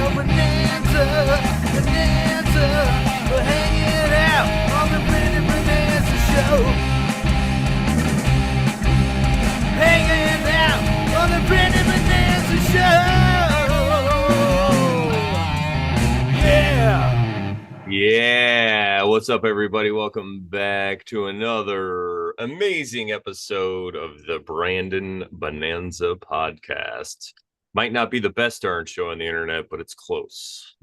so bonanza, we're hanging out on the Brandon Bonanza show. Hanging out on the Brandon Bonanza show. Yeah, what's up, everybody? Welcome back to another amazing episode of the Brandon Bonanza podcast. Might not be the best darn show on the internet, but it's close.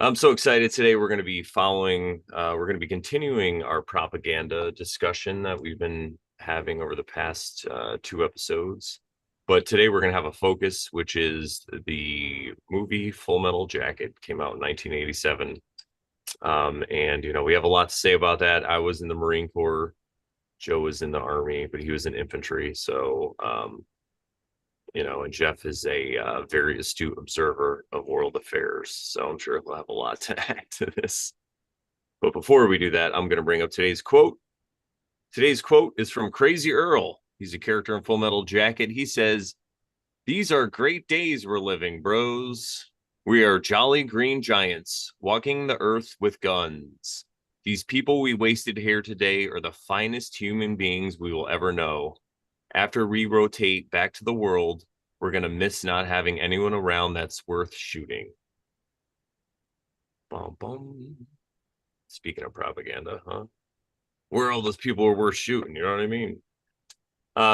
I'm so excited today. We're going to be continuing our propaganda discussion that we've been having over the past two episodes. But today we're going to have a focus, which is the movie Full Metal Jacket. Came out in 1987. And, we have a lot to say about that. I was in the Marine Corps. Joe was in the Army, but he was in infantry. So, and Jeff is a very astute observer of world affairs. So I'm sure he'll have a lot to add to this. But before we do that, I'm going to bring up today's quote. Today's quote is from Crazy Earl. He's a character in Full Metal Jacket. He says, "These are great days we're living, bros. We are jolly green giants walking the earth with guns. These people we wasted here today are the finest human beings we will ever know. After we rotate back to the world, we're going to miss not having anyone around that's worth shooting." Bum, bum. Speaking of propaganda, huh? Where all those people are worth shooting, you know what I mean?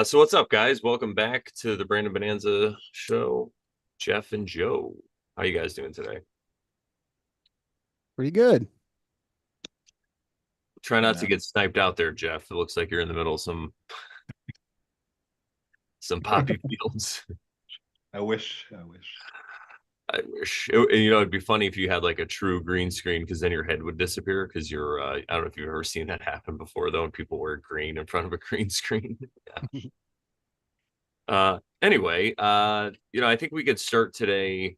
So what's up, guys? Welcome back to the Brandon Bonanza show. Jeff and Joe, how you guys doing today? Pretty good. Try not to get sniped out there, Jeff. It looks like you're in the middle of some poppy fields. I wish. I wish. It'd be funny if you had like a true green screen, because then your head would disappear, because you're I don't know if you've ever seen that happen before, though, when people wear green in front of a green screen. Anyway, I think we could start today.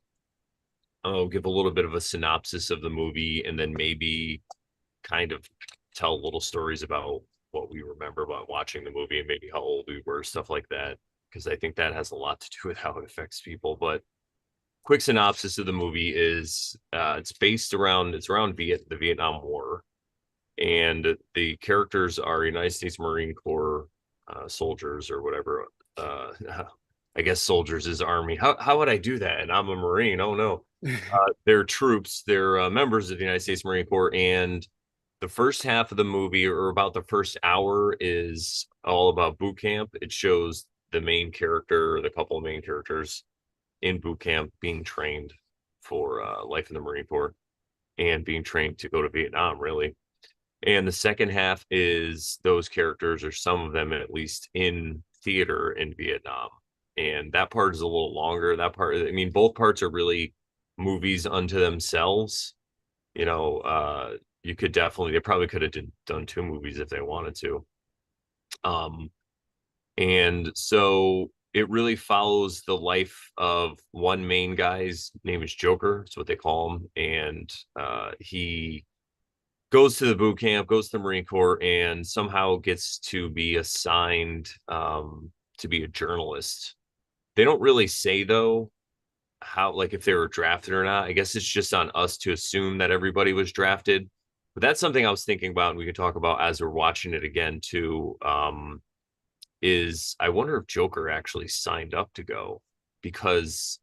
I'll give a little bit of a synopsis of the movie, and then maybe kind of tell little stories about what we remember about watching the movie and maybe how old we were, stuff like that, because I think that has a lot to do with how it affects people. But quick synopsis of the movie is it's around the Vietnam War, and the characters are United States Marine Corps soldiers or whatever. I guess soldiers is Army. How would I do that? And I'm a Marine. Oh no. They're troops. They're members of the United States Marine Corps, and the first half of the movie, or about the first hour, is all about boot camp. It shows the main character, the couple of main characters in boot camp being trained for life in the Marine Corps and being trained to go to Vietnam, really. And the second half is those characters, or some of them at least, in theater in Vietnam. And that part is a little longer. That part, I mean, both parts are really movies unto themselves. They probably could have done two movies if they wanted to. And so it really follows the life of one main guy's name is Joker. That's what they call him. And he goes to the boot camp, goes to the Marine Corps, and somehow gets to be assigned to be a journalist. They don't really say, though, how, like, if they were drafted or not. I guess it's just on us to assume that everybody was drafted. But that's something I was thinking about, and we can talk about as we're watching it again, too. Is I wonder if Joker actually signed up to go, because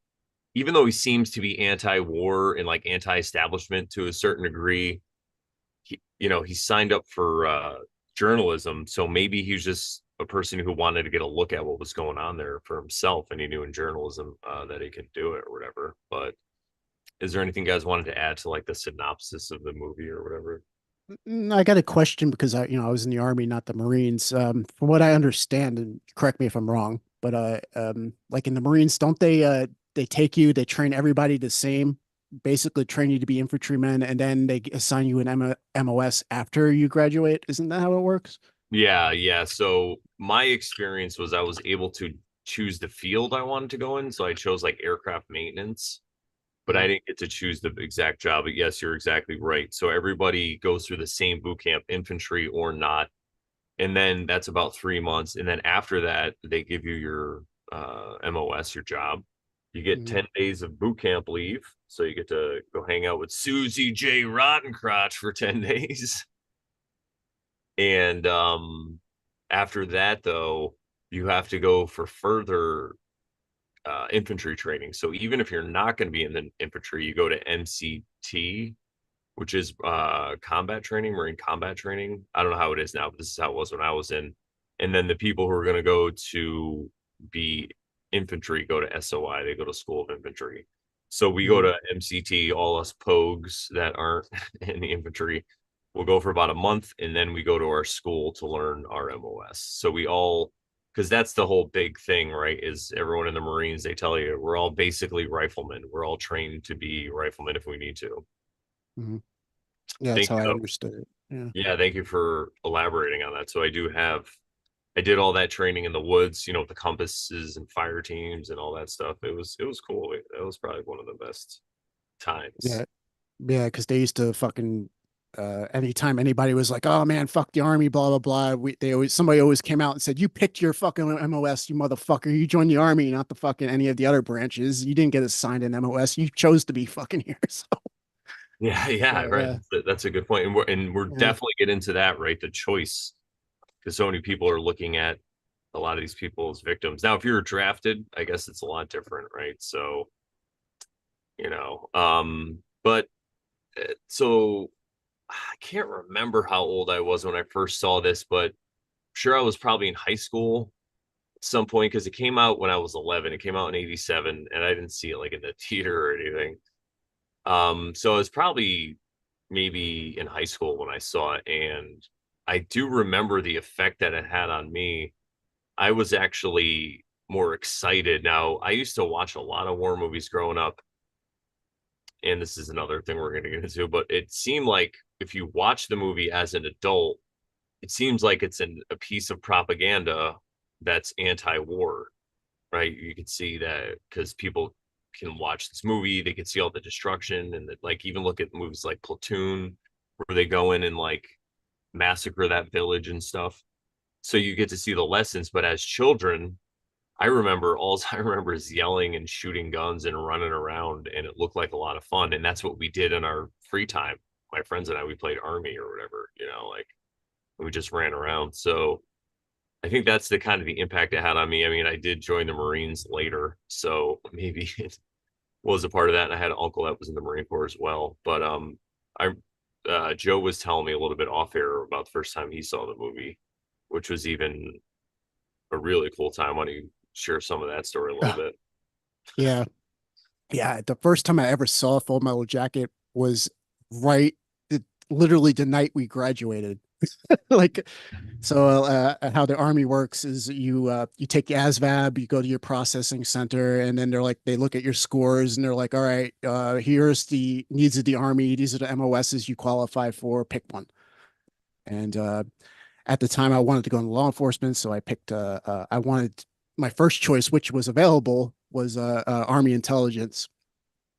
even though he seems to be anti-war and like anti-establishment to a certain degree, he signed up for journalism. So maybe he was just a person who wanted to get a look at what was going on there for himself, and he knew in journalism that he could do it or whatever. But is there anything you guys wanted to add to like the synopsis of the movie or whatever? I got a question because I was in the Army, not the Marines. From what I understand, and correct me if I'm wrong, but like in the Marines, don't they they train everybody the same, basically train you to be infantrymen, and then they assign you an MOS after you graduate? Isn't that how it works? Yeah. So my experience was I was able to choose the field I wanted to go in. So I chose like aircraft maintenance, but I didn't get to choose the exact job. But yes, you're exactly right. So everybody goes through the same boot camp, infantry or not. And then that's about 3 months. And then after that, they give you your MOS, your job. You get Mhm. 10 days of boot camp leave. So you get to go hang out with Susie J. Rottencrotch for 10 days. And after that, though, you have to go for further infantry training. So even if you're not going to be in the infantry, you go to MCT, which is combat training, Marine combat training. I don't know how it is now, but this is how it was when I was in. And then the people who are going to go to be infantry go to SOI, they go to School of Infantry. So we go Mhm. to MCT, all us pogues that aren't in the infantry. We'll go for about a month and then we go to our school to learn our MOS. So we all, because that's the whole big thing, right? Is everyone in the Marines, they tell you we're all basically riflemen. We're all trained to be riflemen if we need to. Mhm. Yeah, that's Thank how you I though. understood it. Yeah. Yeah, thank you for elaborating on that. So I did all that training in the woods, with the compasses and fire teams and all that stuff. It was cool. That was probably one of the best times. Yeah. Yeah, because they used to fucking anytime anybody was like, "Oh man, fuck the army," blah blah blah. Somebody always came out and said, "You picked your fucking MOS, you motherfucker. You joined the army, not the fucking any of the other branches. You didn't get assigned an MOS. You chose to be fucking here." So Yeah, yeah, right. yeah, That's a good point. And we're yeah, definitely get into that, right? The choice, because so many people are looking at a lot of these people as victims. Now, if you're drafted, I guess it's a lot different, right? So, but so I can't remember how old I was when I first saw this, but I'm sure I was probably in high school at some point because it came out when I was 11. It came out in 87 and I didn't see it like in the theater or anything. So I was probably maybe in high school when I saw it. And I do remember the effect that it had on me. I was actually more excited. Now, I used to watch a lot of war movies growing up, and this is another thing we're going to get into, but it seemed like if you watch the movie as an adult, it seems like it's a piece of propaganda that's anti-war, right? You can see that because people can watch this movie, they can see all the destruction, and like even look at movies like Platoon, where they go in and like massacre that village and stuff. So you get to see the lessons. But as children, I remember all I remember is yelling and shooting guns and running around, and it looked like a lot of fun. And that's what we did in our free time. My friends and I, we played army or whatever, like we just ran around. So I think that's the kind of the impact it had on me. I mean, I did join the Marines later, so maybe it was a part of that. And I had an uncle that was in the Marine Corps as well. But I Joe was telling me a little bit off air about the first time he saw the movie, which was even a really cool time. Why don't you share some of that story a little yeah, bit? yeah, yeah. The first time I ever saw Full Metal Jacket was right, literally the night we graduated. Like, so how the army works is you take the ASVAB, you go to your processing center, and then they look at your scores and they're like, all right, here's the needs of the army, these are the MOSs you qualify for, pick one. And at the time, I wanted to go into law enforcement, so I picked. I wanted my first choice, which was available, was Army intelligence.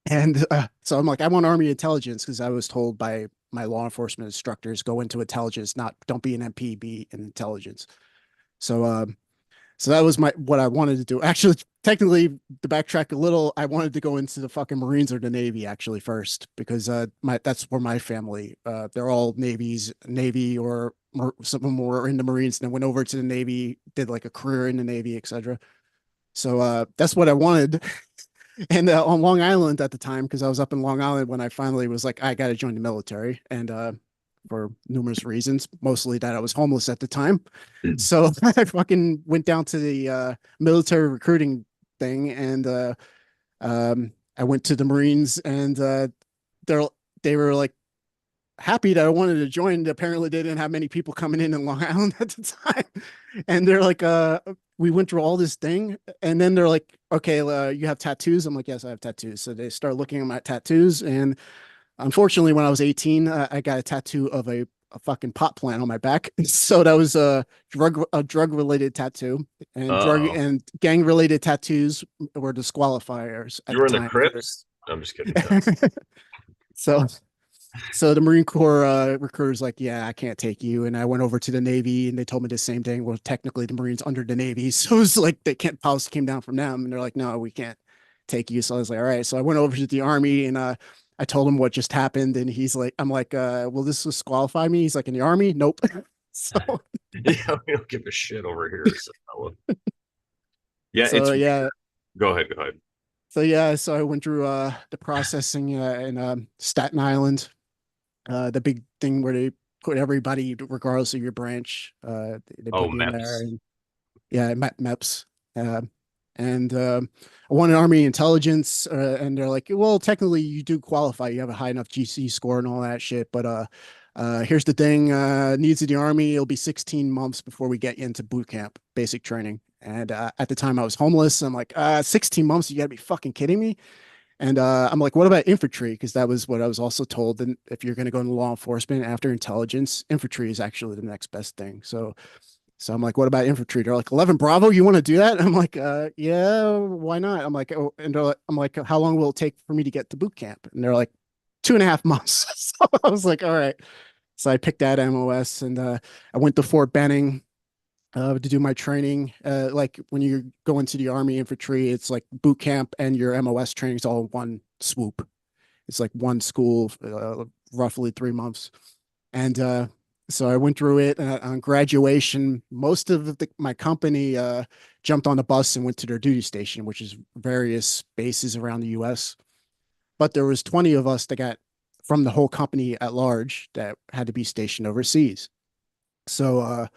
And so I'm like, I want Army intelligence because I was told by my law enforcement instructors, go into intelligence, not don't be an MP, be in intelligence. So so that was my what I wanted to do. Actually, technically, to backtrack a little, I wanted to go into the fucking Marines or the Navy actually first because my that's where my family they're all Navy or some of them were in the Marines and then went over to the Navy, did like a career in the Navy, etc. So that's what I wanted. And on Long Island at the time, because I was up in Long Island when I finally was like, I got to join the military, and for numerous reasons, mostly that I was homeless at the time. So I fucking went down to the military recruiting thing, and I went to the Marines, and they they were like happy that I wanted to join. Apparently, they didn't have many people coming in Long Island at the time, and they're like, we went through all this thing, and then they're like, okay, you have tattoos. I'm like, yes, I have tattoos. So they start looking at my tattoos, and unfortunately, when I was 18, I got a tattoo of a fucking pot plant on my back. So that was a drug related tattoo, and drug Oh, and gang related tattoos were disqualifiers at you the were in the time. Crips? I'm just kidding. No. So so the Marine Corps recruiter's like, yeah, I can't take you. And I went over to the Navy and they told me the same thing. Well, technically the Marines under the Navy. So it was like they can't policy came down from them and they're like, no, we can't take you. So I was like, all right. So I went over to the army and I told him what just happened, and he's like, I'm like, will this disqualify me? He's like, in the army? Nope. So Yeah, we don't give a shit over here. So, yeah, so it's yeah. go ahead, go ahead. So yeah, so I went through the processing in Staten Island, the big thing where they put everybody, regardless of your branch, they Oh, put you in there, MEPS. and yeah, MEPS. Uh, and I wanted Army intelligence, and they're like, well, technically you do qualify. You have a high enough GC score and all that shit. But here's the thing: needs of the Army. It'll be 16 months before we get you into boot camp, basic training. And at the time, I was homeless. I'm like, 16 months? You got to be fucking kidding me! And I'm like, what about infantry? Because that was what I was also told. That if you're going to go into law enforcement after intelligence, infantry is actually the next best thing. So I'm like, what about infantry? They're like, 11 Bravo, you want to do that? I'm like, yeah, why not? I'm like, oh, and I'm like, how long will it take for me to get to boot camp? And they're like, 2.5 months. So I was like, all right. So I picked that MOS and I went to Fort Benning to do my training. Like when you go into the Army infantry, it's like boot camp and your MOS training is all in one swoop. It's like one school, roughly 3 months. And so I went through it on graduation. Most of my company jumped on a bus and went to their duty station, which is various bases around the U.S. But there was 20 of us that got from the whole company at large that had to be stationed overseas. So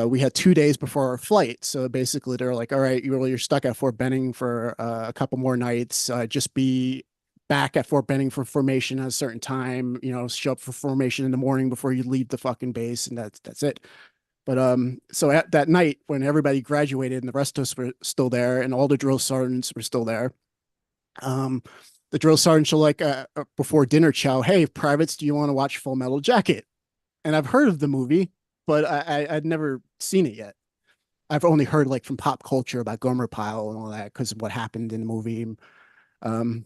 we had 2 days before our flight. So basically, they're like, all right, you're stuck at Fort Benning for a couple more nights. Just be back at Fort Benning for formation at a certain time, show up for formation in the morning before you leave the fucking base. And that's it. But so at that night when everybody graduated and the rest of us were still there and all the drill sergeants were still there, um, the drill sergeants are like, before dinner chow, hey, privates, do you want to watch Full Metal Jacket? And I've heard of the movie, but I'd never seen it yet. I've only heard like from pop culture about Gomer Pyle and all that because of what happened in the movie. Um,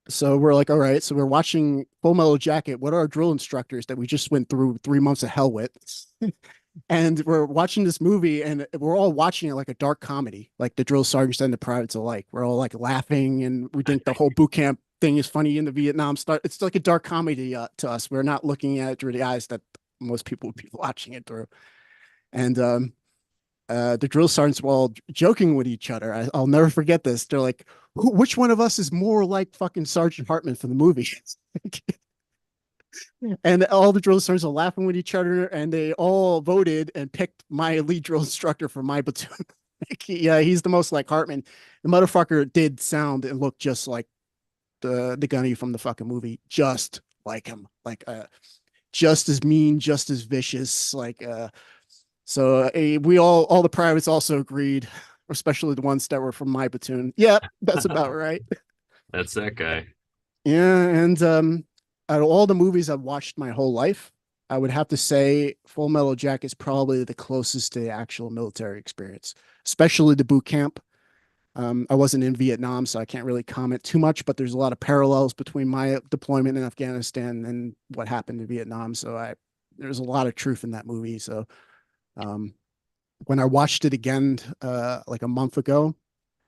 so we're like, all right, so we're watching Full Metal Jacket. What are our drill instructors that we just went through 3 months of hell with? And we're watching this movie and we're all watching it like a dark comedy, like the drill sergeants and the privates alike. We're all like laughing and we think the whole boot camp thing is funny in the Vietnam start. It's like a dark comedy to us. We're not looking at it through the eyes that most people would be watching it through. And the drill sergeants were all joking with each other. I'll never forget this. They're like, which one of us is more like fucking Sergeant Hartman for the movie? And all the drill sergeants are laughing with each other, and they all voted and picked my lead drill instructor for my platoon. Yeah, he's the most like Hartman. The motherfucker did sound and look just like the gunny from the fucking movie, just like him, like just as mean, just as vicious, like so we all the privates also agreed, especially the ones that were from my platoon. Yep, that's about right. That's that guy. Yeah, and out of all the movies I've watched my whole life, I would have to say Full Metal Jacket is probably the closest to the actual military experience, especially the boot camp. I wasn't in Vietnam, so I can't really comment too much, but there's a lot of parallels between my deployment in Afghanistan and what happened in Vietnam. So there's a lot of truth in that movie. So um, when I watched it again like a month ago,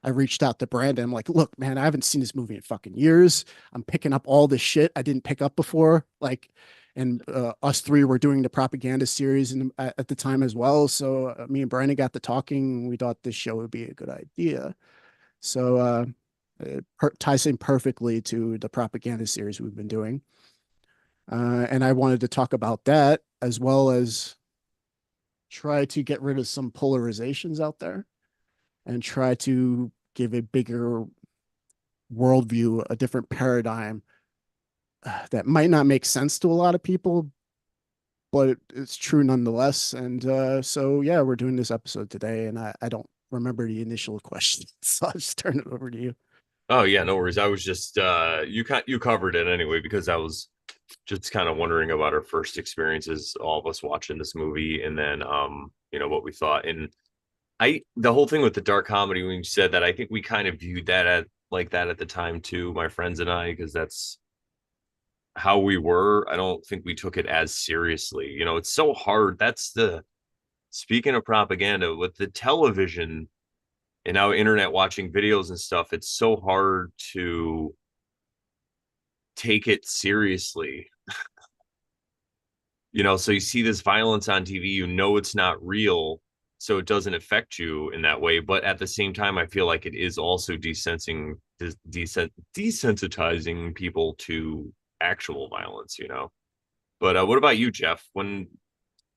I reached out to Brandon. I'm like, look, man, I haven't seen this movie in fucking years. I'm picking up all this shit I didn't pick up before. Like, and us three were doing the propaganda series at the time as well. So me and Brandon got to talking. And we thought this show would be a good idea. So it ties in perfectly to the propaganda series we've been doing. And I wanted to talk about that as well as try to get rid of some polarizations out there and try to give a bigger worldview, a different paradigm that might not make sense to a lot of people, but it's true nonetheless. And so, yeah, we're doing this episode today, and I don't remember the initial question, so I'll just turn it over to you. Oh yeah, no worries. I was just you covered it anyway because I was just kind of wondering about our first experiences, all of us watching this movie, and then what we thought. And the whole thing with the dark comedy when you said that, I think we kind of viewed that at like that at the time too, my friends and I, because that's how we were. I don't think we took it as seriously. It's so hard. That's the speaking of propaganda with the television. And now internet watching videos and stuff, it's so hard to take it seriously. So you see this violence on TV, it's not real, so it doesn't affect you in that way. But at the same time, I feel like it is also desensitizing people to actual violence. But what about you, Jeff? When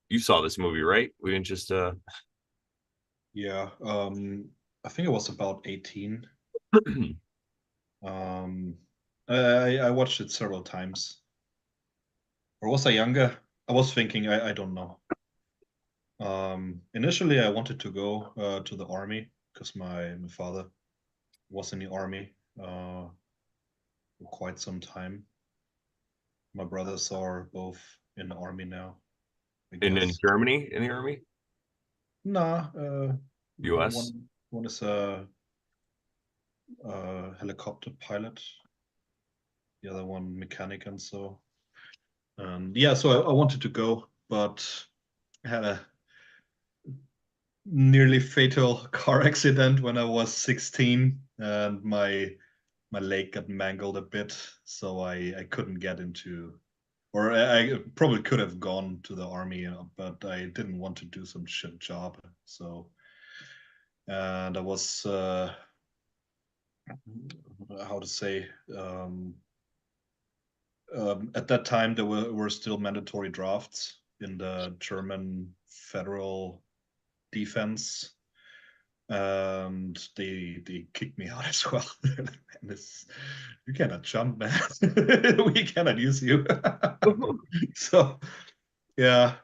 you saw this movie, right? We didn't just Yeah, I think I was about 18. Um, I watched it several times. Or was I younger? I was thinking, I don't know. Initially, I wanted to go to the army because my father was in the army for quite some time. My brothers are both in the army now, I in guess. Germany in the army, Nah, U.S. one is a helicopter pilot, the other one mechanic, and so. And yeah, so I wanted to go, but had a nearly fatal car accident when I was 16, and my leg got mangled a bit, so I couldn't get into, or I probably could have gone to the army, but I didn't want to do some shit job. So, and I was how to say, at that time there were still mandatory drafts in the German federal defense, and they kicked me out as well. Man, this, you cannot jump, man. We cannot use you. So yeah,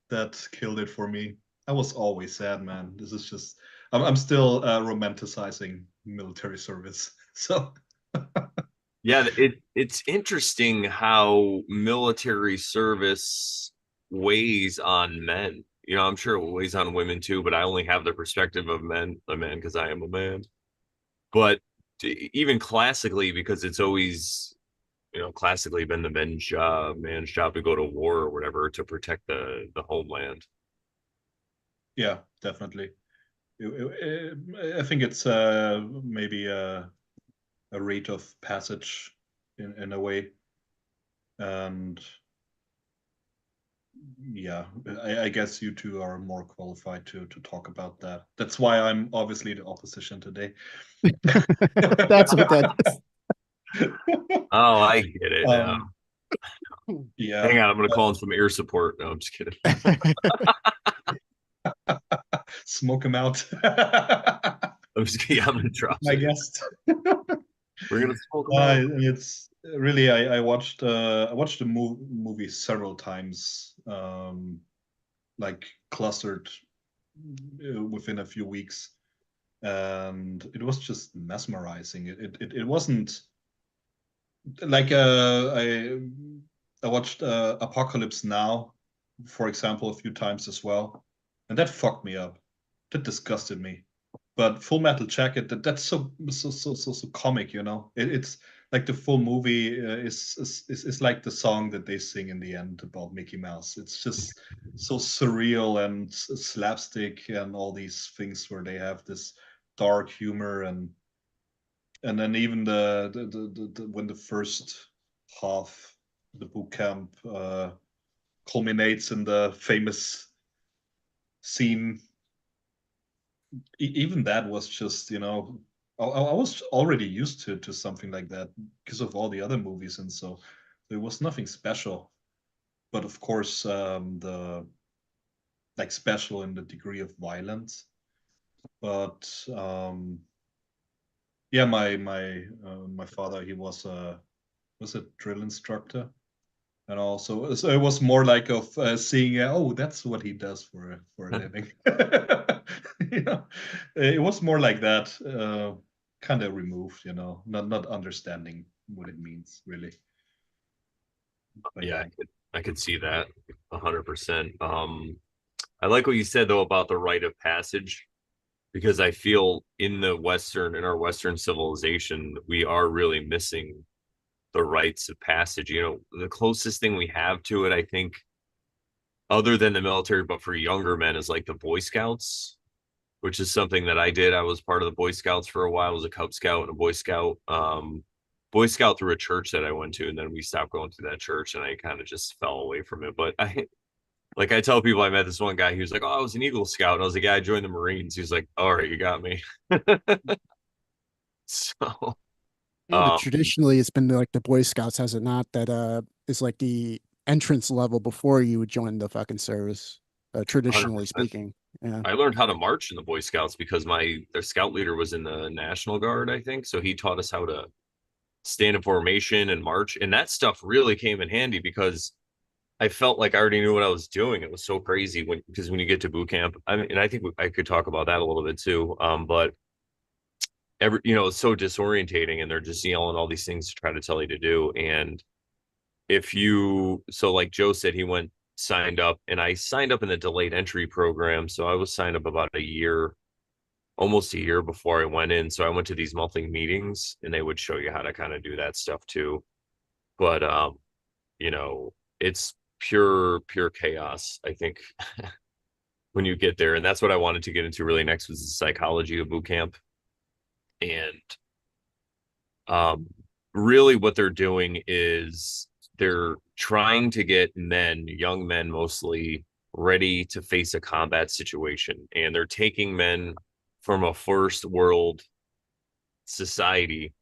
that killed it for me. I was always sad, man. This is just I'm still romanticizing military service. So Yeah, it's interesting how military service weighs on men. I'm sure it weighs on women too, but I only have the perspective of a man, because I am a man. But even classically, because it's always, classically been the man's job to go to war or whatever to protect the homeland. yeah, definitely. I think it's maybe a rite of passage in a way, and yeah, I guess you two are more qualified to talk about that. That's why I'm obviously the opposition today. That's what that is. Oh, I get it now. Yeah, Hang on, I'm gonna call in some air support. No, I'm just kidding. smoke him out. I'm just kidding. I'm gonna drop My it. guest. We're gonna smoke them out. It's really I watched the movie several times, like clustered within a few weeks, and it was just mesmerizing. It wasn't like I watched Apocalypse Now, for example, a few times as well, and that fucked me up. That disgusted me. But Full Metal Jacket, that's so comic, it's like the full movie is like the song that they sing in the end about Mickey Mouse. It's just so surreal and slapstick and all these things where they have this dark humor, and then even when the first half the boot camp culminates in the famous scene. Even that was just, I was already used to something like that because of all the other movies, and so there was nothing special. But of course, the like special in the degree of violence. But yeah, my father, he was a drill instructor, and also so it was more like of seeing, oh, that's what he does for a living. It was more like that, kind of removed, not understanding what it means really. But Yeah, yeah, I could see that 100%. I like what you said though about the rite of passage, because I feel in our Western civilization, we are really missing the rites of passage. The closest thing we have to it, I think, other than the military, but for younger men, is like the Boy Scouts, which is something that I did. I was part of the Boy Scouts for a while. I was a Cub Scout and a Boy Scout. Boy Scout through a church that I went to, and then we stopped going to that church, and I kind of just fell away from it. But I tell people, I met this one guy. He was like, "Oh, I was an Eagle Scout," and I was like, "Yeah, I joined the Marines." He's like, "All right, you got me." So, Yeah, but um, traditionally it's been like the Boy Scouts, has it not? That is like the entrance level before you would join the fucking service, traditionally 100%. speaking. Yeah. I learned how to march in the Boy Scouts because their scout leader was in the National Guard, I think. So he taught us how to stand in formation and march, and that stuff really came in handy because I felt like I already knew what I was doing. It was so crazy because when you get to boot camp, I mean, and I think I could talk about that a little bit too. But it's so disorientating, and they're just yelling all these things to try to tell you to do. And so like Joe said, he went signed up, and I signed up in the delayed entry program. So I was signed up about almost a year before I went in. So I went to these monthly meetings, and they would show you how to kind of do that stuff too. But it's pure chaos, I think, when you get there. And that's what I wanted to get into really next, was the psychology of boot camp. And really what they're doing is they're trying to get young men mostly, ready to face a combat situation. And they're taking men from a first world society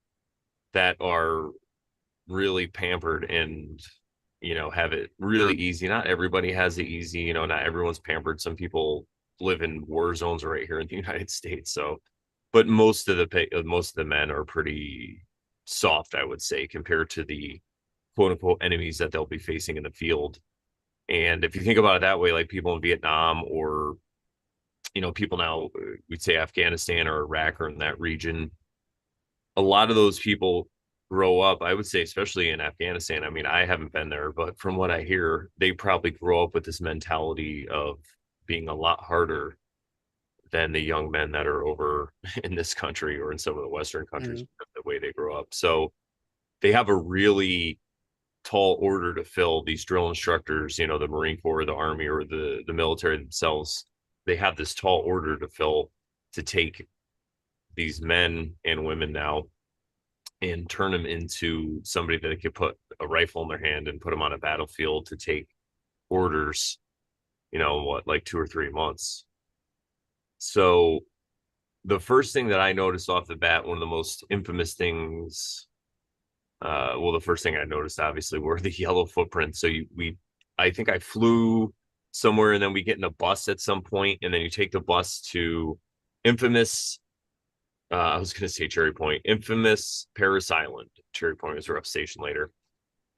that are really pampered and have it really easy. Not everybody has it easy, not everyone's pampered. Some people live in war zones right here in the United States. So, but most of the men are pretty soft, I would say, compared to the quote unquote enemies that they'll be facing in the field. And if you think about it that way, like people in Vietnam, or people now, we'd say Afghanistan or Iraq or in that region, a lot of those people grow up, I would say, especially in Afghanistan. I mean, I haven't been there, but from what I hear, they probably grow up with this mentality of being a lot harder than the young men that are over in this country or in some of the Western countries, Mhm. the way they grow up. So they have a really tall order to fill. These drill instructors, the Marine Corps, the Army, or the military themselves. They have this tall order to fill, to take these men and women now and turn them into somebody that could put a rifle in their hand and put them on a battlefield to take orders, like 2 or 3 months. So the first thing that I noticed off the bat, one of the most infamous things, well, the first thing I noticed obviously were the yellow footprints. So I think I flew somewhere, and then we get in a bus at some point, and then you take the bus to infamous, I was going to say Cherry Point, infamous Paris Island. Cherry Point was a rough station later.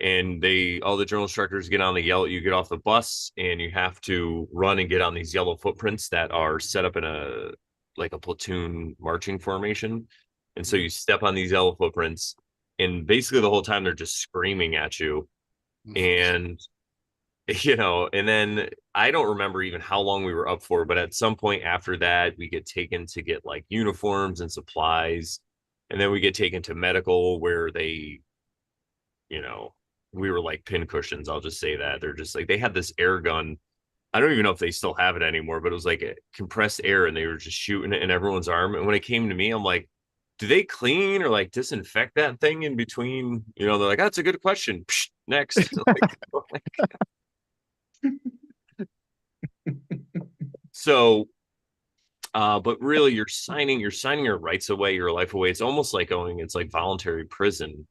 And all the drill instructors get on the yellow, you get off the bus, and you have to run and get on these yellow footprints that are set up in like a platoon marching formation. And so you step on these yellow footprints, and basically the whole time they're just screaming at you. And and then I don't remember even how long we were up for, but at some point after that, we get taken to get like uniforms and supplies. And then we get taken to medical, where you know, we were like pin cushions. I'll just say that. They're just like, they had this air gun. I don't even know if they still have it anymore, but it was like a compressed air, and they were just shooting it in everyone's arm. And when it came to me, I'm like, do they clean or like disinfect that thing in between? They're like, that's a good question. Psh, next. So, but really, you're signing your rights away, your life away. It's almost like it's like voluntary prison,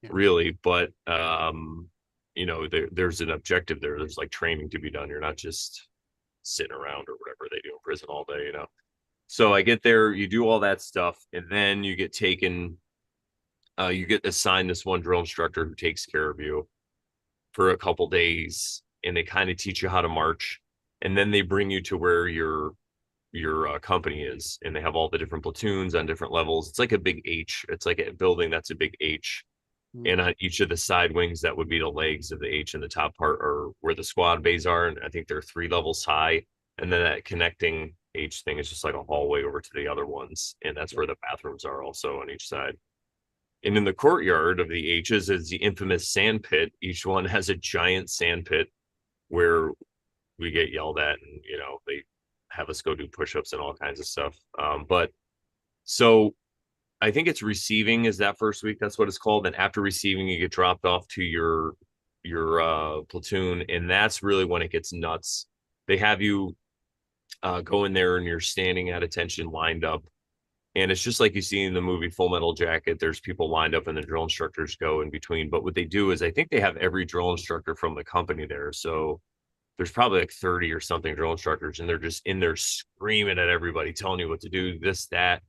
Yeah. really. But there's an objective there. There's like training to be done. You're not just sitting around or whatever they do in prison all day. So I get there, you do all that stuff, and then you get taken. You get assigned this one drill instructor who takes care of you for a couple days, and they kind of teach you how to march, and then they bring you to where your company is, and they have all the different platoons on different levels. It's like a big H. It's like a building that's a big H. And on each of the side wings, that would be the legs of the H, and the top part are where the squad bays are. And I think they're 3 levels high. And then that connecting H thing is just like a hallway over to the other ones. And that's where the bathrooms are also on each side. And in the courtyard of the H's is the infamous sand pit. Each one has a giant sand pit where we get yelled at, and have us go do push-ups and all kinds of stuff. But so I think it's receiving is that first week. That's what it's called. And after receiving, you get dropped off to your platoon, and that's really when it gets nuts. They have you go in there and you're standing at attention, lined up, and it's just like you see in the movie Full Metal Jacket. There's people lined up, and the drill instructors go in between. But what they do is, I think they have every drill instructor from the company there. So there's probably like 30 or something drill instructors, and they're just in there screaming at everybody, telling you what to do, this, that.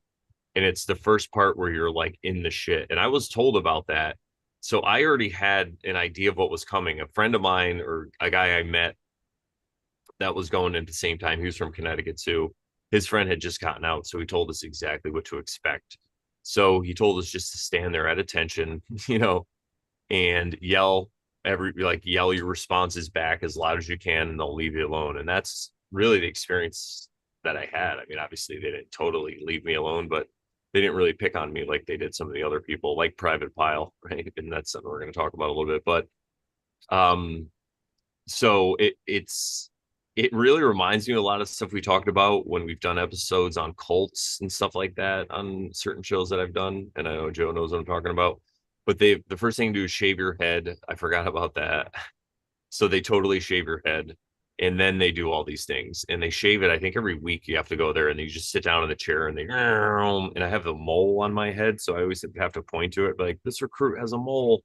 And it's the first part where you're like in the shit. And I was told about that. So I already had an idea of what was coming. A friend of mine, or a guy I met that was going in at the same time, he was from Connecticut too. His friend had just gotten out. So he told us exactly what to expect. So he told us just to stand there at attention, and yell your responses back as loud as you can, and they'll leave you alone. And that's really the experience that I had. I mean, obviously they didn't totally leave me alone, but they didn't really pick on me like they did some of the other people, like Private Pile, right? And that's something we're going to talk about a little bit. But so it really reminds me of a lot of stuff we talked about when we've done episodes on cults and stuff like that on certain shows that I've done. And I know Joe knows what I'm talking about. But the first thing to do is shave your head. I forgot about that. So they totally shave your head, and then they do all these things, and they shave it. I think every week you have to go there, and you just sit down in the chair, and and I have the mole on my head, so I always have to point to it, like, this recruit has a mole,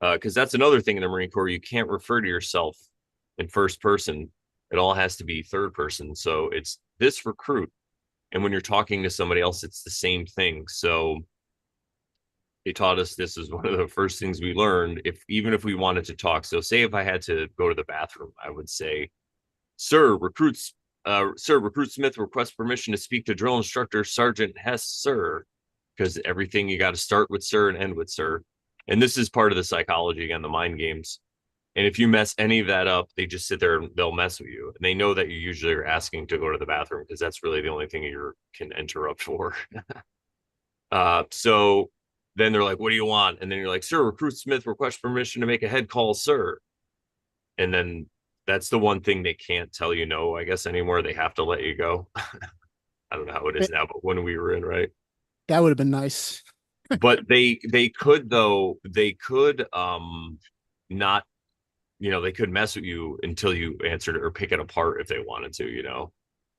because that's another thing in the Marine Corps. You can't refer to yourself in first person. It all has to be third person. So it's this recruit, and when you're talking to somebody else, it's the same thing. So they taught us this is one of the first things we learned, even if we wanted to talk. So say if I had to go to the bathroom, I would say, sir, recruit Smith requests permission to speak to drill instructor Sergeant Hess, sir, because everything you got to start with sir and end with sir. And this is part of the psychology, again, the mind games. And if you mess any of that up, they just sit there and they'll mess with you. And they know that you usually are asking to go to the bathroom, because that's really the only thing you can interrupt for. So then they're like, what do you want? And then you're like, sir, recruit Smith requests permission to make a head call, sir. And then that's the one thing they can't tell you no, I guess, anymore. They have to let you go. I don't know how it is now, but when we were in, right? That would have been nice. But they could, though, they could not, they could mess with you until you answered it, or pick it apart if they wanted to.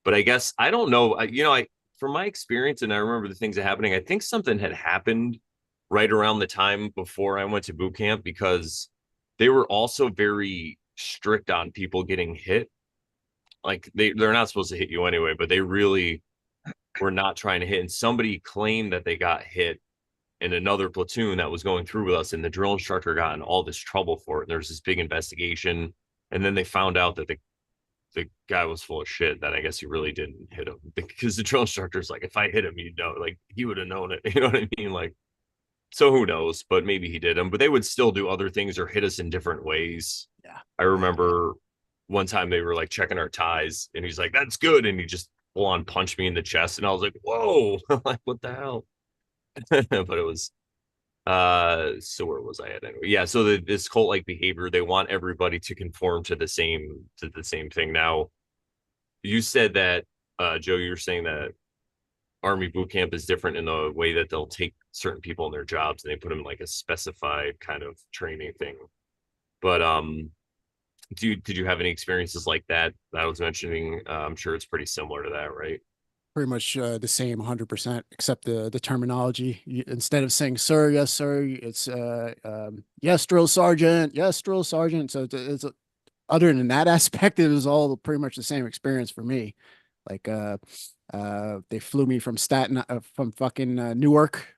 But I guess, I don't know, from my experience, and I remember the things that happening, I think something had happened right around the time before I went to boot camp, because they were also very strict on people getting hit. Like they're not supposed to hit you anyway, but they really were not trying to hit. And somebody claimed that they got hit in another platoon that was going through with us, and the drill instructor got in all this trouble for it. And there's this big investigation, and then they found out that the guy was full of shit, that I guess he really didn't hit him, because the drill instructor's like, if I hit him, like he would have known it. You know what I mean? Like, so who knows? But maybe he did them. But they would still do other things or hit us in different ways. Yeah. I remember one time they were like checking our ties, and he's like, "That's good," and he just full on punched me in the chest, and I was like, "Whoa!" Like, what the hell? But it was so where was I at anyway? Yeah, so this cult like behavior, they want everybody to conform to the same thing. Now, you said that Joe, you were saying that Army boot camp is different in the way that they'll take certain people in their jobs, and they put them in like a specified kind of training thing. But did you have any experiences like that I was mentioning? I'm sure it's pretty similar to that, right? Pretty much the same 100%, except the terminology. Instead of saying sir, yes sir, it's yes drill sergeant, yes drill sergeant. So it's other than that aspect, it was all pretty much the same experience for me. Like they flew me from from fucking Newark.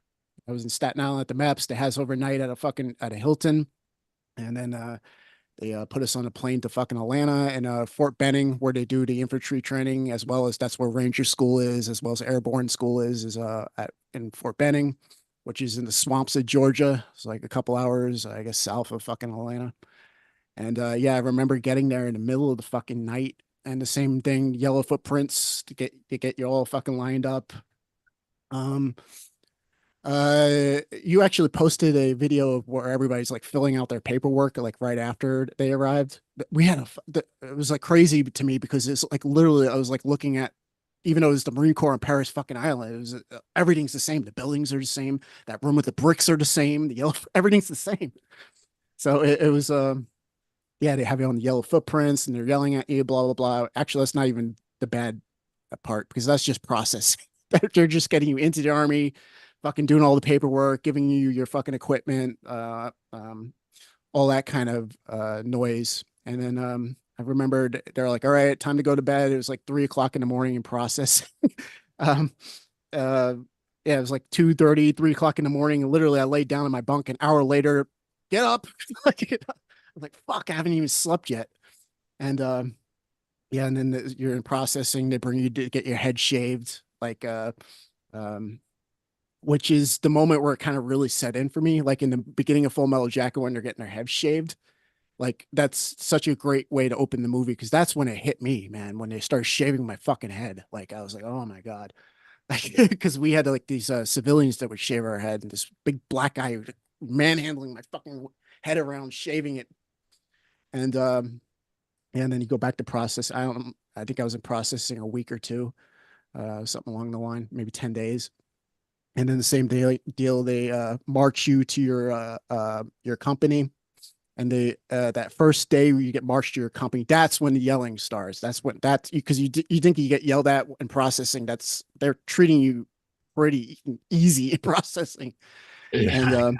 I was in Staten Island at the Maps. They has overnight at a Hilton, and then they put us on a plane to fucking Atlanta and Fort Benning, where they do the infantry training, as well as that's where Ranger School is, as well as Airborne School is in Fort Benning, which is in the swamps of Georgia. It's like a couple hours, I guess, south of fucking Atlanta. And yeah, I remember getting there in the middle of the fucking night, and the same thing, yellow footprints to get you all fucking lined up. You actually posted a video of where everybody's like filling out their paperwork like right after they arrived. We had it was like crazy to me because it's like literally I was like looking at, even though it was the Marine Corps on Paris fucking Island, it was everything's the same. The buildings are the same. That room with the bricks are the same. The yellow, everything's the same. So it was yeah, they have you on the yellow footprints and they're yelling at you, blah blah blah. Actually, that's not even the bad part because that's just processing. They're just getting you into the army, fucking doing all the paperwork, giving you your fucking equipment, all that kind of noise. And then I remembered they're like, all right, time to go to bed. It was like 3 o'clock in the morning in process. um, uh, yeah, it was like 2:30, 3 o'clock in the morning. And literally, I laid down in my bunk an hour later. Get up. Like, I'm like, fuck, I haven't even slept yet. And yeah, and then you're in processing. They bring you to get your head shaved, like um, which is the moment where it kind of really set in for me. Like in the beginning of Full Metal Jacket when they're getting their heads shaved, like that's such a great way to open the movie because that's when it hit me, man. When they started shaving my fucking head, like I was like, oh my god, like because we had like these civilians that would shave our head, and this big black guy manhandling my fucking head around, shaving it, and and then you go back to process. I think I was in processing a week or two, something along the line, maybe 10 days. And then the same deal, they march you to your company. And they that first day where you get marched to your company, that's when the yelling starts. That's when that's because you think you get yelled at in processing. That's they're treating you pretty easy in processing. And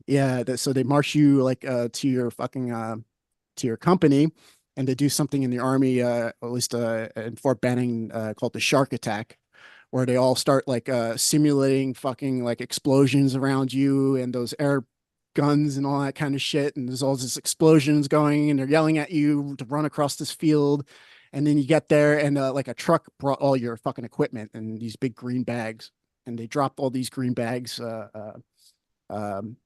Yeah. yeah, so they march you like to your fucking to your company, and they do something in the army, at least in Fort Benning, called the Shark Attack, where they all start like simulating fucking like explosions around you and those air guns and all that kind of shit. And there's all this explosions going, and they're yelling at you to run across this field. And then you get there, and like a truck brought all your fucking equipment and these big green bags, and they dropped all these green bags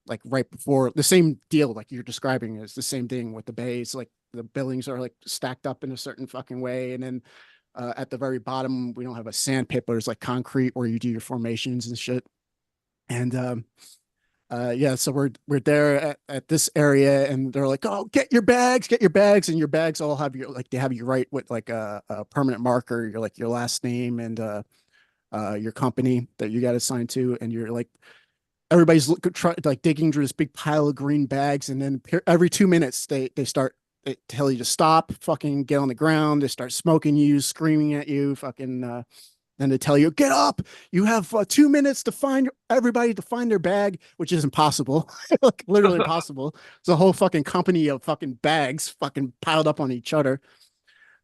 like right before the same deal like you're describing is the same thing with the bays, like the buildings are like stacked up in a certain fucking way, and then at the very bottom we don't have a sand pit but there's like concrete where you do your formations and shit. And yeah, so we're there at this area, and they're like, oh, get your bags, and your bags all have your like they have you write with like a permanent marker, your like your last name and your company that you got assigned to, and you're like everybody's like digging through this big pile of green bags, and then every 2 minutes they start they tell you to stop, fucking get on the ground. They start smoking you, screaming at you, fucking. Then they tell you get up. You have 2 minutes to find everybody to find their bag, which is impossible, like literally impossible. It's a whole fucking company of fucking bags, fucking piled up on each other.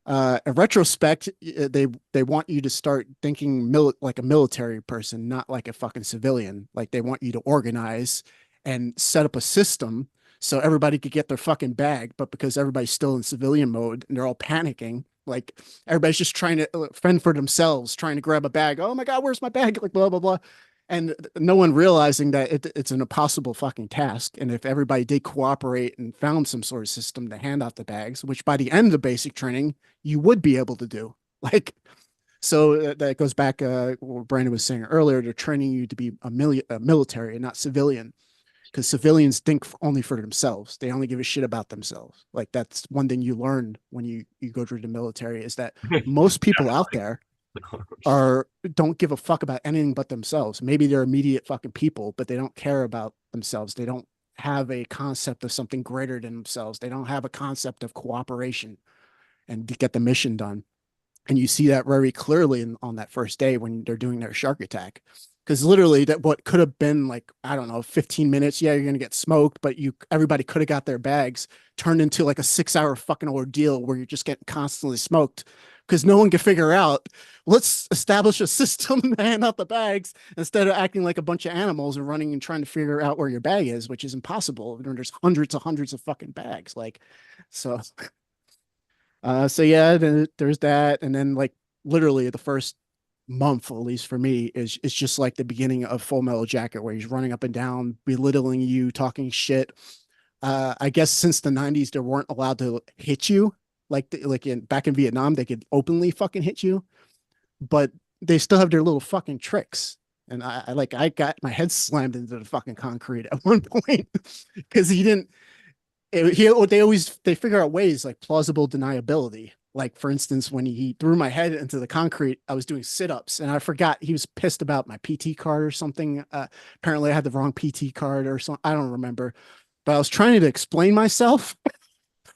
In retrospect, they want you to start thinking like a military person, not like a fucking civilian. Like they want you to organize and set up a system so everybody could get their fucking bag. But because everybody's still in civilian mode and they're all panicking, like everybody's just trying to fend for themselves, trying to grab a bag. Oh my god, where's my bag? Like blah blah blah, and no one realizing that it's an impossible fucking task. And if everybody did cooperate and found some sort of system to hand out the bags, which by the end of the basic training you would be able to do, like, so that goes back what Brandon was saying earlier. They're training you to be a military and not civilian, because civilians think only for themselves. They only give a shit about themselves. Like that's one thing you learn when you go through the military is that most people out there are don't give a fuck about anything but themselves. Maybe they're immediate fucking people, but they don't care about themselves. They don't have a concept of something greater than themselves. They don't have a concept of cooperation and to get the mission done. And you see that very clearly on that first day when they're doing their shark attack. Because literally that what could have been like, I don't know, 15 minutes. Yeah, you're gonna get smoked, but everybody could have got their bags turned into like a 6 hour fucking ordeal where you're just getting constantly smoked because no one can figure out. Let's establish a system to hand out the bags instead of acting like a bunch of animals and running and trying to figure out where your bag is, which is impossible. There's hundreds of fucking bags. Like, so so yeah, then there's that, and then like literally the first month, at least for me, is just like the beginning of Full Metal Jacket, where he's running up and down, belittling you, talking shit. I guess since the '90s, they weren't allowed to hit you like in back in Vietnam, they could openly fucking hit you, but they still have their little fucking tricks. And I got my head slammed into the fucking concrete at one point because he didn't. They figure out ways like plausible deniability. Like for instance, when he threw my head into the concrete, I was doing sit-ups and I forgot he was pissed about my PT card or something. Apparently, I had the wrong PT card or something. I don't remember, but I was trying to explain myself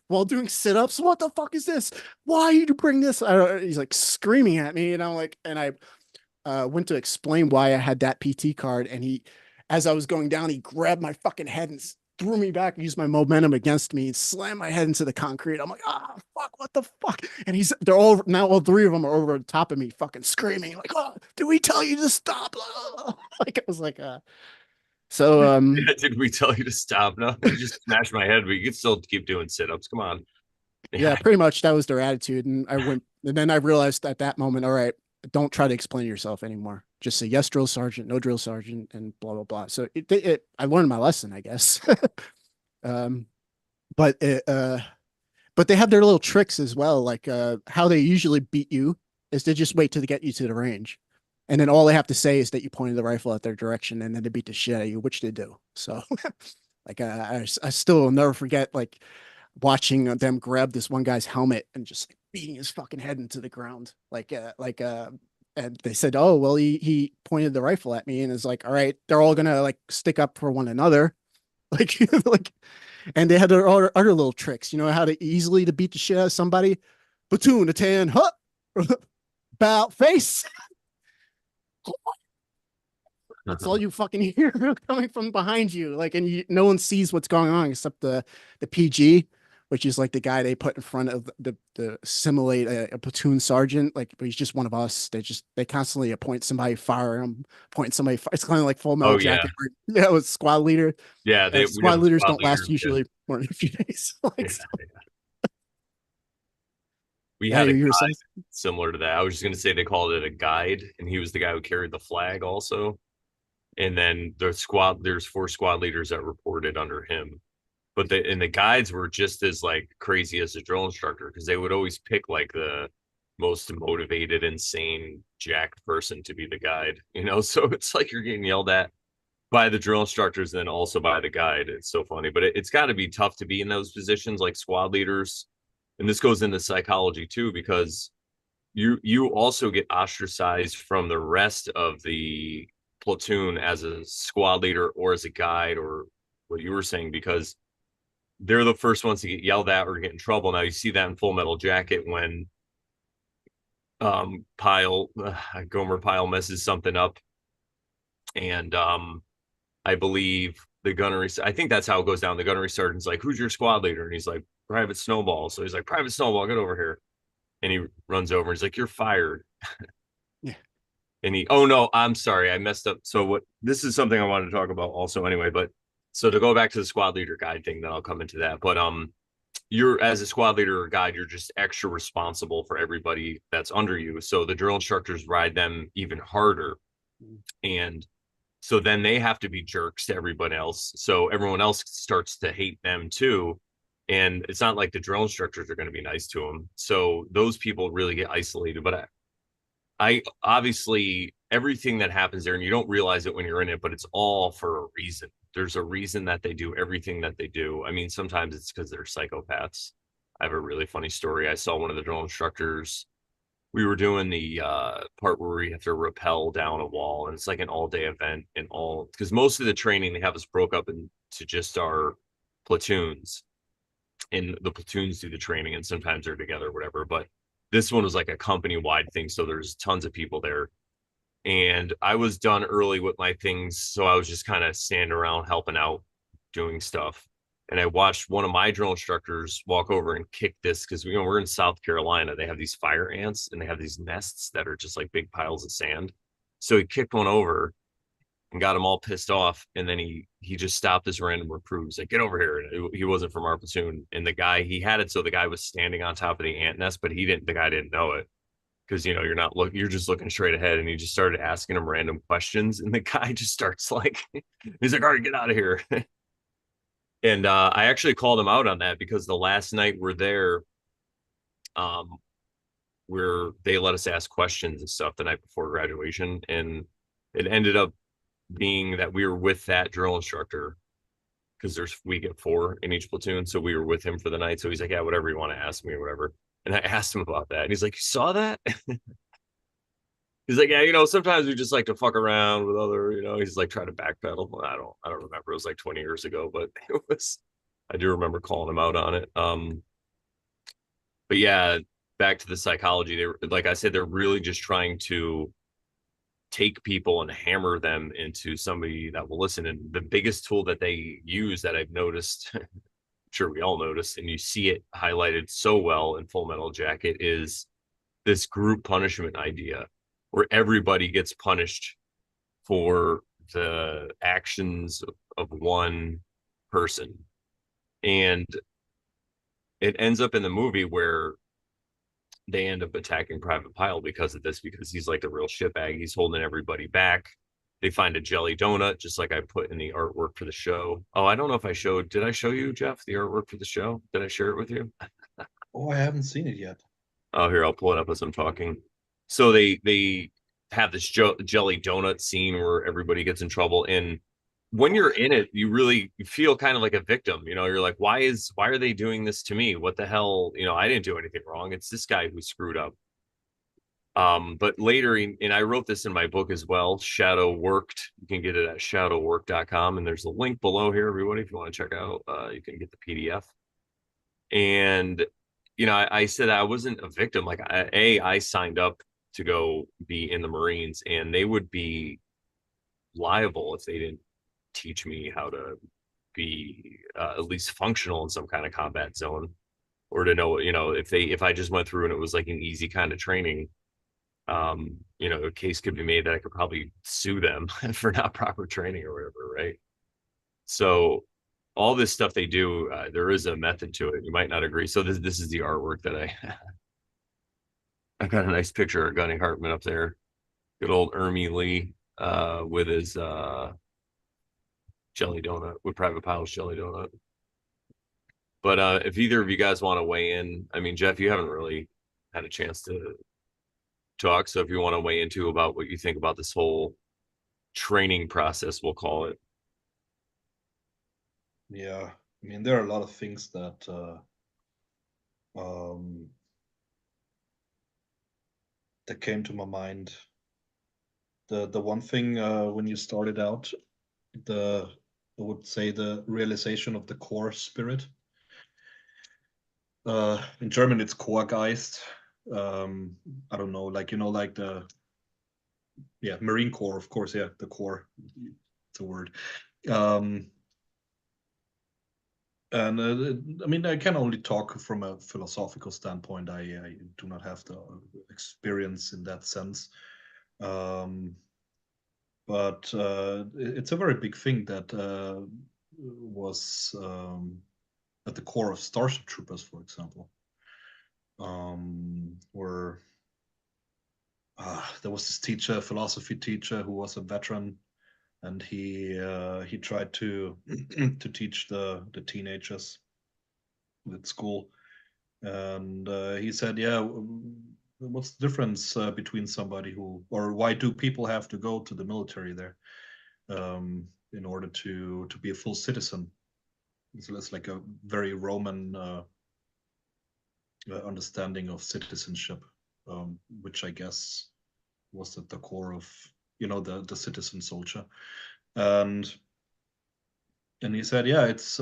while doing sit-ups. What the fuck is this? Why did you bring this? He's like screaming at me, and I'm like, and I went to explain why I had that PT card, and as I was going down, he grabbed my fucking head and threw me back, used my momentum against me, and slammed my head into the concrete. I'm like, fuck, what the fuck? And they're all three of them are over the top of me, fucking screaming, like, oh, did we tell you to stop? Like, it was like, Did we tell you to stop? No, you just smashed my head, but you can still keep doing sit-ups. Come on. Yeah, pretty much that was their attitude. And then I realized at that moment, all right, don't try to explain yourself anymore. Just say yes, drill sergeant, no drill sergeant, and blah blah blah. So I learned my lesson, I guess. um, but but they have their little tricks as well. Like how they usually beat you is to just wait till they get you to the range, and then all they have to say is that you pointed the rifle at their direction, and then they beat the shit out of you, which they do. So, like I still will never forget like watching them grab this one guy's helmet and just like, beating his fucking head into the ground. And they said, oh, well, he pointed the rifle at me and is like, all right, they're all gonna like stick up for one another. Like, like, and they had their other little tricks, you know, how to easily to beat the shit out of somebody. Platoon, a tan, huh? About face. That's all you fucking hear coming from behind you. Like, and no one sees what's going on except the PG, which is like the guy they put in front of the simulate a platoon sergeant. Like, but he's just one of us. They constantly appoint somebody, fire him, appoint somebody. It's kind of like Full Metal Jacket. Yeah, with squad leader. Yeah, squad leaders don't last usually more than a few days. Like, we had a guide similar to that. I was just going to say they called it a guide, and he was the guy who carried the flag also. And then there's 4 squad leaders that reported under him. But the guides were just as like crazy as the drill instructor because they would always pick like the most motivated, insane, jacked person to be the guide, you know? So it's like you're getting yelled at by the drill instructors and then also by the guide. It's so funny, but it's got to be tough to be in those positions like squad leaders. And this goes into psychology too, because you also get ostracized from the rest of the platoon as a squad leader or as a guide or what you were saying, because they're the first ones to get yelled at or get in trouble. Now you see that in Full Metal Jacket when Gomer Pyle messes something up, and I believe the gunnery. I think that's how it goes down. The gunnery sergeant's like, "Who's your squad leader?" And he's like, "Private Snowball." So he's like, "Private Snowball, get over here." And he runs over. He's like, "You're fired." Yeah. And oh no, I'm sorry, I messed up. So this is something I wanted to talk about also anyway, but so to go back to the squad leader guide thing, then I'll come into that. But you're as a squad leader or guide, you're just extra responsible for everybody that's under you. So the drill instructors ride them even harder. And so then they have to be jerks to everyone else. So everyone else starts to hate them too. And it's not like the drill instructors are going to be nice to them. So those people really get isolated. But I obviously everything that happens there, and you don't realize it when you're in it, but it's all for a reason. There's a reason that they do everything that they do. I mean, sometimes it's because they're psychopaths. I have a really funny story. I saw one of the drill instructors. We were doing the part where we have to rappel down a wall, and it's like an all-day event, and because most of the training they have us broke up into just our platoons, and the platoons do the training, and sometimes they're together, whatever. But this one was like a company-wide thing, so there's tons of people there. And I was done early with my things, so I was just kind of standing around helping out, doing stuff. And I watched one of my drill instructors walk over and kick this because we're in South Carolina. They have these fire ants, and they have these nests that are just like big piles of sand. So he kicked one over and got him all pissed off. And then he just stopped this random recruit. He's like, "Get over here." And he wasn't from our platoon. And he had it so the guy was standing on top of the ant nest, but the guy didn't know it. Because you're just looking straight ahead, and he just started asking him random questions, and the guy just starts like, he's like, "All right, get out of here." And I actually called him out on that because the last night we're there, where they let us ask questions and stuff the night before graduation, and it ended up being that we were with that drill instructor because we get 4 in each platoon, so we were with him for the night. So he's like, yeah, whatever you want to ask me or whatever. And I asked him about that, and he's like, you saw that? He's like, yeah, sometimes we just like to fuck around with other, he's like trying to backpedal. I don't remember. It was like 20 years ago, but I do remember calling him out on it. But yeah, back to the psychology. Like I said, they're really just trying to take people and hammer them into somebody that will listen. And the biggest tool that they use that I've noticed, I'm sure we all noticed, and you see it highlighted so well in Full Metal Jacket, is this group punishment idea where everybody gets punished for the actions of one person. And it ends up in the movie where they end up attacking Private Pile because of this, because he's like the real shitbag. He's holding everybody back. They find a jelly donut, just like I put in the artwork for the show. Oh, I don't know if did I show you, Jeff, the artwork for the show? Did I share it with you? Oh, I haven't seen it yet. Oh, here, I'll pull it up as I'm talking. So they have this jelly donut scene where everybody gets in trouble. And when you're in it, you feel kind of like a victim. You're like, why are they doing this to me? What the hell? I didn't do anything wrong. It's this guy who screwed up. But later, and I wrote this in my book as well, Shadow Worked. You can get it at shadowwork.com. And there's a link below here, everybody, if you want to check out, you can get the PDF. And, I said I wasn't a victim. Like, I signed up to go be in the Marines, and they would be liable if they didn't teach me how to be at least functional in some kind of combat zone, or to know, if I just went through and it was like an easy kind of training, a case could be made that I could probably sue them for not proper training or whatever, right? So all this stuff they do, there is a method to it. You might not agree. So this is the artwork that I've got a nice picture of Gunny Hartman up there. Good old Ermy Lee with his jelly donut, with Private Pile's jelly donut. But if either of you guys want to weigh in, I mean, Jeff, you haven't really had a chance to talk. So if you want to weigh into about what you think about this whole training process, we'll call it. Yeah, I mean, there are a lot of things that that came to my mind. The one thing when you started out, I would say the realization of the core spirit. In German, it's Chorgeist. I don't know, like like the Marine Corps, of course. Yeah, the core. It's a word. And I mean, I can only talk from a philosophical standpoint. I do not have the experience in that sense. But it's a very big thing that was at the core of Starship Troopers, for example, where there was this teacher, philosophy teacher, who was a veteran, and he tried to to teach the teenagers at school, and he said, "Yeah, what's the difference between somebody or why do people have to go to the military there in order to be a full citizen?" So it's like a very Roman understanding of citizenship, which I guess was at the core of the citizen soldier, and he said, yeah, it's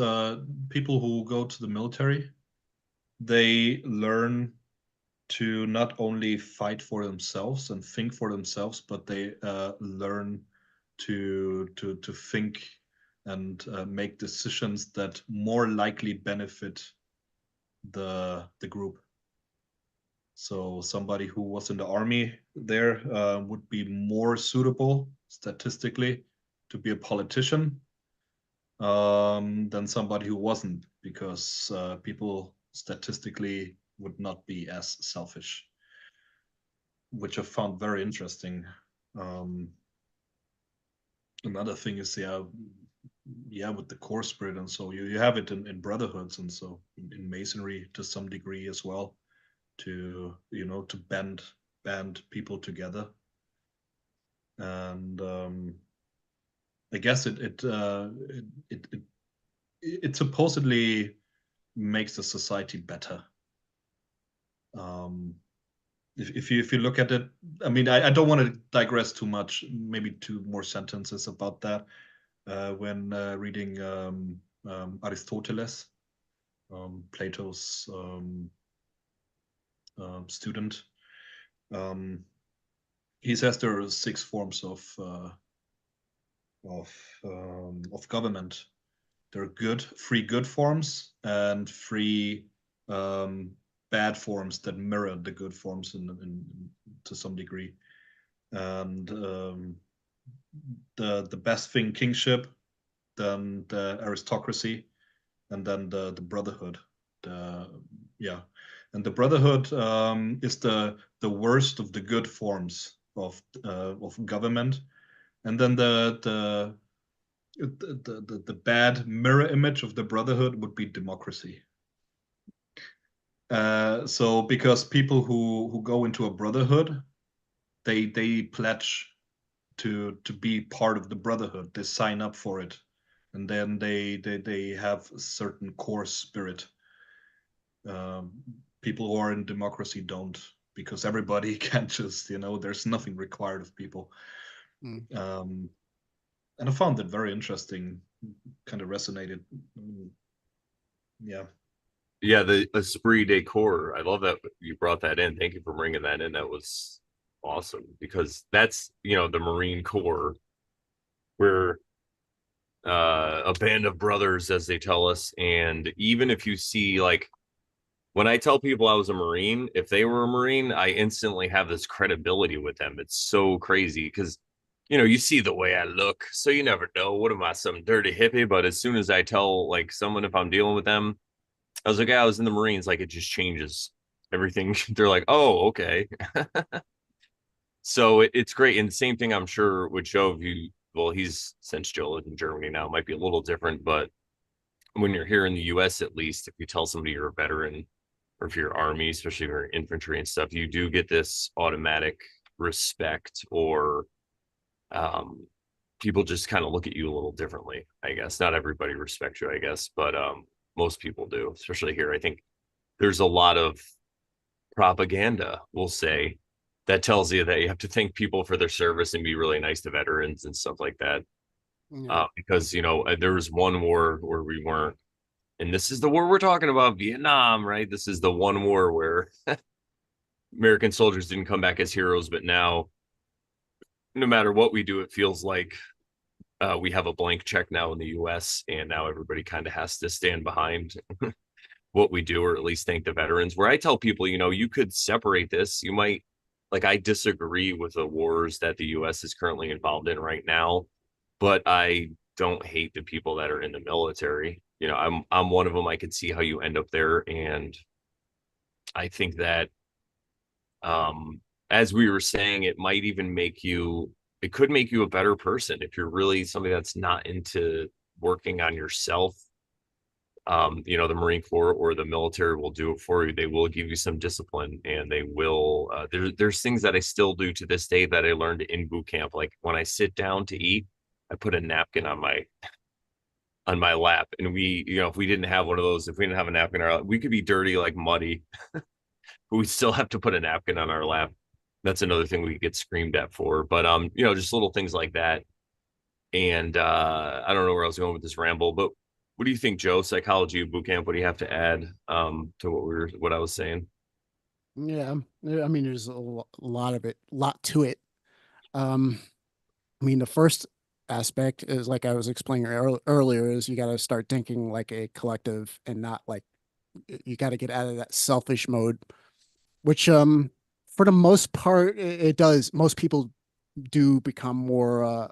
people who go to the military, they learn to not only fight for themselves and think for themselves, but they learn to think and make decisions that more likely benefit the group. So somebody who was in the army there would be more suitable statistically to be a politician than somebody who wasn't, because people statistically would not be as selfish, which I found very interesting. Another thing is, with the core spirit, and so you have it in brotherhoods, and so in masonry to some degree as well, to to band people together. and I guess it supposedly makes the society better. If you look at it, I mean, I don't want to digress too much. Maybe two more sentences about that. When reading Aristoteles, Plato's student, he says there are 6 forms of government. There are free good forms, and free bad forms that mirror the good forms to some degree. And the best thing, kingship, then the aristocracy, and then the brotherhood. And the brotherhood is the worst of the good forms of government, and then the bad mirror image of the brotherhood would be democracy. So because people who go into a brotherhood, they pledge to be part of the brotherhood. They sign up for it, and then they have a certain core spirit. People who are in democracy don't, because everybody can just, there's nothing required of people. And I found that very interesting, kind of resonated. Yeah. Yeah, the esprit de corps. I love that you brought that in. Thank you for bringing that in. That was awesome, because that's, the Marine Corps. We're a band of brothers, as they tell us. And even if you see, like, when I tell people I was a Marine, if they were a Marine, I instantly have this credibility with them. It's so crazy because, you see the way I look. So you never know. What am I, some dirty hippie? But as soon as I tell, like, someone, if I'm dealing with them, I was like, yeah, I was in the Marines, like, it just changes everything. They're like, oh, okay. So it's great. And the same thing, I'm sure, with Joe. If you, well, he's since Joe lives in Germany now, it might be a little different. But when you're here in the US, at least, if you tell somebody you're a veteran, or if you're Army, especially if you're infantry and stuff, you do get this automatic respect, or people just kind of look at you a little differently, I guess. Not everybody respects you, I guess, but most people do, especially here. I think there's a lot of propaganda, we'll say, that tells you that you have to thank people for their service and be really nice to veterans and stuff like that. Because, there was one war where we weren't, and this is the war we're talking about, Vietnam, right? This is the one war where American soldiers didn't come back as heroes, but now, no matter what we do, it feels like we have a blank check now in the US, and now everybody kind of has to stand behind what we do, or at least thank the veterans. Where I tell people, you could separate this. You might, like, I disagree with the wars that the US is currently involved in right now, but I don't hate the people that are in the military. I'm one of them. I could see how you end up there, and I think that, as we were saying, it might even it could make you a better person if you're really somebody that's not into working on yourself. The Marine Corps or the military will do it for you. They will give you some discipline, and they will. There's things that I still do to this day that I learned in boot camp. Like, when I sit down to eat, I put a napkin on my lap, and if we didn't have one of those, if we didn't have a napkin on our lap, we could be dirty, like muddy, but we still have to put a napkin on our lap. That's another thing we get screamed at for. But just little things like that. And I don't know where I was going with this ramble, but what do you think, Joe? Psychology of boot camp. What do you have to add to what I was saying? Yeah, I mean, there's lot to it. I mean, the first aspect is, like I was explaining earlier, is you got to start thinking like a collective, and not like, you got to get out of that selfish mode, which for the most part it does. Most people do become more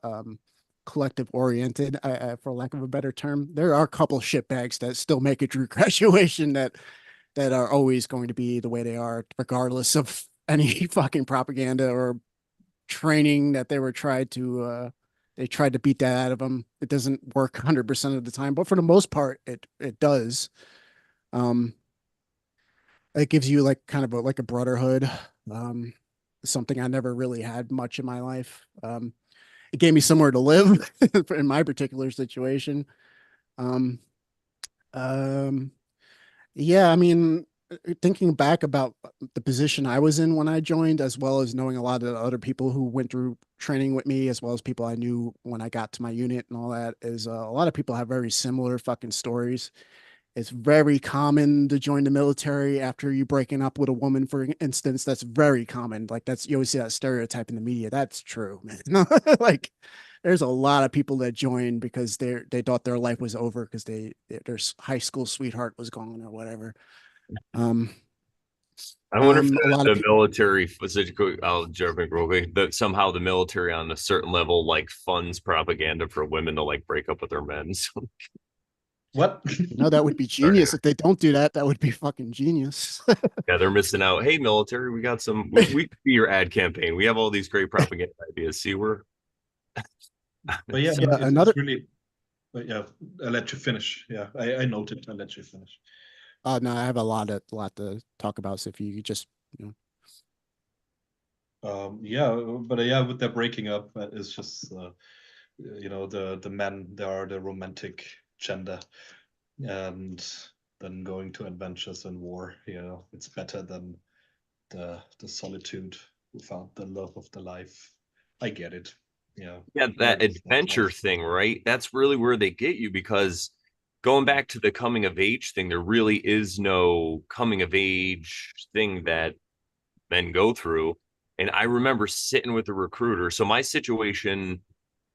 collective oriented, for lack of a better term. There are a couple shitbags that still make it through graduation, that are always going to be the way they are, regardless of any fucking propaganda or training that they tried to beat that out of them. It doesn't work 100% of the time, but for the most part, it does. Um, it gives you like kind of like a brotherhood. something I never really had much in my life. It gave me somewhere to live in my particular situation. Um, um, yeah, I mean, thinking back about the position I was in when I joined, as well as knowing a lot of the other people who went through training with me, as well as people I knew when I got to my unit and all that, is a lot of people have very similar fucking stories. It's very common to join the military after you breaking up with a woman, for instance. That's very common. Like that's you always see that stereotype in the media. That's true, man. No, like there's a lot of people that joined because they thought their life was over because their high school sweetheart was gone or whatever. Um, I wonder if a lot of the people. military, I'll jump in real quick, that somehow the military on a certain level like funds propaganda for women to like break up with their men. So, What? That would be genius. If they don't do that, that would be fucking genius. yeah, they're missing out. Hey, military, we got we could be your ad campaign. We have all these great propaganda ideas. See, we're But yeah, Yeah, it's really. But yeah, I'll let you finish. Yeah, I noted. I'll let you finish. no, I have a lot to talk about. So if you could just, you know, Yeah, but yeah, with their breaking up, it's just the men, they are the romantic gender, and then going to adventures and war. It's better than the solitude without the love of the life. I get it. Yeah, yeah, war that is not adventure life. thing, right? That's really where they get you because going back to the coming of age thing, there really is no coming of age thing that men go through. And I remember sitting with the recruiter. So my situation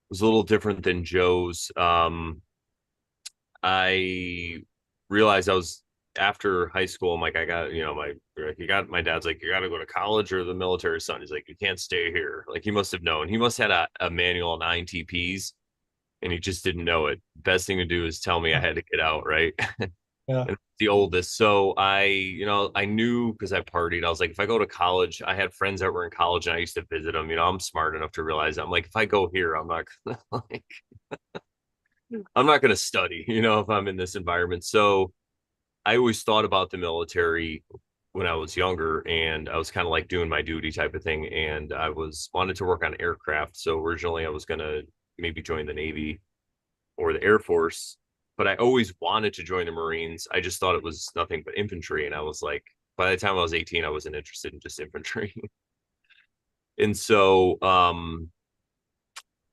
was a little different than Joe's. I realized I was after high school. I'm like, I got, my dad's like, you got to go to college or the military, son. He's like, you can't stay here. Like, he must have known. He must have had a manual on INTPs and he just didn't know it. Best thing to do is tell me I had to get out, right? Yeah. And the oldest. So I knew because I partied. I was like, if I go to college, I had friends that were in college and I used to visit them. I'm smart enough to realize that. I'm like, if I go here, I'm not gonna I'm not gonna study, if I'm in this environment. So I always thought about the military when I was younger and I was kind of like doing my duty type of thing. And I was wanted to work on aircraft. So originally I was gonna maybe join the Navy or the Air Force, but I always wanted to join the Marines. I just thought it was nothing but infantry. And I was like, by the time I was 18, I wasn't interested in just infantry. And so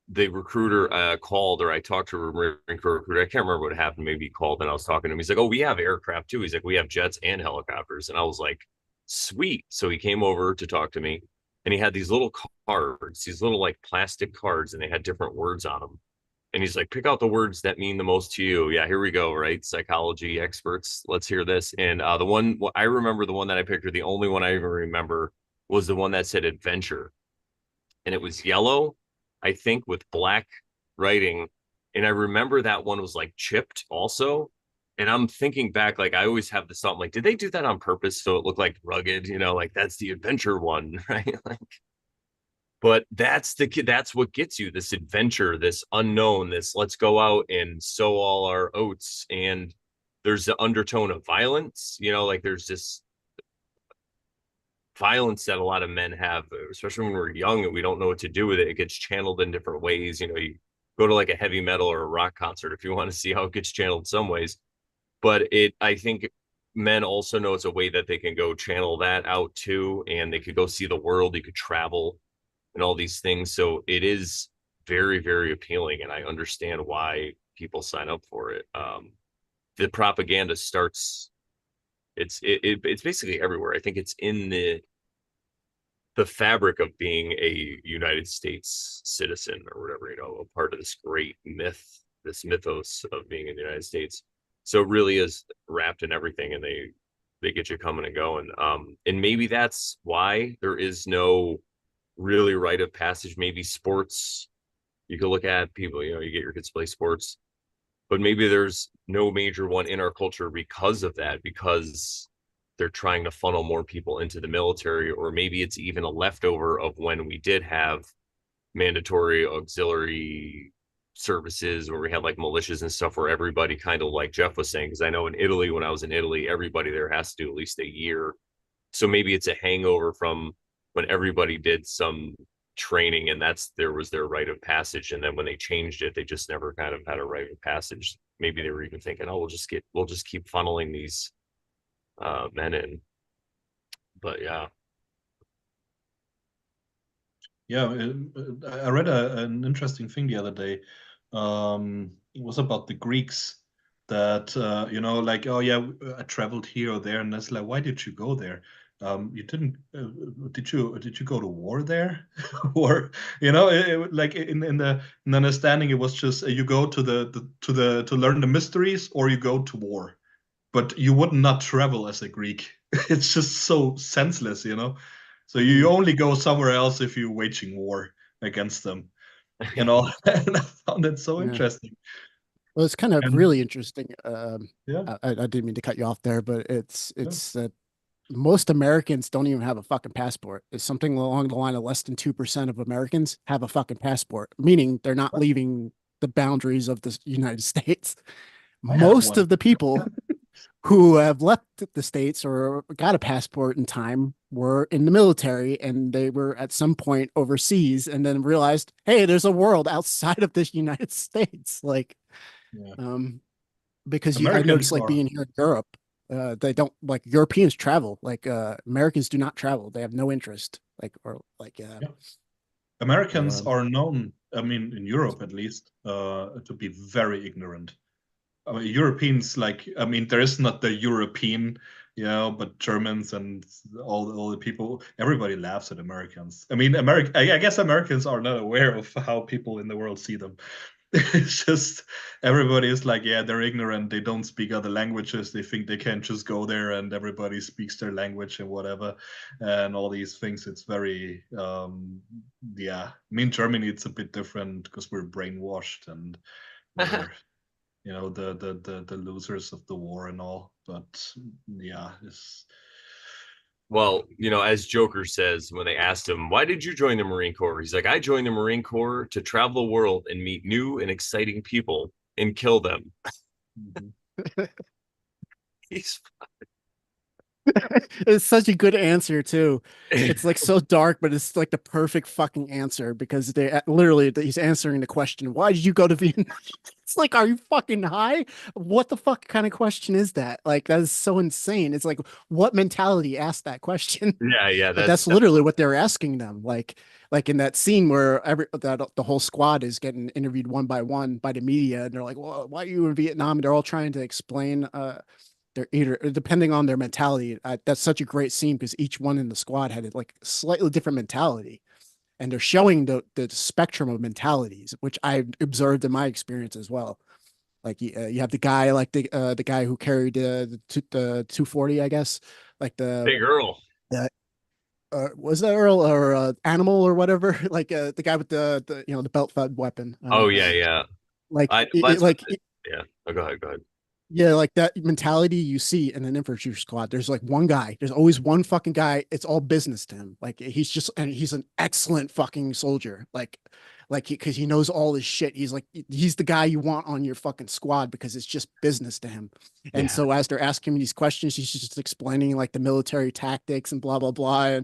the recruiter called, or I talked to a Marine Corps recruiter. I can't remember what happened. Maybe he called and I was talking to him. He's like, oh, we have aircraft too. He's like, we have jets and helicopters. And I was like, sweet. So he came over to talk to me and he had these little cards, these little like plastic cards, and they had different words on them. And he's like, pick out the words that mean the most to you. Yeah, here we go, right? Psychology experts. Let's hear this. And I remember the one that I picked, or the only one I even remember was the one that said adventure. And it was yellow, I think, with black writing. And I remember that one was like chipped also. And I'm thinking back, like I always have this thought, like, did they do that on purpose so it looked like rugged? Like that's the adventure one, right? Like, but that's what gets you this adventure, this unknown, this let's go out and sow all our oats. And there's the undertone of violence, like there's this violence that a lot of men have, especially when we're young and we don't know what to do with it. It gets channeled in different ways. You go to like a heavy metal or a rock concert if you want to see how it gets channeled some ways. But I think men also know it's a way that they can go channel that out too. And they could go see the world. You could travel and all these things. So it is very, very appealing. And I understand why people sign up for it. The propaganda starts, it's basically everywhere. I think it's in the fabric of being a United States citizen or whatever, a part of this great myth, this mythos of being in the United States. So it really is wrapped in everything, and they get you coming and going. And maybe that's why there is no really rite of passage. Maybe sports, you could look at people, you get your kids play sports, but maybe there's no major one in our culture because of that, because they're trying to funnel more people into the military, or maybe it's even a leftover of when we did have mandatory auxiliary services where we had like militias and stuff where everybody kind of, like Jeff was saying, because I know in Italy, when I was in Italy, everybody there has to do at least a year. So maybe it's a hangover from when everybody did some training, and there was their rite of passage. And then when they changed it, they just never kind of had a rite of passage. Maybe they were even thinking, oh, we'll just keep funneling these men in. But yeah. Yeah, I read an interesting thing the other day. It was about the Greeks that like, oh yeah, I traveled here or there, and it's like, why did you go there? You didn't. Did you go to war there, or like in the understanding, it was just you go to to learn the mysteries, or you go to war, but you would not travel as a Greek. It's just so senseless. So you only go somewhere else if you're waging war against them, and all. And I found it so Yeah. interesting. Well, it's kind of And really interesting. yeah, I didn't mean to cut you off there, but yeah, it's that most Americans don't even have a fucking passport. It's something along the line of less than 2% of Americans have a fucking passport, meaning they're not leaving the boundaries of the United States. I have Most one. of the people who have left the States or got a passport in time were in the military, and they were at some point overseas and then realized, hey, there's a world outside of this United States. Like, Yeah. because I Americans noticed, like, are being here in Europe, they don't, like, Europeans travel, like, Americans do not travel. They have no interest, like, or like, yeah. but Americans are known, I mean, in Europe at least, to be very ignorant. I mean, Europeans, like, I mean, there is not the European, but Germans and all the people, everybody laughs at Americans. I mean, I guess Americans are not aware of how people in the world see them. It's just everybody is like, yeah, they're ignorant. They don't speak other languages. They think they can just go there and everybody speaks their language and whatever, and all these things. It's very, yeah. I mean, Germany, it's a bit different because we're brainwashed and we're the losers of the war and all. But yeah, it's Well, as Joker says when they asked him, why did you join the Marine Corps? He's like, I joined the Marine Corps to travel the world and meet new and exciting people and kill them. mhm. He's it's such a good answer too. It's like so dark, but it's like the perfect fucking answer because they literally he's answering the question, why did you go to Vietnam? It's like, are you fucking high? What the fuck kind of question is that? Like, that is so insane. It's like, what mentality asked that question? yeah, But that's that's literally what they're asking them. Like in that scene where the whole squad is getting interviewed one by one by the media, and they're like, well, why are you in Vietnam? And they're all trying to explain they're either depending on their mentality. That's such a great scene because each one in the squad had like slightly different mentality, and they're showing the spectrum of mentalities, which I've observed in my experience as well. Like you have the guy like the guy who carried the 240, I guess, like Big Earl. the was that Earl or Animal or whatever, like the guy with the belt fed weapon. Oh yeah. Like I it, that's like yeah. Oh, go ahead, go ahead. Yeah, like that mentality you see in an infantry squad. There's like one guy. There's always one fucking guy. It's all business to him. Like and he's an excellent fucking soldier. Because he knows all his shit. He's the guy you want on your fucking squad because it's just business to him. And Yeah. so as they're asking him these questions, he's just explaining like the military tactics and blah blah blah.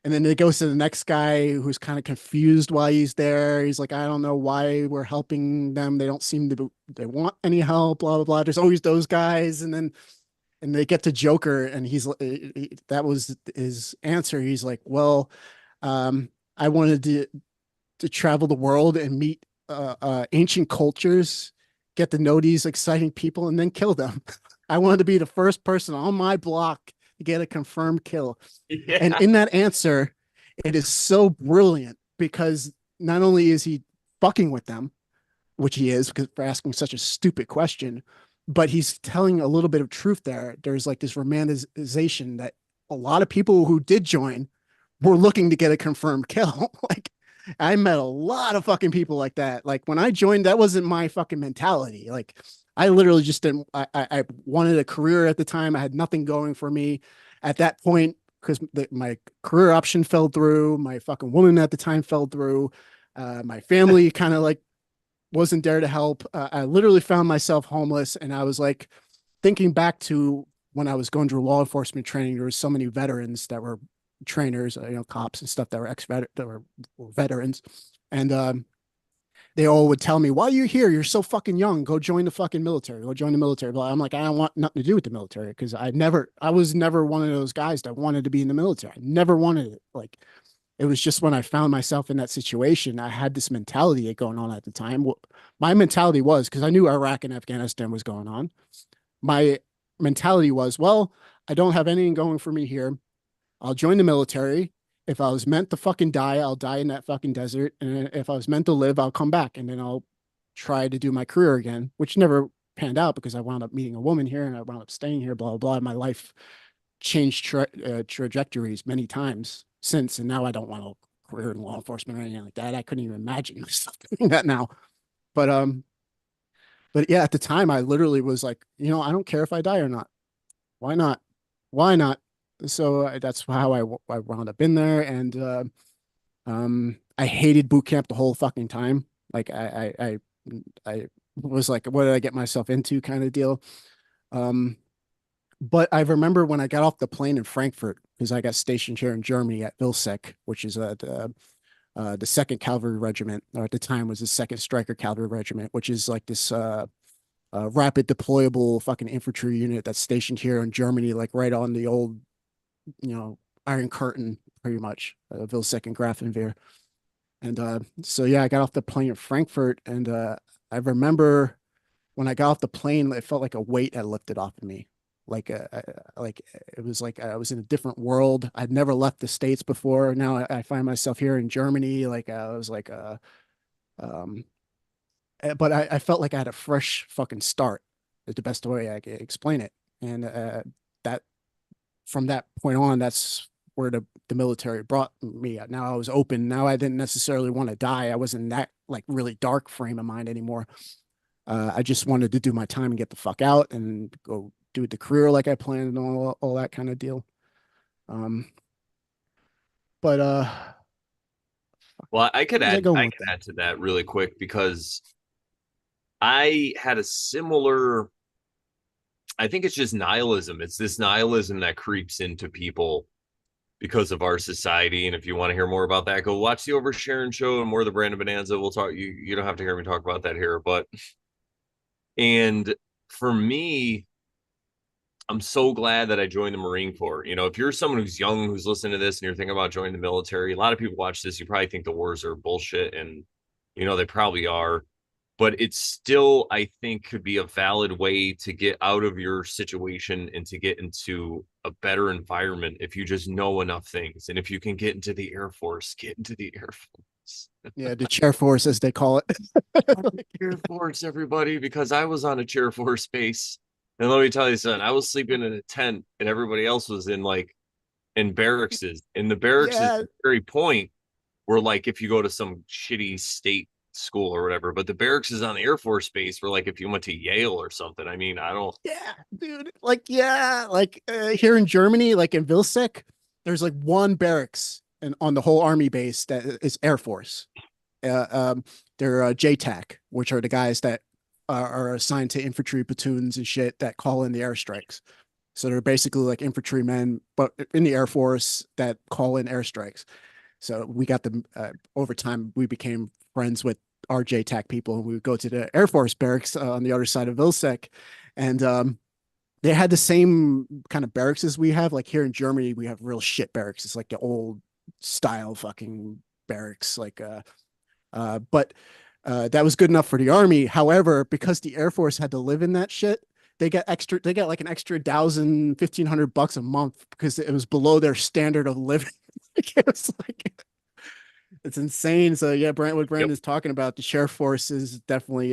And then it goes to the next guy who's kind of confused why he's there. He's like, I don't know why we're helping them. They don't seem to they want any help, blah, blah, blah. There's always those guys. And they get to Joker, and that was his answer. He's like, well, I wanted to travel the world and meet ancient cultures, get to know these exciting people, and then kill them. I wanted to be the first person on my block to get a confirmed kill. And Yeah. in that answer, it is so brilliant because not only is he fucking with them, which he is because for asking such a stupid question, but he's telling a little bit of truth there. There's like this romanticization that a lot of people who did join were looking to get a confirmed kill. Like I met a lot of fucking people like that. Like when I joined, that wasn't my fucking mentality. Like I literally just didn't. I wanted a career at the time. I had nothing going for me at that point because my career option fell through. My fucking woman at the time fell through. My family kind of like wasn't there to help. I literally found myself homeless, and I was like thinking back to when I was going through law enforcement training. There was so many veterans that were trainers, cops and stuff that were were veterans, and they all would tell me, "Why are you here? You're so fucking young. Go join the fucking military. Go join the military." But I'm like, I don't want nothing to do with the military because I was never one of those guys that wanted to be in the military. I never wanted it. Like, it was just when I found myself in that situation, I had this mentality going on at the time. My mentality was, because I knew Iraq and Afghanistan was going on. My mentality was, well, I don't have anything going for me here. I'll join the military. If I was meant to fucking die, I'll die in that fucking desert. And if I was meant to live, I'll come back and then I'll try to do my career again, which never panned out because I wound up meeting a woman here and I wound up staying here, blah, blah, blah. My life changed trajectories many times since. And now I don't want a career in law enforcement or anything like that. I couldn't even imagine myself doing that now. But yeah, at the time, I literally was like, I don't care if I die or not. Why not? Why not? So that's how I wound up in there, and I hated boot camp the whole fucking time. Like I was like, what did I get myself into, kind of deal. Um, but I remember when I got off the plane in Frankfurt because I got stationed here in Germany at Vilseck, which is the Second Cavalry Regiment, or at the time was the Second Striker Cavalry Regiment, which is like this rapid deployable fucking infantry unit that's stationed here in Germany, like right on the old, Iron Curtain, pretty much, Vilseck and Grafenwehr. And so yeah, I got off the plane in Frankfurt, and I remember when I got off the plane, it felt like a weight had lifted off of me. Like it was like I was in a different world. I'd never left the States before. Now I find myself here in Germany. Like I was like um but I felt like I had a fresh fucking start, is the best way I can explain it. And that from that point on, that's where the military brought me. Now I was open. Now I didn't necessarily want to die. I wasn't in that like really dark frame of mind anymore. I just wanted to do my time and get the fuck out and go do the career like I planned and all that kind of deal. Um, but Well, I could where was I add going I with could that? add to that really quick because I had a similar. I think it's just nihilism. It's this nihilism that creeps into people because of our society. And if you want to hear more about that, go watch the Oversharing show and more of the Brand of Bonanza. We'll talk. You don't have to hear me talk about that here, but and for me, I'm so glad that I joined the Marine Corps. If you're someone who's young who's listening to this and you're thinking about joining the military, a lot of people watch this. You probably think the wars are bullshit, and they probably are. But it's still, I think, could be a valid way to get out of your situation and to get into a better environment if you just know enough things. And if you can get into the Air Force, get into the Air Force. Yeah, the chair force, as they call it. Air Force, everybody, because I was on a chair force base. And let me tell you something, I was sleeping in a tent and everybody else was in barracks. And the barracks is Yeah, the very point where like if you go to some shitty state school or whatever, but the barracks is on the Air Force base where like if you went to Yale or something, I mean, I don't. yeah, dude. Like, yeah, like here in Germany, like in Vilseck, there's like one barracks and on the whole army base that is Air Force. Uh, um, they're JTAC, which are the guys that are assigned to infantry platoons and shit that call in the airstrikes. So they're basically like infantrymen, but in the Air Force that call in airstrikes. So we got them over time. We became friends with our JTAC people, and we would go to the Air Force barracks on the other side of Vilseck, and they had the same kind of barracks as we have. Like here in Germany, we have real shit barracks. It's like the old style fucking barracks, but that was good enough for the army. However, because the Air Force had to live in that shit, they got like an extra 1,500 bucks a month because it was below their standard of living. It was like it's insane. So yeah, what Yep. Brandon's talking about, the sheriff force is definitely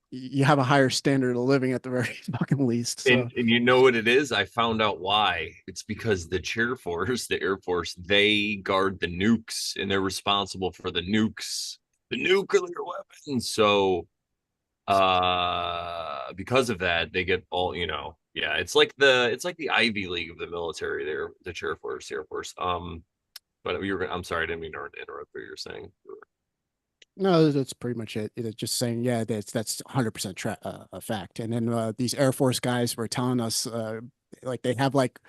you have a higher standard of living at the very fucking least. So And you know what it is? I found out why. It's because the chair force, the Air Force, they guard the nukes and they're responsible for the nukes, the nuclear weapons. So because of that, they get all, yeah, it's like the Ivy League of the military there, the chair force, the Air Force. But I'm sorry, I didn't mean to interrupt what you were saying. no, that's pretty much it. It's just saying, yeah, that's 100% a fact. And then these Air Force guys were telling us, like they have like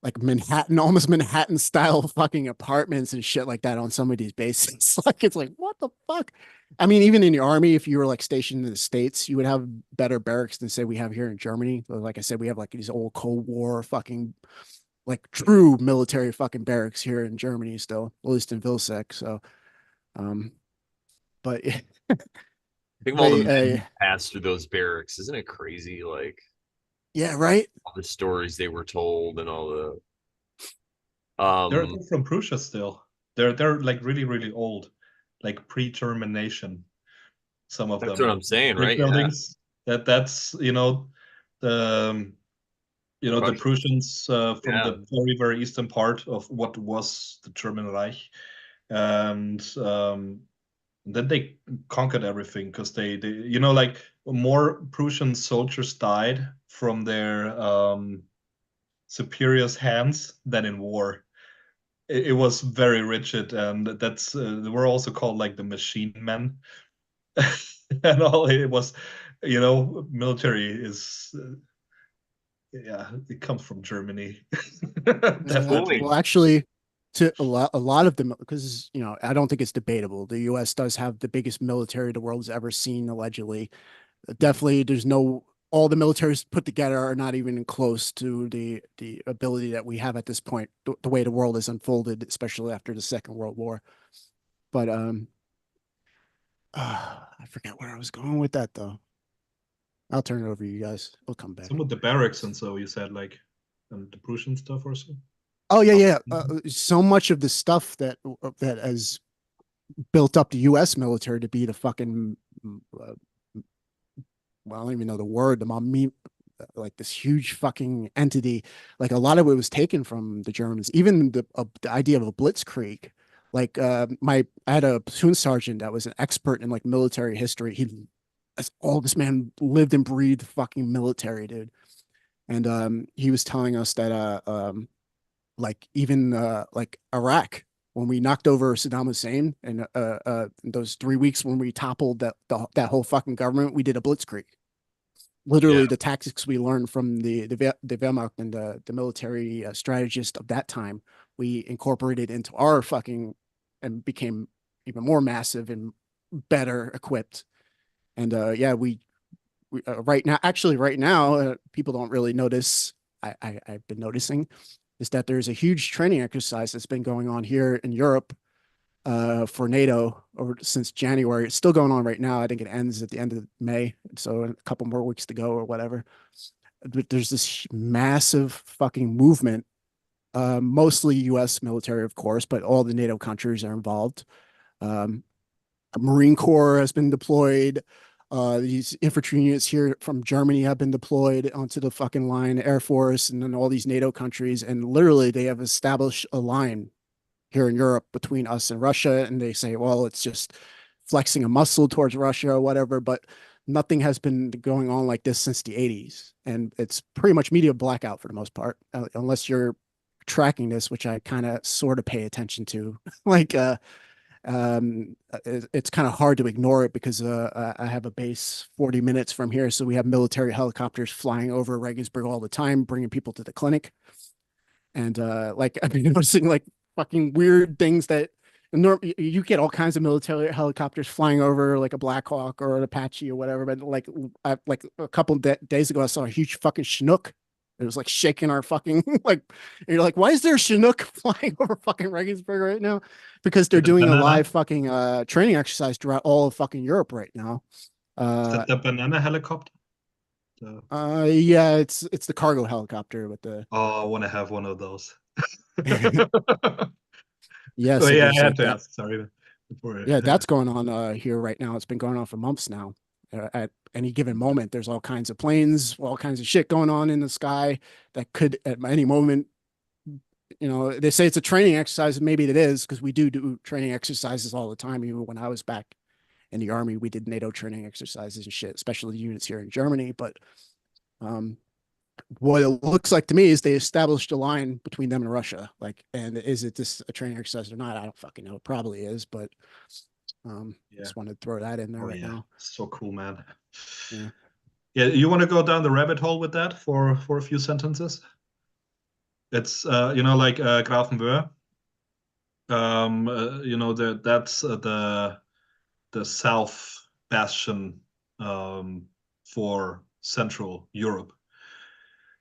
like Manhattan, almost Manhattan style fucking apartments and shit like that on some of these bases. Like it's like, what the fuck? I mean, even in the army, if you were like stationed in the States, you would have better barracks than say we have here in Germany. Like I said, we have like these old Cold War fucking like true military fucking barracks here in Germany still, at least in Vilsec. So um but Think of all the they men who passed through those barracks. Isn't it crazy? Like yeah, right? all the stories they were told and all the They're from Prussia still. They're like really, really old, like pre-termination. Some of that's them, what I'm saying, brick right? Yeah. buildings. That's the the Prussia. Prussians from Yeah. the very, very eastern part of what was the German Reich, and then they conquered everything because they like more Prussian soldiers died from their superiors' hands than in war. It was very rigid, and that's they were also called like the machine men. And all it was, military is yeah, it comes from Germany. Definitely. Well, actually, to a lot of them, because I don't think it's debatable. The U.S. does have the biggest military the world's ever seen, allegedly. Definitely, there's no all the militaries put together are not even close to the ability that we have at this point. The way the world has unfolded, especially after the Second World War. But I forget where I was going with that though. I'll turn it over to you guys. We'll come back. Some of the barracks and so you said like the Prussian stuff or so. Oh yeah, yeah. So much of the stuff that has built up the U.S. military to be the fucking well, I don't even know the word, the mom, like this huge fucking entity. Like a lot of it was taken from the Germans. Even the idea of a blitzkrieg. Like I had a platoon sergeant that was an expert in like military history. That's all this man lived and breathed fucking military, dude. And he was telling us that like even like Iraq when we knocked over Saddam Hussein and those 3 weeks when we toppled that whole fucking government, we did a blitzkrieg. Yeah. Literally, the tactics we learned from the Wehrmacht and the military strategist of that time, we incorporated into our fucking and became even more massive and better equipped. And yeah, we right now, people don't really notice. I've been noticing is that there's a huge training exercise that's been going on here in Europe for NATO over since January. It's still going on right now. I think it ends at the end of May, so a couple more weeks to go or whatever. But there's this massive fucking movement, mostly U.S. military, of course, but all the NATO countries are involved. Um, Marine Corps has been deployed. These infantry units here from Germany have been deployed onto the fucking line, Air Force, and then all these NATO countries. And literally, they have established a line here in Europe between us and Russia. And they say, well, it's just flexing a muscle towards Russia or whatever. But nothing has been going on like this since the 80s. And it's pretty much media blackout for the most part, unless you're tracking this, which I kind of sort of pay attention to. Like, it's kind of hard to ignore it because I have a base 40 minutes from here. So we have military helicopters flying over Regensburg all the time, bringing people to the clinic. And like I've been noticing like fucking weird things that you get all kinds of military helicopters flying over like a Black Hawk or an Apache or whatever. But like a couple days ago, I saw a huge fucking Chinook. It was like shaking our fucking like. And you're like, why is there a Chinook flying over fucking Regensburg right now? Because they're doing a live fucking training exercise throughout all of fucking Europe right now. Is that the banana helicopter? Yeah, it's the cargo helicopter with the. Oh, I want to have one of those. Yeah, Oh so yeah, there's I had like to that. ask. Sorry. Before. Yeah, that's going on here right now. It's been going on for months now. At any given moment, there's all kinds of planes, all kinds of shit going on in the sky that could at any moment. They say it's a training exercise. Maybe it is because we do training exercises all the time. Even when I was back in the army, we did NATO training exercises and shit, especially units here in Germany. But um, what it looks like to me is they established a line between them and Russia. Like, and is it just a training exercise or not? I don't fucking know. It probably is, but just wanted to throw that in there now. So cool, man. Yeah. Yeah, you want to go down the rabbit hole with that for a few sentences? It's like Grafenwöhr. That's the south bastion for Central Europe.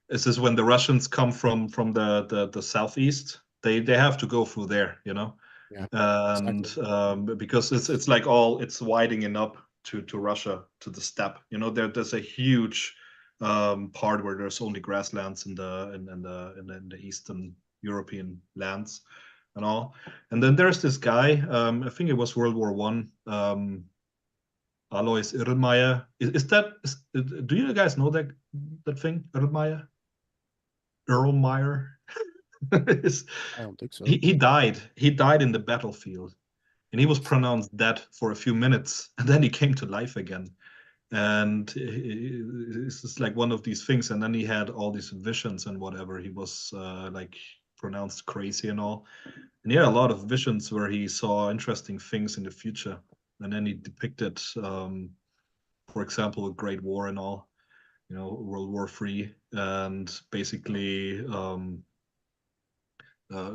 This is when the Russians come from the southeast. They have to go through there, Yeah, and exactly. because it's like it's widening up to Russia, to the steppe. There's a huge part where there's only grasslands in the eastern European lands and all. And then there's this guy. I think it was World War One. Alois Irlmeier. Do you guys know that thing, Irlmeier? Erlmeyer. I don't think so. He died. He died in the battlefield, and he was pronounced dead for a few minutes, and then he came to life again. And it's just like one of these things. And then he had all these visions and whatever. He was like pronounced crazy and all. And he had a lot of visions where he saw interesting things in the future. And then he depicted, for example, a Great War and all, World War III, and basically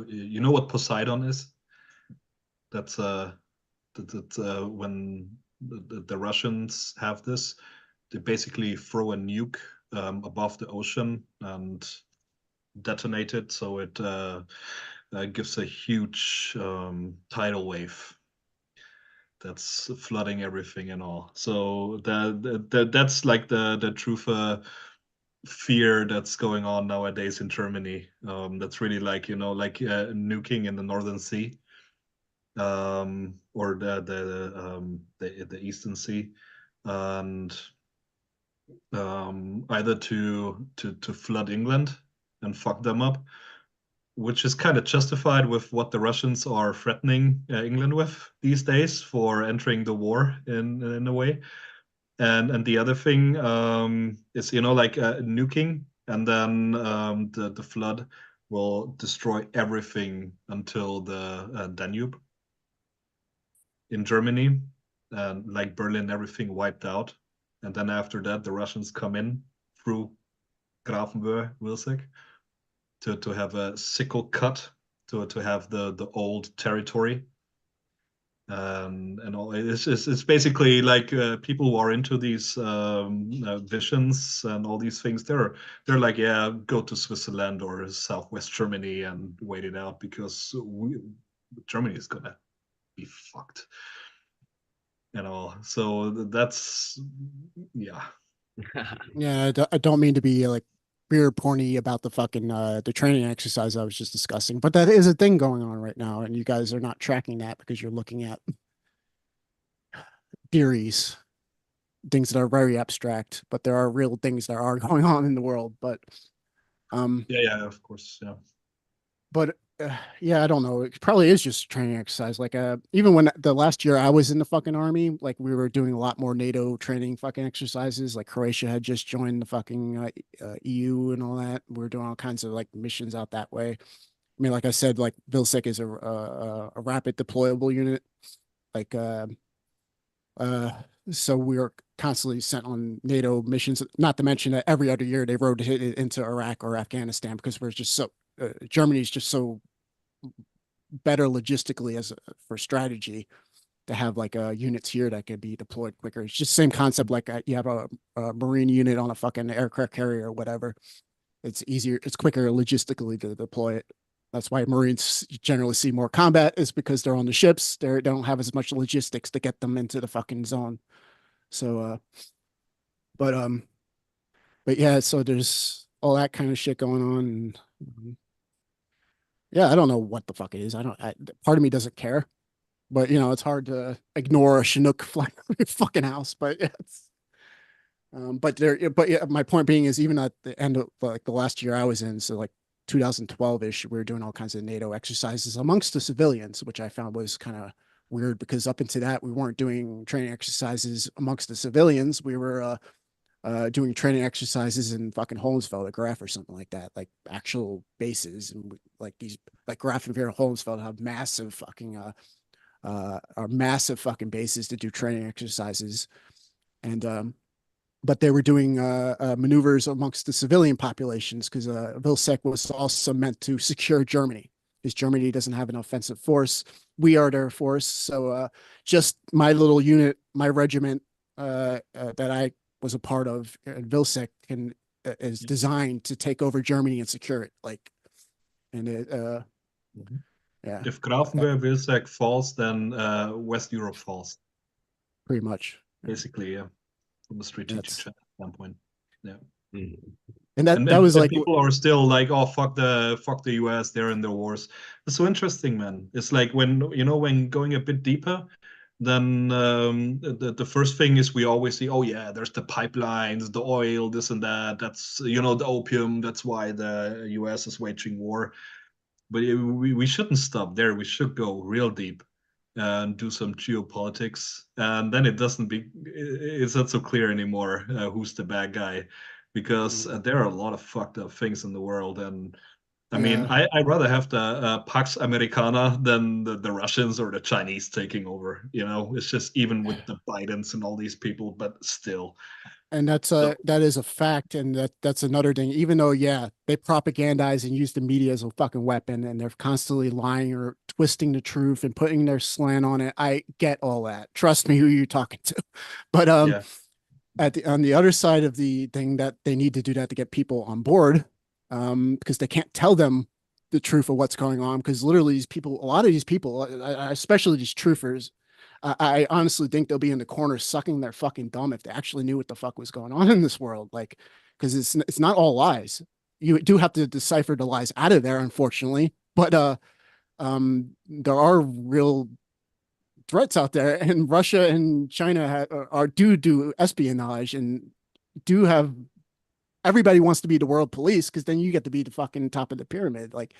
you know what Poseidon is? That's when the Russians have this, they basically throw a nuke above the ocean and detonate it, so it gives a huge tidal wave that's flooding everything and all. So that's like the truth fear that's going on nowadays in Germany. That's really like nuking in the Northern Sea, or the Eastern Sea, and either to flood England and fuck them up, which is kind of justified with what the Russians are threatening England with these days for entering the war in a way. And the other thing is, like nuking, and then the flood will destroy everything until the Danube in Germany, and like Berlin, everything wiped out. And then after that, the Russians come in through Grafenwöhr, Wilsek, to have a sickle cut, to have the old territory. And all it's basically like people who are into these visions and all these things. They're like, yeah, go to Switzerland or Southwest Germany and wait it out, because Germany is gonna be fucked. So that's, yeah. Yeah, I don't mean to be like beer porny about the fucking the training exercise I was just discussing, but that is a thing going on right now, and you guys are not tracking that because you're looking at theories, things that are very abstract, but there are real things that are going on in the world. But Yeah, of course, yeah. but yeah, I don't know. It probably is just training exercise. Like even when the last year I was in the fucking army, like we were doing a lot more NATO training fucking exercises. Like Croatia had just joined the fucking EU and all that. We were doing all kinds of like missions out that way. I mean, like I said, like Vilsec is a rapid deployable unit. Like uh, so we were constantly sent on NATO missions. Not to mention that every other year they rotated into Iraq or Afghanistan because we're just so Germany's just so better logistically for strategy to have like units here that could be deployed quicker. It's just the same concept like you have a Marine unit on a fucking aircraft carrier or whatever. It's easier, it's quicker logistically to deploy it. That's why Marines generally see more combat, is because they're on the ships. They don't have as much logistics to get them into the fucking zone. So, but but yeah, so there's all that kind of shit going on. And, yeah, I don't know what the fuck it is. Part of me doesn't care, but it's hard to ignore a Chinook flying over your fucking house. But yeah, but yeah, my point being is even at the end of like the last year I was in, so like 2012-ish, we were doing all kinds of NATO exercises amongst the civilians, which I found was kind of weird because up until that we weren't doing training exercises amongst the civilians. We were doing training exercises in fucking Holmesfeld or Graf or something like that, like actual bases, and like these like Graf and Vera Holmesfeld have massive fucking are massive fucking bases to do training exercises, and but they were doing maneuvers amongst the civilian populations because Vilsec was also meant to secure Germany because Germany doesn't have an offensive force. We are their force. So just my little unit, my regiment that I was a part of in Vilsec is designed to take over Germany and secure it. Like, and it, Mhm. yeah, If Grafenberg-Wilczek falls, then West Europe falls. pretty much. Basically, yeah, from a strategic That's standpoint. Yeah. Mhm. and that And, that and, was and like people are still like, oh, fuck the US, they're in their wars. It's so interesting, man. It's like when going a bit deeper, then the first thing is we always see, oh yeah, there's the pipelines, the oil, this and that. That's the opium. That's why the US is waging war. But we shouldn't stop there. We should go real deep and do some geopolitics. And then it's not so clear anymore who's the bad guy, because there are a lot of fucked up things in the world. And I mean, yeah. I'd rather have the Pax Americana than the Russians or the Chinese taking over. It's just even with the Bidens and all these people, but still. And So that is a fact, and that's another thing. Even though, yeah, they propagandize and use the media as a fucking weapon, and they're constantly lying or twisting the truth and putting their slant on it. I get all that. Trust me, who you're talking to. But yeah, on the other side of the thing, that they need to do that to get people on board, because they can't tell them the truth of what's going on. Because literally, a lot of these people, especially these truthers, I honestly think they'll be in the corner sucking their fucking thumb if they actually knew what the fuck was going on in this world. Like, because it's not all lies. You do have to decipher the lies out of there, unfortunately. But there are real threats out there, and Russia and China do espionage and do have. Everybody wants to be the world police because then you get to be the fucking top of the pyramid. Like,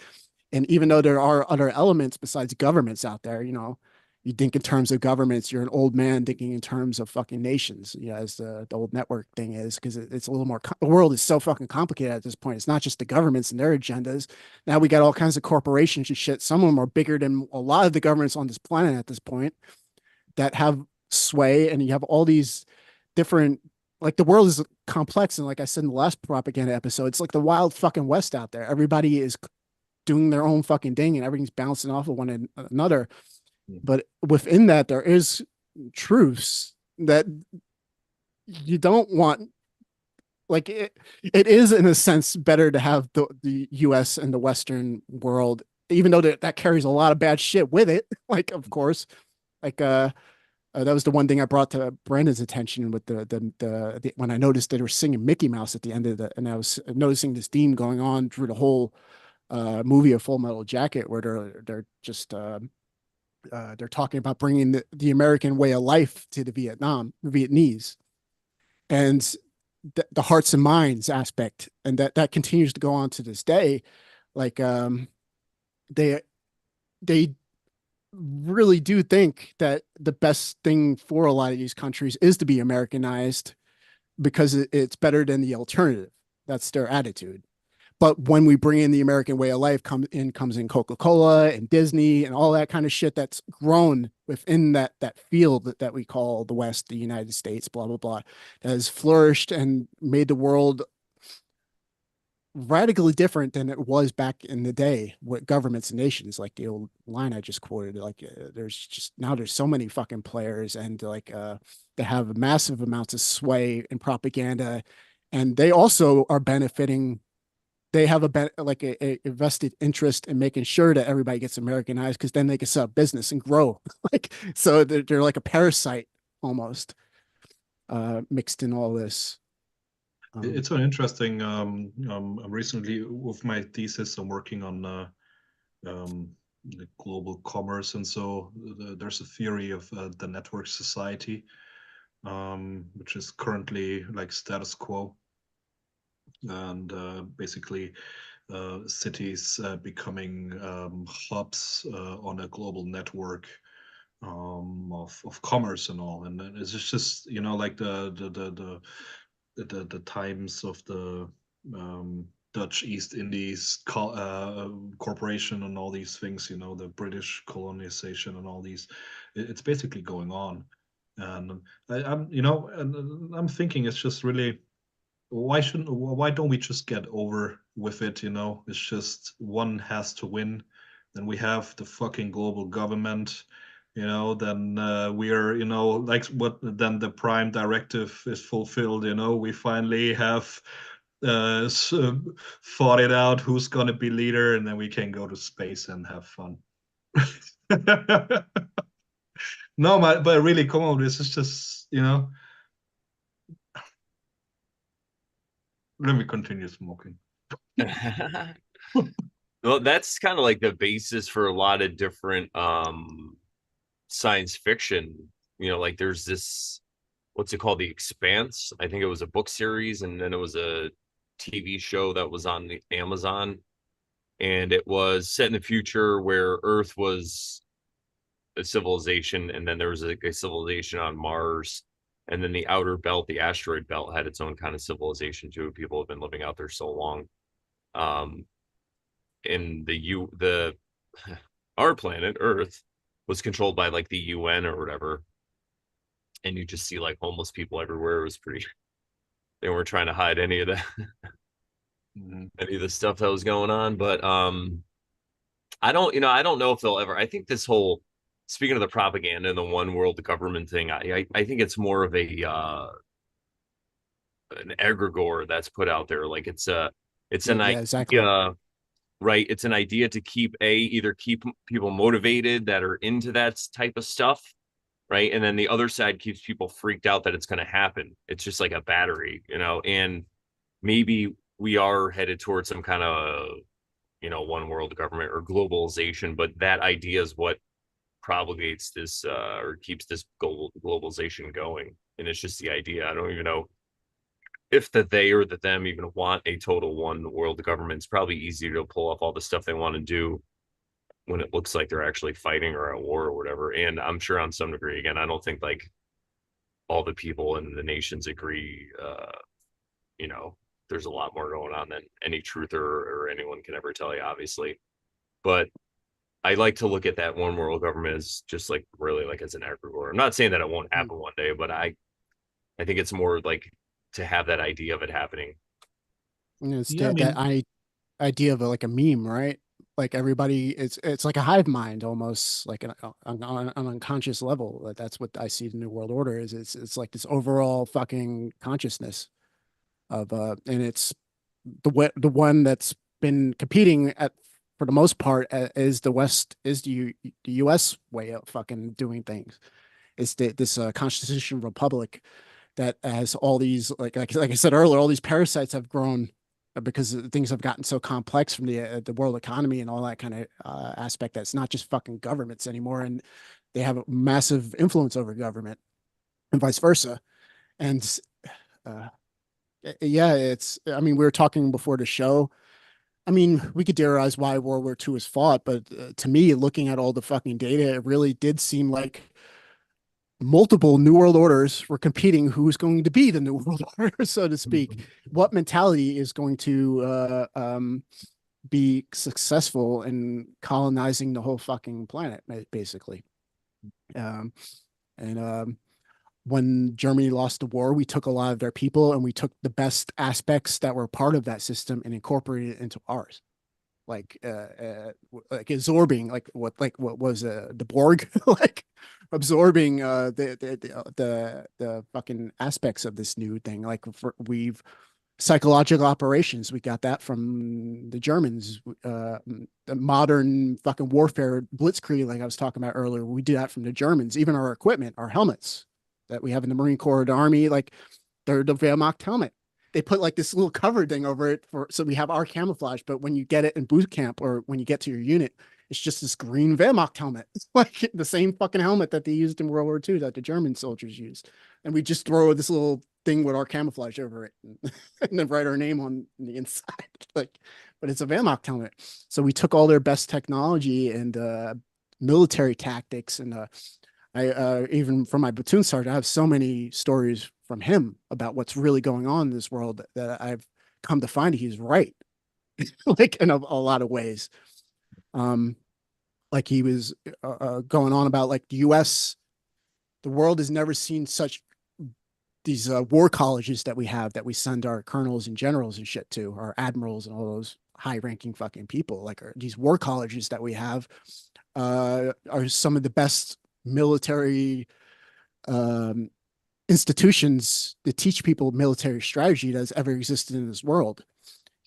and even though there are other elements besides governments out there, you think in terms of governments, you're an old man thinking in terms of fucking nations, as the old network thing is, because it's a little more, the world is so fucking complicated at this point. It's not just the governments and their agendas. Now we got all kinds of corporations and shit. Some of them are bigger than a lot of the governments on this planet at this point that have sway, and you have all these different, like, the world is complex, and like I said in the last propaganda episode, it's like the wild fucking west out there. Everybody is doing their own fucking thing and everything's bouncing off of one another. But within that, there is truths that you don't want. Like, it is in a sense better to have the US and the Western world, even though that carries a lot of bad shit with it. Like, of course, like that was the one thing I brought to Brandon's attention with the when I noticed they were singing Mickey Mouse at the end of and I was noticing this theme going on through the whole movie of Full Metal Jacket, where they're just they're talking about bringing the American way of life to the Vietnamese, and the hearts and minds aspect, and that continues to go on to this day. Like, they they really do think that the best thing for a lot of these countries is to be Americanized because it's better than the alternative. That's their attitude. But when we bring in the American way of life, comes in Coca-Cola and Disney and all that kind of shit that's grown within that field that we call the West, the United States, blah blah blah, that has flourished and made the world radically different than it was back in the day with governments and nations. Like the old line I just quoted, like there's so many fucking players, and like they have massive amounts of sway and propaganda, and they also are benefiting. They have a vested interest in making sure that everybody gets Americanized, because then they can set up business and grow. Like, so they're like a parasite almost, mixed in all this. it's an interesting. Recently, with my thesis, I'm working on the global commerce, and so there's a theory of the network society, which is currently like status quo, and basically cities becoming hubs on a global network of commerce and all. And then it's just like the times of the Dutch East Indies corporation and all these things, the British colonization and all these. It's basically going on. And and I'm thinking it's just really why don't we just get over with it? It's just one has to win. Then we have the fucking global government. Then we are, like what then the prime directive is fulfilled. We finally have fought it out who's gonna be leader, and then we can go to space and have fun. No, but really, come on, this is just, let me continue smoking. Well, that's kind of like the basis for a lot of different science fiction. Like there's this, what's it called? The Expanse. I think it was a book series, and then it was a TV show that was on the Amazon, and it was set in the future where Earth was a civilization, and then there was a civilization on Mars, and then the outer belt, the asteroid belt, had its own kind of civilization too. People have been living out there so long. In the our planet Earth was controlled by like the UN or whatever, and you just see like homeless people everywhere. It was pretty. They weren't trying to hide any of that, any of the stuff that was going on. But I don't know if they'll ever. I think this whole, speaking of the propaganda and the one world government thing, I think it's more of an egregore that's put out there. Like it's an Yeah, exactly. idea, right? It's an idea to either keep people motivated that are into that type of stuff, right? And then the other side keeps people freaked out that it's going to happen. It's just like a battery, and maybe we are headed towards some kind of, one world government or globalization, but that idea is what propagates this or keeps this globalization going. And it's just the idea. I don't even know if the they or the them even want a total one world government. It's probably easier to pull off all the stuff they want to do when it looks like they're actually fighting or at war or whatever. And I'm sure on some degree, again, I don't think like all the people in the nations agree. You know, there's a lot more going on than any truther or anyone can ever tell you, obviously. But I like to look at that one world government as just like really like as an egregore. I'm not saying that it won't happen one day, but I think it's more like to have that idea of it happening. And it's Yeah, I that mean, idea of like a meme, right? Like everybody, it's like a hive mind almost, like on an unconscious level. That's what I see the New World Order is. It's like this overall fucking consciousness of and it's the one that's been competing at for the most part is the West is the U.S. way of fucking doing things. It's this constitutional republic that has all these like I said earlier, all these parasites have grown because things have gotten so complex from the world economy and all that kind of aspect. That's not just fucking governments anymore, and they have a massive influence over government and vice versa. And uh, yeah, it's. I mean, we were talking before the show. I mean, we could theorize why World War II was fought, but to me, looking at all the fucking data, it really did seem like multiple new world orders were competing who's going to be the new world order, so to speak. What mentality is going to be successful in colonizing the whole fucking planet, basically. Um, and when Germany lost the war, we took a lot of their people and we took the best aspects that were part of that system and incorporated it into ours. Like absorbing what was the Borg like absorbing the fucking aspects of this new thing we've psychological operations we got that from the Germans, the modern fucking warfare blitzkrieg like I was talking about earlier, we do that from the Germans. Even our equipment, our helmets that we have in the Marine Corps, the Army, like they're the Wehrmacht helmet. They put like this little cover thing over it so we have our camouflage, but when you get it in boot camp or when you get to your unit, it's just this green Wehrmacht helmet. It's like the same fucking helmet that they used in World War II that the German soldiers used. And we just throw this little thing with our camouflage over it and then write our name on the inside. Like, but it's a Wehrmacht helmet. So we took all their best technology and military tactics and I even from my platoon sergeant, I have so many stories from him about what's really going on in this world that I've come to find he's right, like in a lot of ways. Like he was going on about like the U.S. the world has never seen such these war colleges that we have, that we send our colonels and generals and shit to, our admirals and all those high ranking fucking people. Like these war colleges that we have are some of the best military um, institutions that teach people military strategy that's ever existed in this world.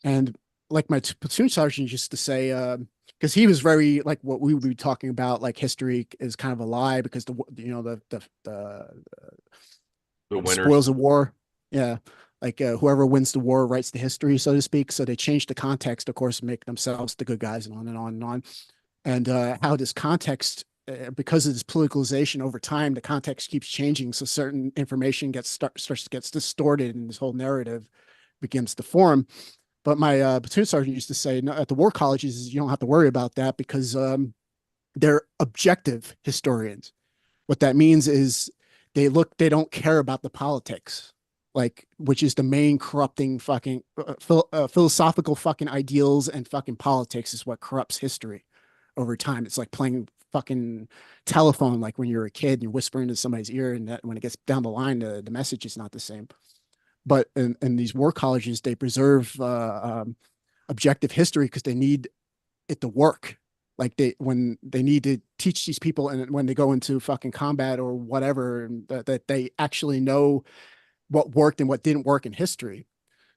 And like my platoon sergeant used to say, because he was very like what we would be talking about, like history is kind of a lie because The winners. spoils of war. Yeah. Like whoever wins the war writes the history, so to speak. So they change the context, of course, make themselves the good guys and on and on and on. And how this context, because of this politicalization over time, the context keeps changing. So certain information starts to get distorted and this whole narrative begins to form. But my platoon sergeant used to say, no, at the war colleges, you don't have to worry about that because they're objective historians. What that means is they don't care about the politics, like, which is the main corrupting fucking philosophical fucking ideals, and fucking politics is what corrupts history over time. It's like playing fucking telephone, like when you're a kid and you're whispering into somebody's ear, and that when it gets down the line, the message is not the same. But in these war colleges, they preserve objective history because they need it to work. Like when they need to teach these people, and when they go into fucking combat or whatever, that they actually know what worked and what didn't work in history.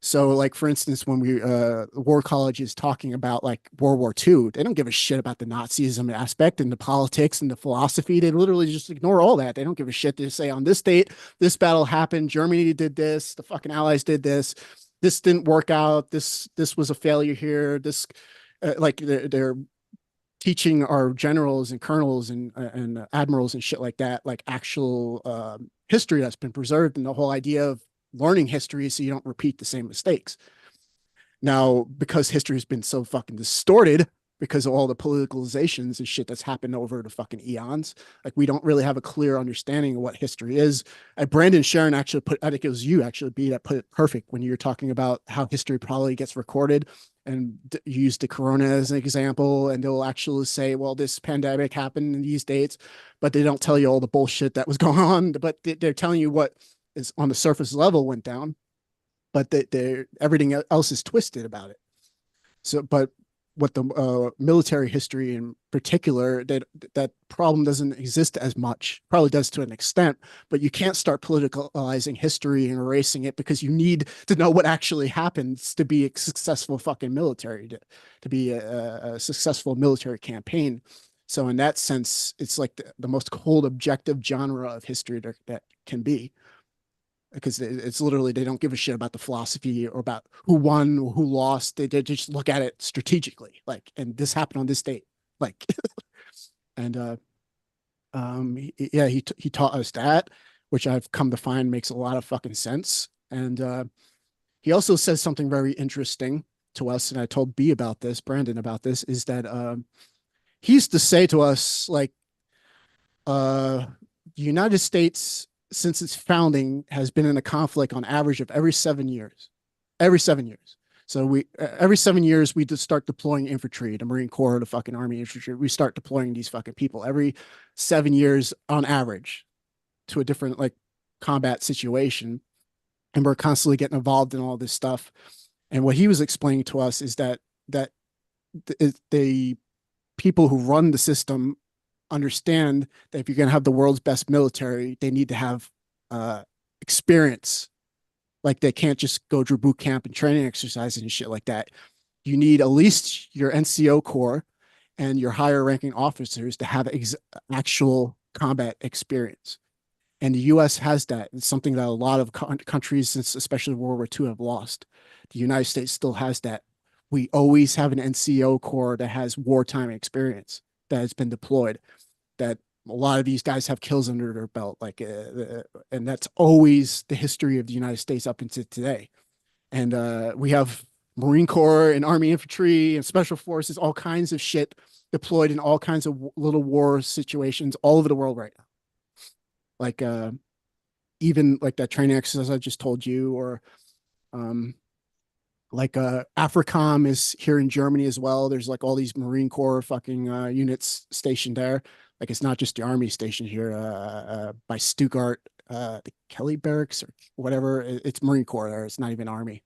So, like for instance, when war college is talking about like World War II, they don't give a shit about the Nazism aspect and the politics and the philosophy. They literally just ignore all that. They don't give a shit. They say on this date, this battle happened. Germany did this. The fucking Allies did this. This didn't work out. This was a failure here. This, like they're teaching our generals and colonels and admirals and shit like that, like actual history that's been preserved, and the whole idea of learning history so you don't repeat the same mistakes. Now, because history has been so fucking distorted because of all the politicalizations and shit that's happened over the fucking eons, like we don't really have a clear understanding of what history is. Brandon Sharon actually I think it was you actually, B, that put it perfect when you're talking about how history probably gets recorded, and use the corona as an example, and they'll actually say, well, this pandemic happened in these dates, but they don't tell you all the bullshit that was going on, but they're telling you what is on the surface level went down, but they're everything else is twisted about it. So, but what the military history in particular, that problem doesn't exist as much. Probably does to an extent, but you can't start politicalizing history and erasing it, because you need to know what actually happens to be a successful fucking military, to be a successful military campaign. So in that sense, it's like the most cold, objective genre of history that can be, because it's literally, they don't give a shit about the philosophy or about who won or who lost. They just look at it strategically, like, and this happened on this date, like, and yeah, he taught us that, which I've come to find makes a lot of fucking sense. And he also says something very interesting to us, and I told Brandon about this, is that he used to say to us, like, the United States, since its founding, has been in a conflict on average of every 7 years. Every 7 years. So every 7 years we just start deploying infantry, the Marine Corps, the fucking Army infantry. We start deploying these fucking people every 7 years on average to a different like combat situation, and we're constantly getting involved in all this stuff. And what he was explaining to us is that the people who run the system understand that if you're going to have the world's best military, they need to have experience. Like they can't just go through boot camp and training exercises and shit like that. You need at least your NCO corps and your higher ranking officers to have actual combat experience. And the US has that. It's something that a lot of countries, since especially World War II, have lost. The United States still has that. We always have an NCO corps that has wartime experience that has been deployed, that a lot of these guys have kills under their belt, like, and that's always the history of the United States up until today. And we have Marine Corps and Army infantry and special forces, all kinds of shit deployed in all kinds of little war situations all over the world right now. Like even like that training exercise I just told you, or like AFRICOM is here in Germany as well. There's like all these Marine Corps fucking units stationed there. Like it's not just the army station here by Stuttgart, the Kelly Barracks or whatever. It's Marine Corps there. It's not even army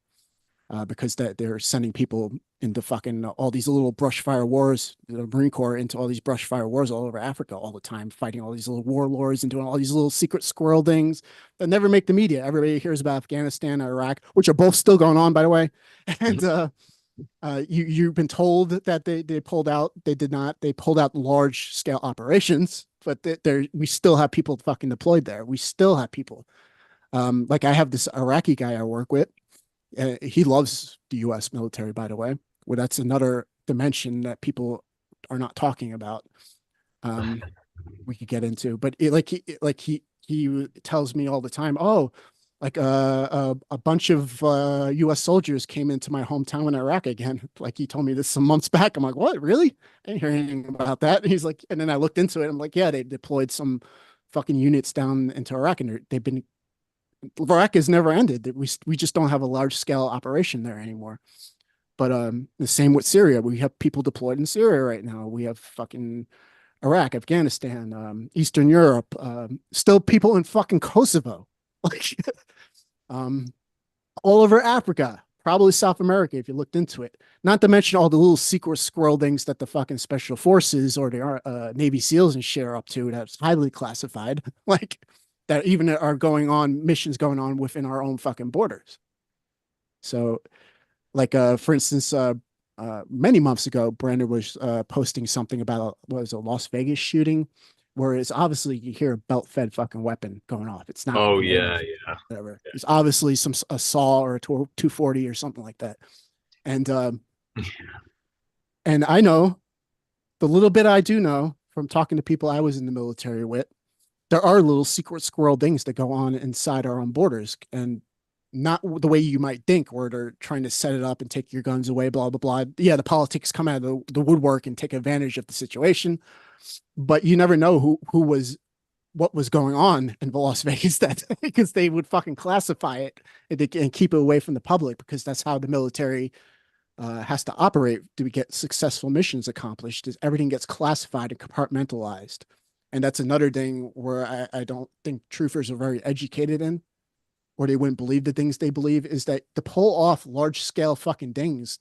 because they're sending people into fucking all these little brush fire wars, the Marine Corps into all these brush fire wars all over Africa all the time, fighting all these little warlords and doing all these little secret squirrel things that never make the media. Everybody hears about Afghanistan, Iraq, which are both still going on, by the way. And you've been told that they pulled out. They did not. They pulled out large scale operations, but we still have people fucking deployed there. We still have people. Like I have this Iraqi guy I work with. He loves the U.S. military, by the way. Well, that's another dimension that people are not talking about. We could get into, but he tells me all the time, oh, like a bunch of U.S. soldiers came into my hometown in Iraq again. Like he told me this some months back. I'm like, what? Really? I didn't hear anything about that. And he's like, and then I looked into it. I'm like, yeah, they deployed some fucking units down into Iraq, and they've been Iraq has never ended. We just don't have a large scale operation there anymore. But the same with Syria. We have people deployed in Syria right now. We have fucking Iraq, Afghanistan, Eastern Europe, still people in fucking Kosovo, like all over Africa, probably South America if you looked into it. Not to mention all the little secret squirrel things that the fucking special forces or the Navy SEALs and shit are up to that's highly classified, like that even are going on missions going on within our own fucking borders. So, like for instance, many months ago, Brandon was posting something about what was a Las Vegas shooting, where it's obviously you hear a belt-fed fucking weapon going off. It's not. Oh yeah, whatever. Yeah. It's obviously a saw or a 240 or something like that, and and I know the little bit I do know from talking to people I was in the military with. There are little secret squirrel things that go on inside our own borders, and not the way you might think, where they're trying to set it up and take your guns away, blah, blah, blah. Yeah, the politics come out of the woodwork and take advantage of the situation, but you never know what was going on in Las Vegas that because they would fucking classify it and keep it away from the public because that's how the military has to operate to get successful missions accomplished. Is everything gets classified and compartmentalized. And that's another thing where I don't think truthers are very educated in, or they wouldn't believe the things they believe, is that to pull off large scale fucking things,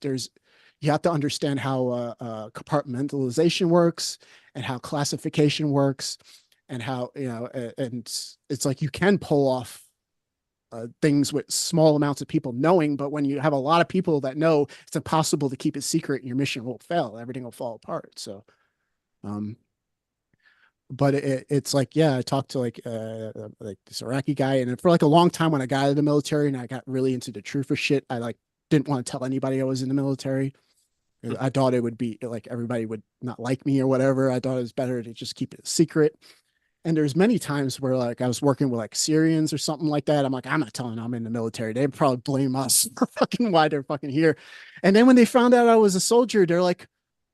you have to understand how compartmentalization works and how classification works and how, and it's like you can pull off things with small amounts of people knowing, but when you have a lot of people that know, it's impossible to keep it secret and your mission will fail. Everything will fall apart. So, but it's like, yeah, I talked to like this Iraqi guy, and for like a long time when I got out of the military and I got really into the truther shit, I like didn't want to tell anybody I was in the military. I thought it would be like everybody would not like me or whatever. I thought it was better to just keep it a secret. And there's many times where like I was working with like Syrians or something like that. I'm like, I'm not telling them I'm in the military. They'd probably blame us for fucking why they're fucking here. And then when they found out I was a soldier, they're like,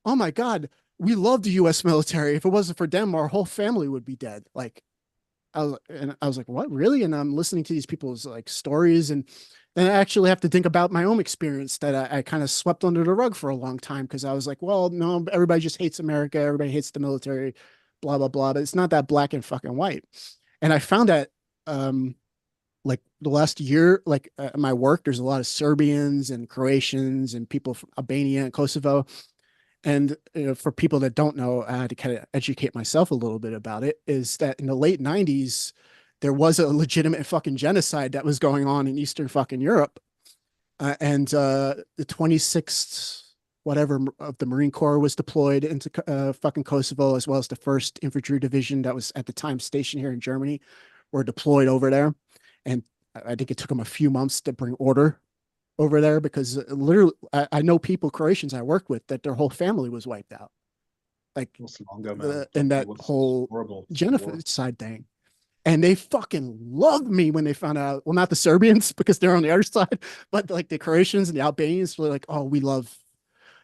oh my God, we love the U.S. military. If it wasn't for them, our whole family would be dead. Like, I was like, what, really? And I'm listening to these people's like stories, and then I actually have to think about my own experience that I kind of swept under the rug for a long time because I was like, well, no, everybody just hates America, everybody hates the military, blah blah blah. But it's not that black and fucking white. And I found that like the last year, like at my work, there's a lot of Serbians and Croatians and people from Albania and Kosovo. And for people that don't know, I had to kind of educate myself a little bit about it, is that in the late 90s, there was a legitimate fucking genocide that was going on in Eastern fucking Europe. And the 26th, whatever, of the Marine Corps was deployed into fucking Kosovo, as well as the 1st Infantry Division that was at the time stationed here in Germany were deployed over there. And I think it took them a few months to bring order over there because literally I know people, Croatians I worked with, that their whole family was wiped out. Like in that whole genocide thing. And they fucking loved me when they found out. Well, not the Serbians because they're on the other side, but like the Croatians and the Albanians were like, oh, we love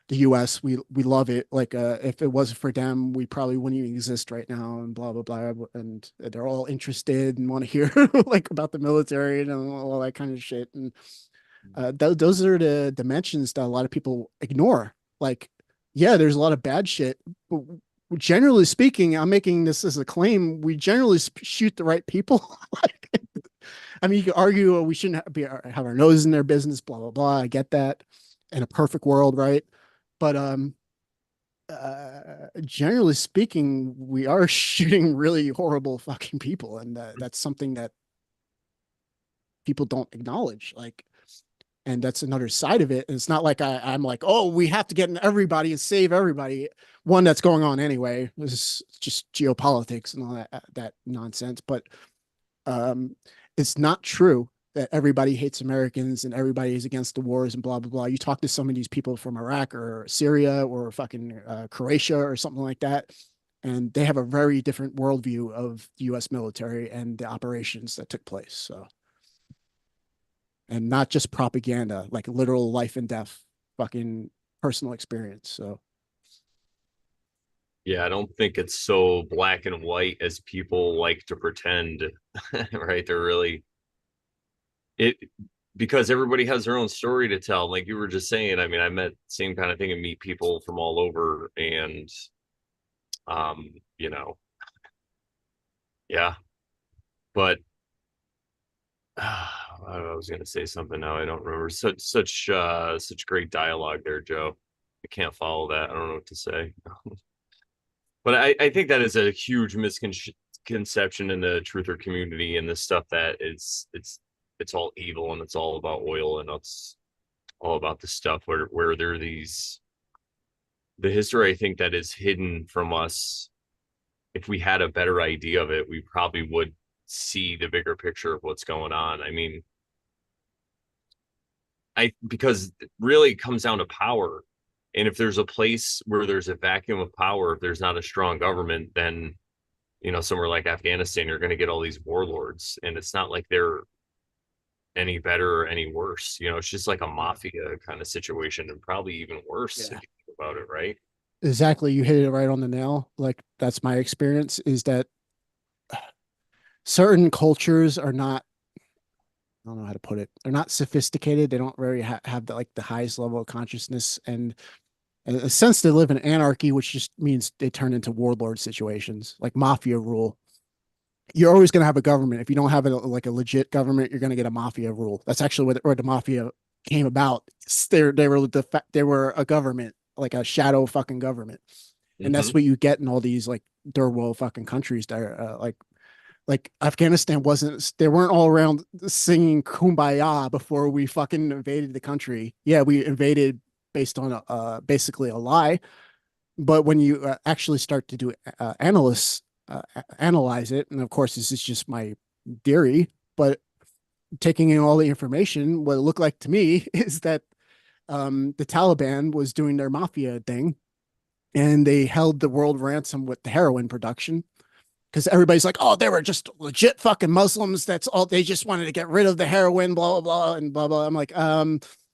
the US. We love it. Like if it wasn't for them, we probably wouldn't even exist right now and blah, blah, blah. And they're all interested and want to hear like about the military and all that kind of shit. And those are the dimensions that a lot of people ignore. Like, yeah, there's a lot of bad shit, but generally speaking, I'm making this as a claim. We generally shoot the right people. I mean, you could argue we shouldn't have our nose in their business, blah blah blah. I get that in a perfect world, right? But generally speaking, we are shooting really horrible fucking people, and that's something that people don't acknowledge. Like, and that's another side of it. And it's not like I'm like, oh, we have to get in everybody and save everybody. One, that's going on anyway. This is just geopolitics and all that nonsense. But um, it's not true that everybody hates Americans and everybody is against the wars and blah blah blah. You talk to some of these people from Iraq or Syria or fucking Croatia or something like that, and they have a very different worldview of the U.S. military and the operations that took place. So, and not just propaganda, like literal life and death, fucking personal experience. So, Yeah, I don't think it's so black and white as people like to pretend, right? They're really it because everybody has their own story to tell. Like you were just saying, I mean, I met same kind of thing and meet people from all over and you know, yeah. But I was gonna say something now. I don't remember. Such great dialogue there, Joe. I can't follow that. I don't know what to say. But I think that is a huge misconception in the truther community and the stuff that it's all evil and it's all about oil and it's all about the stuff where there are these the history I think that is hidden from us. If we had a better idea of it, we probably would see the bigger picture of what's going on. I mean, because it really comes down to power. And if there's a place where there's a vacuum of power, if there's not a strong government, then somewhere like Afghanistan, you're going to get all these warlords, and it's not like they're any better or any worse. It's just like a mafia kind of situation, and probably even worse if you think about it, right? exactly, you hit it right on the nail. Like that's my experience is that certain cultures are not. I don't know how to put it. They're not sophisticated. They don't really have the highest level of consciousness, and in a sense, they live in anarchy, which just means they turn into warlord situations, like mafia rule. You're always going to have a government. If you don't have like a legit government, you're going to get a mafia rule. That's actually where the mafia came about. They were a government, like a shadow fucking government, and that's what you get in all these like third world fucking countries that are like Afghanistan wasn't. They weren't all around singing "Kumbaya" before we fucking invaded the country. Yeah, we invaded based on basically a lie. But when you actually start to do analyze it, and of course this is just my theory, but taking in all the information, what it looked like to me is that the Taliban was doing their mafia thing, and they held the world ransom with the heroin production because everybody's like, oh, they were just legit fucking Muslims. That's all. They just wanted to get rid of the heroin, blah, blah, blah, and blah, blah. I'm like,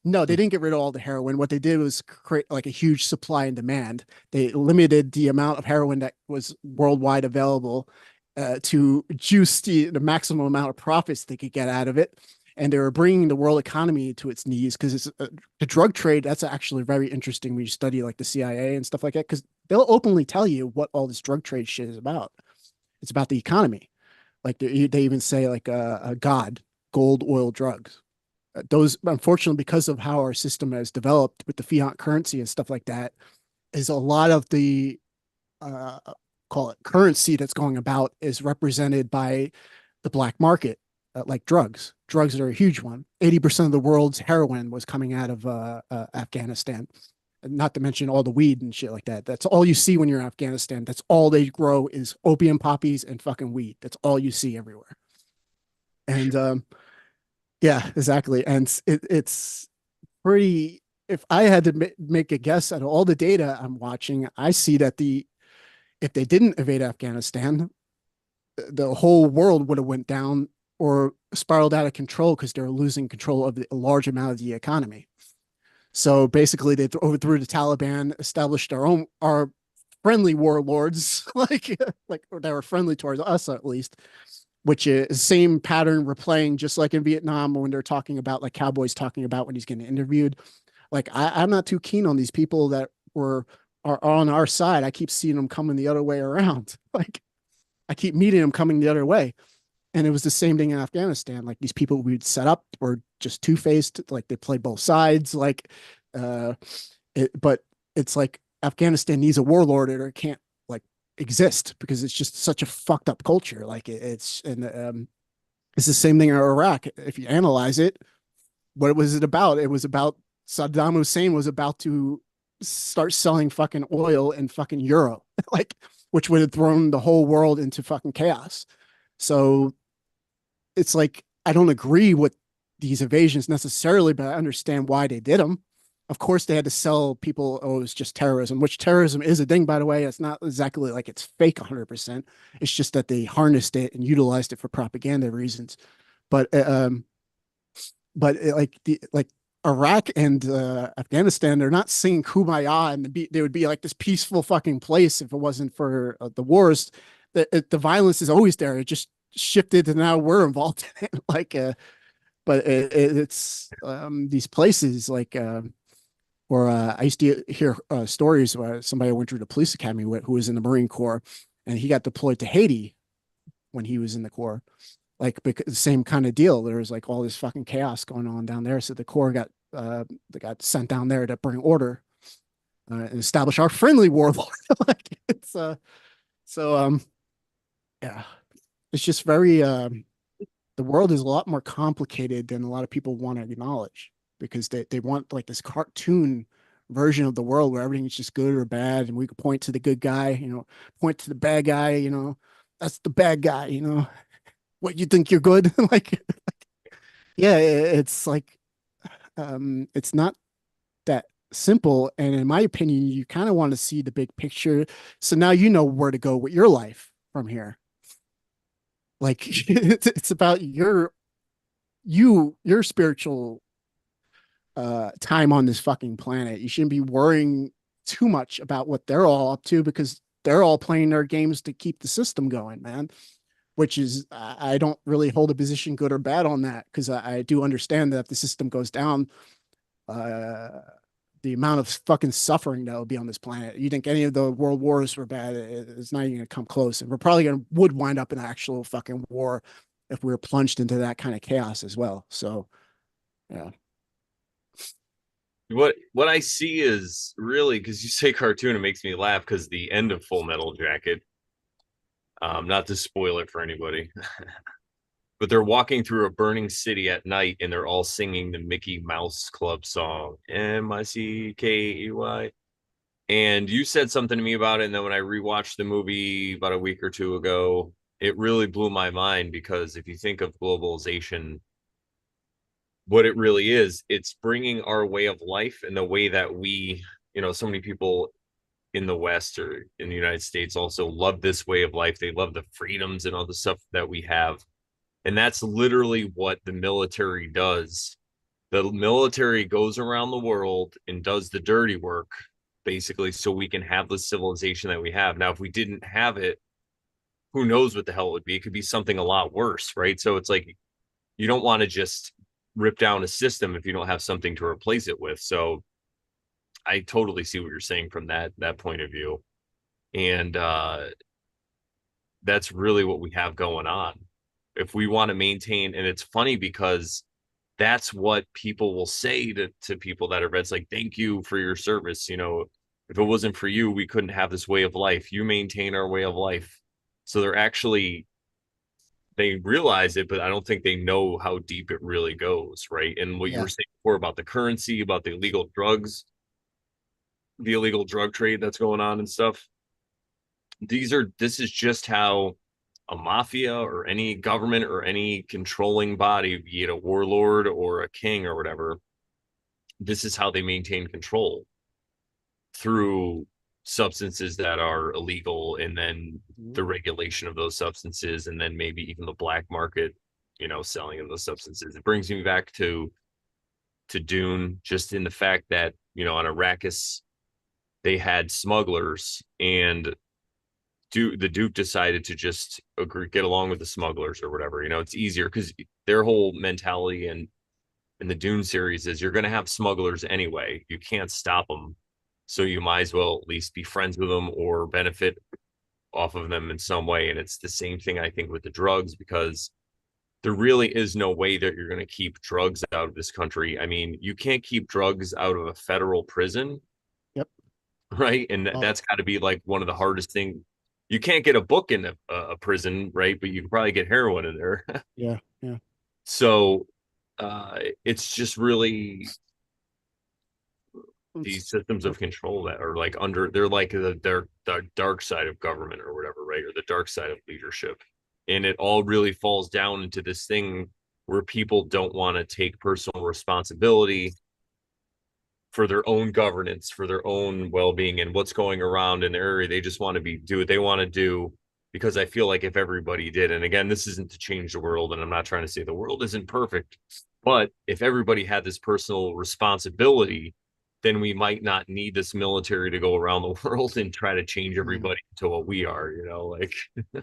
no, they didn't get rid of all the heroin. What they did was create like a huge supply and demand. They limited the amount of heroin that was worldwide available to juice the maximum amount of profits they could get out of it. And they were bringing the world economy to its knees because it's the drug trade. That's actually very interesting when you study like the CIA and stuff like that, because they'll openly tell you what all this drug trade shit is about. It's about the economy. Like they even say like God, gold, oil, drugs. Those, unfortunately, because of how our system has developed with the fiat currency and stuff like that, is a lot of the uh, call it currency that's going about is represented by the black market, like drugs. Drugs are a huge one. 80% of the world's heroin was coming out of Afghanistan, not to mention all the weed and shit like that. That's all you see when you're in Afghanistan. That's all they grow is opium poppies and fucking weed. That's all you see everywhere. And yeah, exactly. And it's pretty. If I had to make a guess at all the data I'm watching, I see that if they didn't invade Afghanistan, the whole world would have went down or spiraled out of control because they're losing control of a large amount of the economy. So basically, they overthrew the Taliban, established our friendly warlords, like they were friendly towards us at least, which is the same pattern we're playing just like in Vietnam when they're talking about like Cowboys talking about when he's getting interviewed. Like I'm not too keen on these people that were are on our side, I keep seeing them coming the other way around. Like I keep meeting them coming the other way. And it was the same thing in Afghanistan. Like these people we'd set up were just two-faced, like they play both sides. Like uh but it's like Afghanistan needs a warlord or it can't like exist because it's just such a fucked up culture. Like it's and it's the same thing in Iraq. If you analyze it, what was it about? It was about Saddam Hussein was about to start selling fucking oil and fucking euro, like which would have thrown the whole world into fucking chaos. So it's like I don't agree with these evasions necessarily, but I understand why they did them. Of course, they had to sell people, oh, it was just terrorism, which terrorism is a thing, by the way. It's not exactly like it's fake 100%. It's just that they harnessed it and utilized it for propaganda reasons. But like Iraq and Afghanistan, they're not singing "Kumbaya," and they would be like this peaceful fucking place if it wasn't for the wars. The violence is always there. It just shifted, and now we're involved in it. Like, but it's these places like. Or I used to hear stories where somebody I went through the police academy with, who was in the Marine Corps, and he got deployed to Haiti when he was in the Corps. Like because the same kind of deal. There was like all this fucking chaos going on down there. So the Corps they got sent down there to bring order and establish our friendly warlord. Like it's so yeah, it's just very the world is a lot more complicated than a lot of people want to acknowledge because they want like this cartoon version of the world where everything's just good or bad and we could point to the good guy, point to the bad guy, that's the bad guy, what you think you're good. Like yeah, it's like it's not that simple. And in my opinion, you kind of want to see the big picture. So now you know where to go with your life from here. Like it's about your spiritual time on this fucking planet. You shouldn't be worrying too much about what they're all up to because they're all playing their games to keep the system going, man. Which is I don't really hold a position good or bad on that because I do understand that if the system goes down, uh the amount of fucking suffering that will be on this planet. You think any of the world wars were bad? It's not even gonna come close, and we're probably gonna would wind up in an actual fucking war if we were plunged into that kind of chaos as well. So, yeah. What I see is really because you say cartoon, it makes me laugh because the end of Full Metal Jacket. Not to spoil it for anybody, but they're walking through a burning city at night and they're all singing the Mickey Mouse Club song, Mickey. And you said something to me about it. And then when I rewatched the movie about a week or two ago, it really blew my mind because if you think of globalization, what it really is, it's bringing our way of life and the way that we, so many people in the West or in the United States also love this way of life. They love the freedoms and all the stuff that we have. And that's literally what the military does. The military goes around the world and does the dirty work, basically, so we can have the civilization that we have. Now, if we didn't have it, who knows what the hell it would be? It could be something a lot worse, right? So it's like you don't want to just rip down a system if you don't have something to replace it with. So I totally see what you're saying from that point of view. And that's really what we have going on. If we want to maintain, and it's funny because that's what people will say to people that are vets, like, thank you for your service. If it wasn't for you, we couldn't have this way of life. You maintain our way of life. So they realize it, but I don't think they know how deep it really goes, right? And what you were saying before about the currency, about the illegal drugs, the illegal drug trade that's going on and stuff. This is just how a mafia or any government or any controlling body, be it a warlord or a king or whatever, this is how they maintain control through substances that are illegal and then the regulation of those substances and then maybe even the black market, selling of those substances. It brings me back to Dune, just in the fact that, on Arrakis, they had smugglers and the Duke decided to just get along with the smugglers or whatever. It's easier because their whole mentality in the Dune series is you're going to have smugglers anyway. You can't stop them. So you might as well at least be friends with them or benefit off of them in some way. And it's the same thing, I think, with the drugs, because there really is no way that you're going to keep drugs out of this country. I mean, you can't keep drugs out of a federal prison, Yep. right? And Oh, that's got to be like one of the hardest things. You can't get a book in a prison, right? But you can probably get heroin in there. yeah, yeah. So it's just really these systems of control that are like under, they're like the dark side of government or whatever, right? Or the dark side of leadership. And it all really falls down into this thing where people don't want to take personal responsibility for their own governance, for their own well-being and what's going around in the area. They just want to do what they want to do, because I feel like if everybody did, and again, this isn't to change the world, and I'm not trying to say the world isn't perfect, but if everybody had this personal responsibility, then we might not need this military to go around the world and try to change everybody to what we are, like.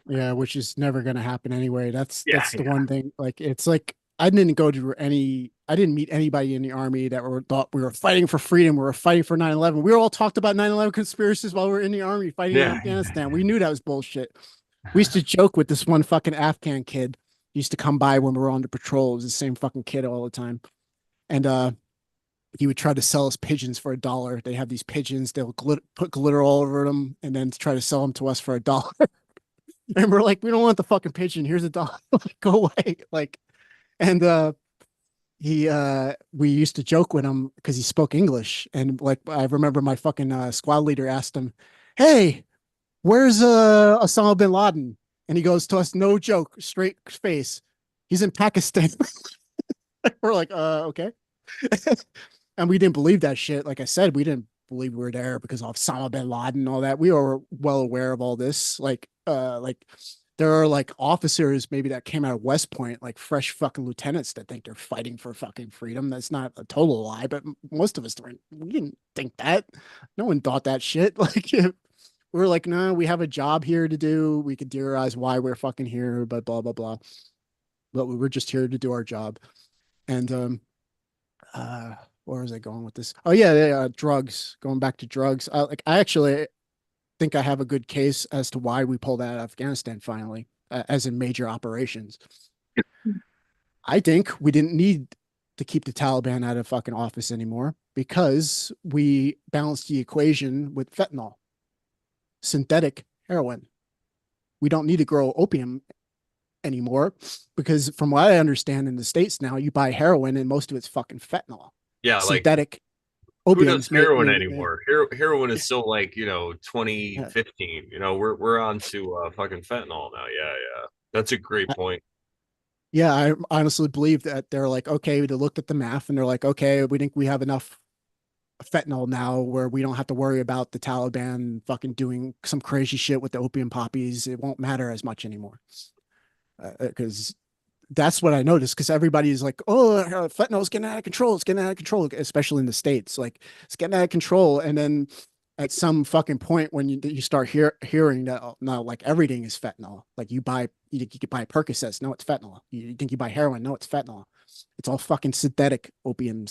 Yeah, which is never going to happen anyway. That's Yeah, the one thing. Like, it's like I didn't meet anybody in the army that thought we were fighting for freedom. We were fighting for 9/11. We were all talked about 9/11 conspiracies while we were in the army fighting in yeah, Afghanistan. We knew that was bullshit. We used to joke with this one fucking Afghan kid. He used to come by when we were on the patrol. It was the same fucking kid all the time. And he would try to sell us pigeons for $1. They have these pigeons. They'll put glitter all over them and then try to sell them to us for $1. And we're like, we don't want the fucking pigeon. Here's $1. Like, go away. Like, and we used to joke with him because he spoke English. And like, I remember my fucking squad leader asked him, "Hey, where's Osama bin Laden?" And he goes to us, no joke, straight face, "He's in Pakistan." We're like, okay. And we didn't believe that shit. Like I said, we didn't believe we were there because of Osama bin Laden and all that. We were well aware of all this. Like there are like officers maybe that came out of West Point, like fresh fucking lieutenants that think they're fighting for fucking freedom. That's not a total lie, but most of us we didn't think that. No one thought that shit. Like we were like, no, we have a job here to do. We could theorize why we're fucking here, but blah blah blah. But we were just here to do our job. And where was I going with this? Oh yeah, drugs. Going back to drugs. I actually think I have a good case as to why we pulled out of Afghanistan finally, as in major operations. I think we didn't need to keep the Taliban out of fucking office anymore because we balanced the equation with fentanyl, synthetic heroin. We don't need to grow opium anymore because from what I understand in the States now, you buy heroin and most of it's fucking fentanyl. yeah, like Synthetic who does opiums heroin made anymore? Heroin is so like, yeah. 2015. We're on to fucking fentanyl now. Yeah, yeah. That's a great point. Yeah, I honestly believe that they're like, okay, they looked at the math and they're like, okay, we think we have enough fentanyl now where we don't have to worry about the Taliban fucking doing some crazy shit with the opium poppies. It won't matter as much anymore. Because that's what I noticed. Because everybody's like, oh, fentanyl is getting out of control. It's getting out of control, especially in the States. Like, it's getting out of control. And then at some fucking point when you start hearing that now, like everything is fentanyl. Like you can buy Percocets, no, it's fentanyl. You think you buy heroin, no, it's fentanyl. It's all fucking synthetic opium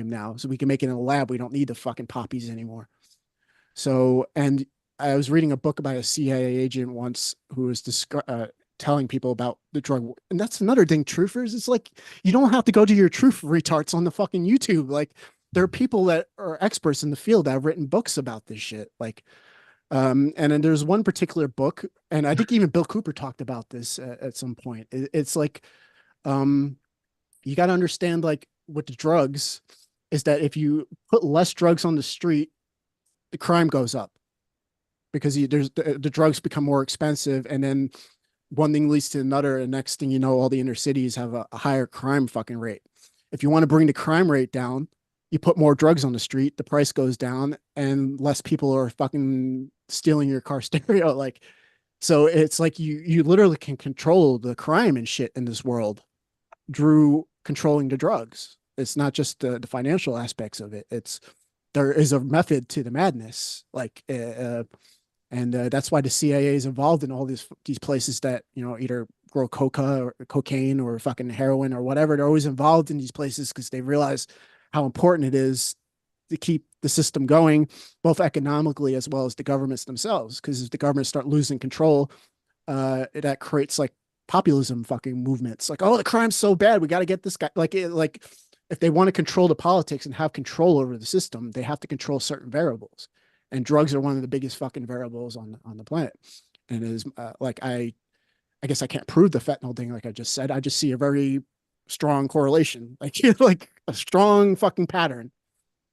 now. So we can make it in a lab. We don't need the fucking poppies anymore. So, and I was reading a book about a CIA agent once who was telling people about the drug. And that's another thing, truthers. It's like, you don't have to go to your truth retards on the fucking YouTube. Like, there are people that are experts in the field that have written books about this shit. Like, and then there's one particular book, and I think even Bill Cooper talked about this at some point. It's like, you got to understand, like, with the drugs, is that if you put less drugs on the street, the crime goes up because the drugs become more expensive, and then one thing leads to another, and next thing you know, all the inner cities have a higher crime fucking rate. If you want to bring the crime rate down, you put more drugs on the street, the price goes down, and less people are fucking stealing your car stereo. Like, so it's like you literally can control the crime and shit in this world through controlling the drugs. It's not just the financial aspects of it. There is a method to the madness. Like, and that's why the CIA is involved in all these places that either grow coca or cocaine or fucking heroin or whatever. They're always involved in these places because they realize how important it is to keep the system going, both economically as well as the governments themselves. Because if the governments start losing control, that creates like populism fucking movements. Like, oh, the crime's so bad, we got to get this guy. Like if they want to control the politics and have control over the system, they have to control certain variables. And drugs are one of the biggest fucking variables on the planet. And it is like I guess I can't prove the fentanyl thing, like I just said. I just see a very strong correlation, like like a strong fucking pattern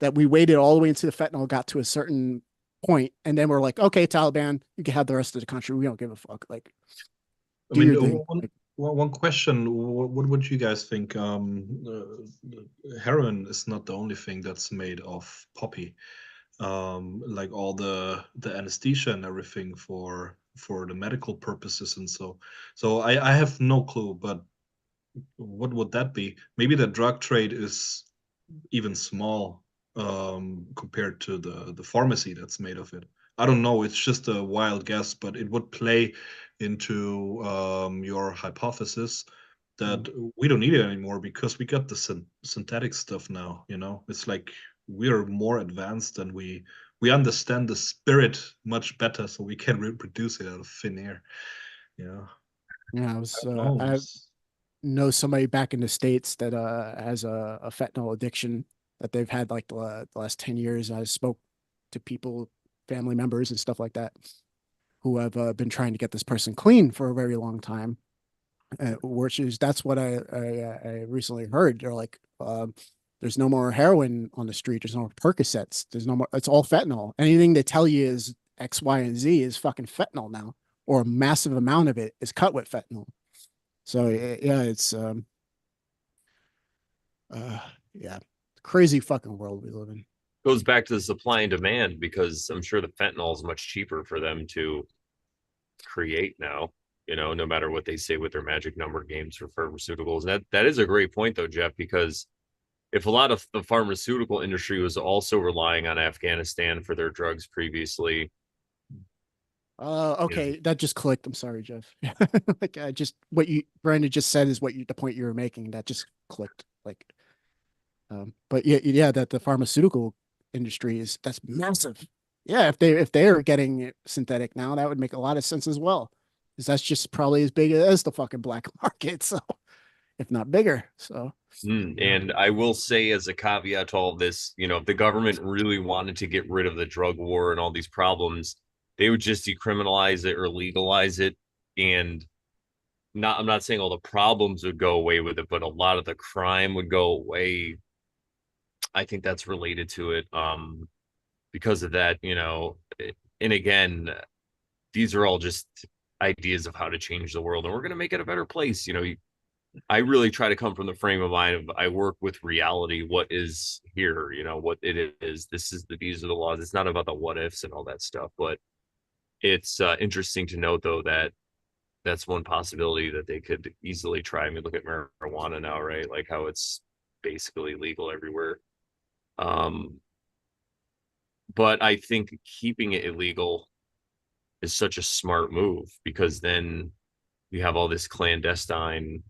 that we waited all the way until the fentanyl got to a certain point, and then we're like, okay, Taliban, you can have the rest of the country. We don't give a fuck. Like, I do mean, your thing. Like, one question: what would you guys think? Heroin is not the only thing that's made of poppy. Like all the anesthesia and everything for the medical purposes, and so I have no clue, but what would that be? Maybe the drug trade is even small compared to the pharmacy that's made of it. I don't know. It's just a wild guess, but it would play into your hypothesis that we don't need it anymore because we got the synthetic stuff now. You know, it's like we're more advanced and we understand the spirit much better, so we can reproduce it out of thin air. You know, yeah, I don't know. I know somebody back in the States that has a fentanyl addiction that they've had like the last 10 years. I spoke to people, family members and stuff like that, who have been trying to get this person clean for a very long time. Which is that's what I recently heard. They're like, there's no more heroin on the street. There's no more Percocets. There's no more. It's all fentanyl. Anything they tell you is X, Y, and Z is fucking fentanyl now, or a massive amount of it is cut with fentanyl. So yeah, it's uh, yeah, crazy fucking world we live in. Goes back to the supply and demand because I'm sure the fentanyl is much cheaper for them to create now. You know, no matter what they say with their magic number games for pharmaceuticals. That is a great point though, Jeff, because if a lot of the pharmaceutical industry was also relying on Afghanistan for their drugs previously. Okay, that just clicked. I'm sorry, Jeff. Like I just what you Brandon just said is the point you were making. That just clicked. Like, but yeah, that the pharmaceutical industry that's massive. Yeah, if they are getting synthetic now, that would make a lot of sense as well, because that's just probably as big as the fucking black market. So, if not bigger. So, And I will say, as a caveat to all this, you know, if the government really wanted to get rid of the drug war and all these problems, they would just decriminalize it or legalize it. And I'm not saying all the problems would go away with it, but a lot of the crime would go away. I think that's related to it. Because of that, you know, and again, these are all just ideas of how to change the world, and we're going to make it a better place. You know, I really try to come from the frame of mind of I work with reality, what is here, you know, what it is. These are the laws. It's not about the what ifs and all that stuff, but it's interesting to note though that that's one possibility that they could easily try. I mean, look at marijuana now, right? Like how it's basically legal everywhere. But I think keeping it illegal is such a smart move because then you have all this clandestine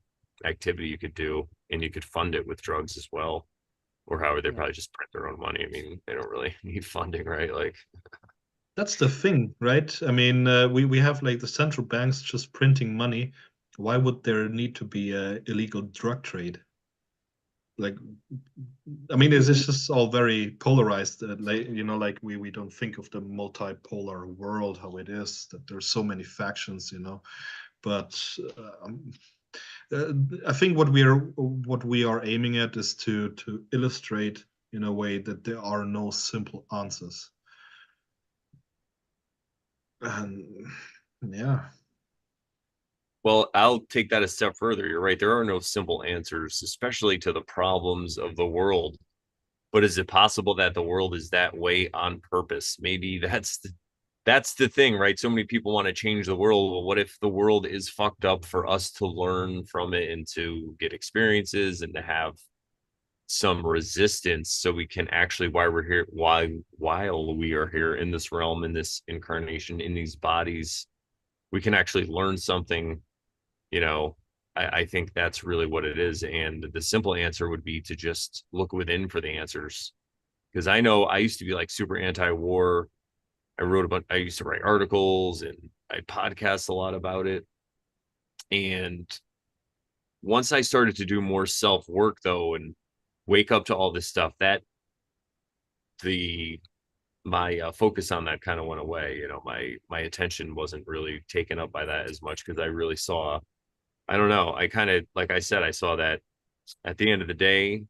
activity you could do and you could fund it with drugs as well, or however they probably just print their own money. I mean, they don't really need funding, right? Like That's the thing, right? I mean, we have like the central banks just printing money. Why would there need to be a illegal drug trade? Like, I mean, it's just all very polarized. Like, you know, like we don't think of the multipolar world how it is, that there's so many factions, you know. But I think what we are aiming at is to illustrate in a way that there are no simple answers. And yeah. well, I'll take that a step further. You're right. There are no simple answers, especially to the problems of the world. But is it possible that the world is that way on purpose? Maybe that's the thing, right? So many people want to change the world. Well, what if the world is fucked up for us to learn from it and to get experiences and to have some resistance so we can actually while we are here in this realm, in this incarnation, in these bodies, we can actually learn something, you know. I think that's really what it is. And the simple answer would be to just look within for the answers. Because I know I used to be like super anti-war. I used to write articles and I podcast a lot about it. And once I started to do more self work though, and wake up to all this stuff, that the my focus on that kind of went away. You know, my attention wasn't really taken up by that as much because I really saw. I don't know. I kind of, like I said, I saw that at the end of the day,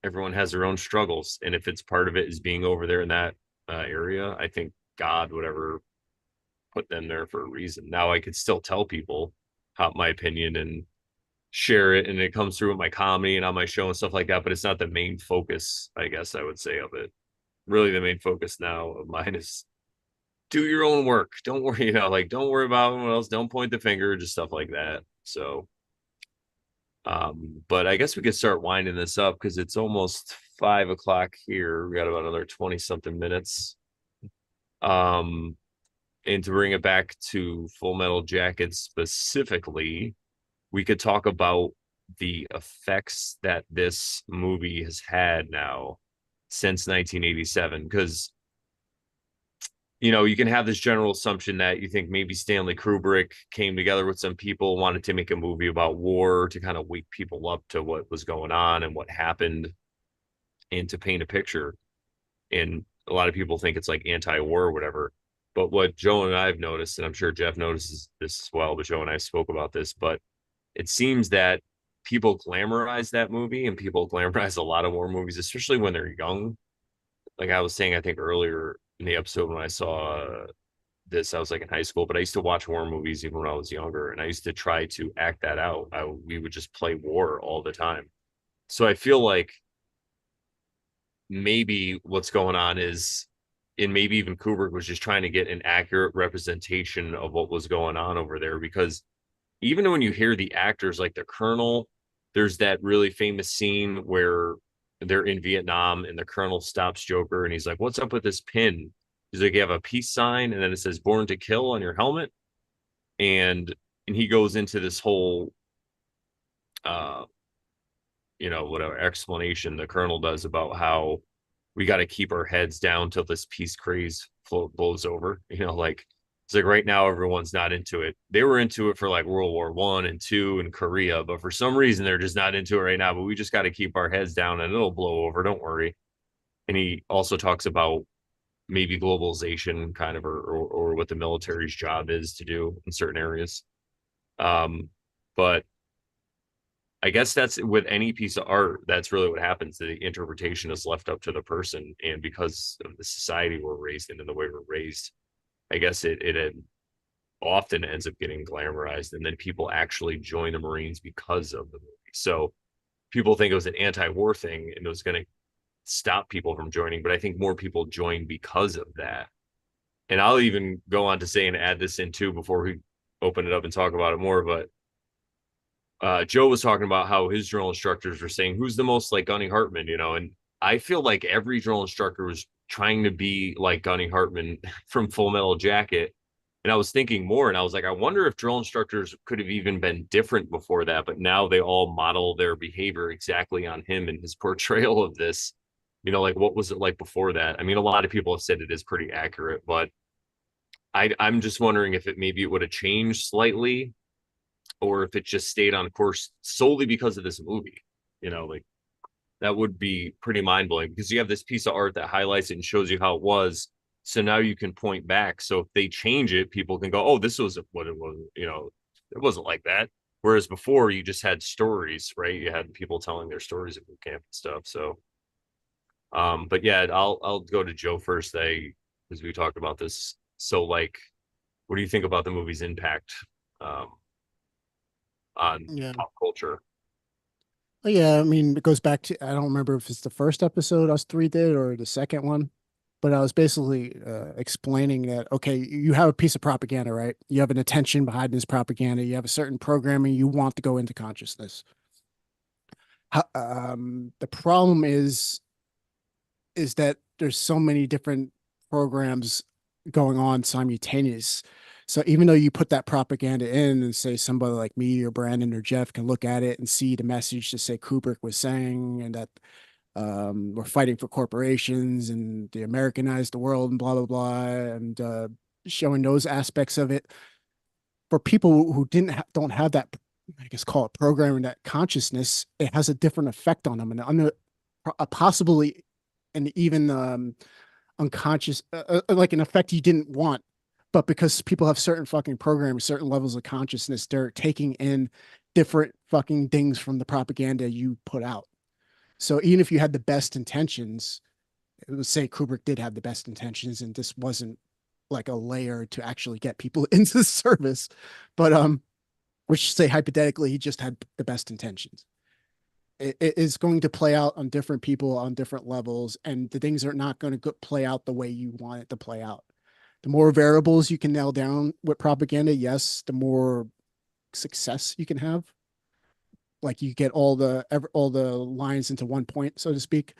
everyone has their own struggles, and if it's part of it is being over there in that area, I think God would ever put them there for a reason. Now I could still tell people how my opinion and share it, and it comes through with my comedy and on my show and stuff like that, but it's not the main focus, I guess I would say, of it. Really, the main focus now of mine is do your own work. Don't worry, like don't worry about anyone else. Don't point the finger, just stuff like that. So, but I guess we could start winding this up because it's almost 5 o'clock here. We got about another 20 something minutes. And to bring it back to Full Metal Jacket specifically, we could talk about the effects that this movie has had now since 1987, because you can have this general assumption that you think maybe Stanley Kubrick came together with some people, wanted to make a movie about war to kind of wake people up to what was going on and what happened and to paint a picture. And a lot of people think it's like anti-war or whatever. But what Joe and I have noticed, and I'm sure Jeff notices this as well, but Joe and I spoke about this, but it seems that people glamorize that movie and people glamorize a lot of war movies, especially when they're young. Like I was saying, I think earlier in the episode when I saw this, I was like in high school, but I used to watch war movies even when I was younger, and I used to try to act that out. We would just play war all the time. So I feel like maybe what's going on is, and maybe even Kubrick was just trying to get an accurate representation of what was going on over there, because even when you hear the actors like the colonel, there's that really famous scene where they're in Vietnam and the colonel stops Joker and he's like, "What's up with this pin?" He's like, "You have a peace sign and then it says 'Born to Kill' on your helmet," and he goes into this whole uh whatever explanation the colonel does about how we got to keep our heads down till this peace craze blows over. Like it's like right now everyone's not into it. They were into it for like World War I and II and Korea, but for some reason they're just not into it right now. But we just got to keep our heads down and it'll blow over. Don't worry. And he also talks about maybe globalization kind of or what the military's job is to do in certain areas. But I guess that's with any piece of art, that's really what happens. The interpretation is left up to the person. And because of the society we're raised in and the way we're raised, I guess it often ends up getting glamorized. And then people actually join the Marines because of the movie. So people think it was an anti-war thing and it was going to stop people from joining. But I think more people join because of that. And I'll even go on to say and add this in too before we open it up and talk about it more. But Joe was talking about how his drill instructors were saying, who's the most like Gunny Hartman, and I feel like every drill instructor was trying to be like Gunny Hartman from Full Metal Jacket. And I was thinking more, and I was like, I wonder if drill instructors could have even been different before that, but now they all model their behavior exactly on him and his portrayal of this. Like what was it like before that? I mean, a lot of people have said it is pretty accurate, but I'm just wondering if it would have changed slightly or if it just stayed on course solely because of this movie. Like that would be pretty mind blowing because you have this piece of art that highlights it and shows you how it was. So now you can point back. So if they change it, people can go, "Oh, this was what it was." It wasn't like that. Whereas before, you just had stories, right? You had people telling their stories at boot camp and stuff. So, but yeah, I'll go to Joe first, because we talked about this. So, like, what do you think about the movie's impact? On Yeah. pop culture. Yeah, I mean, it goes back to, I don't remember if it's the first episode us three did or the second one, but I was basically explaining that, okay, you have a piece of propaganda, right? You have an intention behind this propaganda. You have a certain programming you want to go into consciousness. The problem is that there's so many different programs going on simultaneous. So even though you put that propaganda in and say somebody like me or Brandon or Jeff can look at it and see the message to say Kubrick was saying and that we're fighting for corporations and they Americanize the world and blah blah blah, and showing those aspects of it for people who don't have that, I guess call it programming, that consciousness. It has a different effect on them, and under a possibly and even unconscious, like an effect you didn't want. But because people have certain fucking programs, certain levels of consciousness, they're taking in different fucking things from the propaganda you put out. So even if you had the best intentions, let's say Kubrick did have the best intentions, and this wasn't like a layer to actually get people into the service, but which say hypothetically he just had the best intentions. It is going to play out on different people on different levels, and the things are not going to play out the way you want it to play out. The more variables you can nail down with propaganda, yes, the more success you can have. Like you get all the lines into one point, so to speak.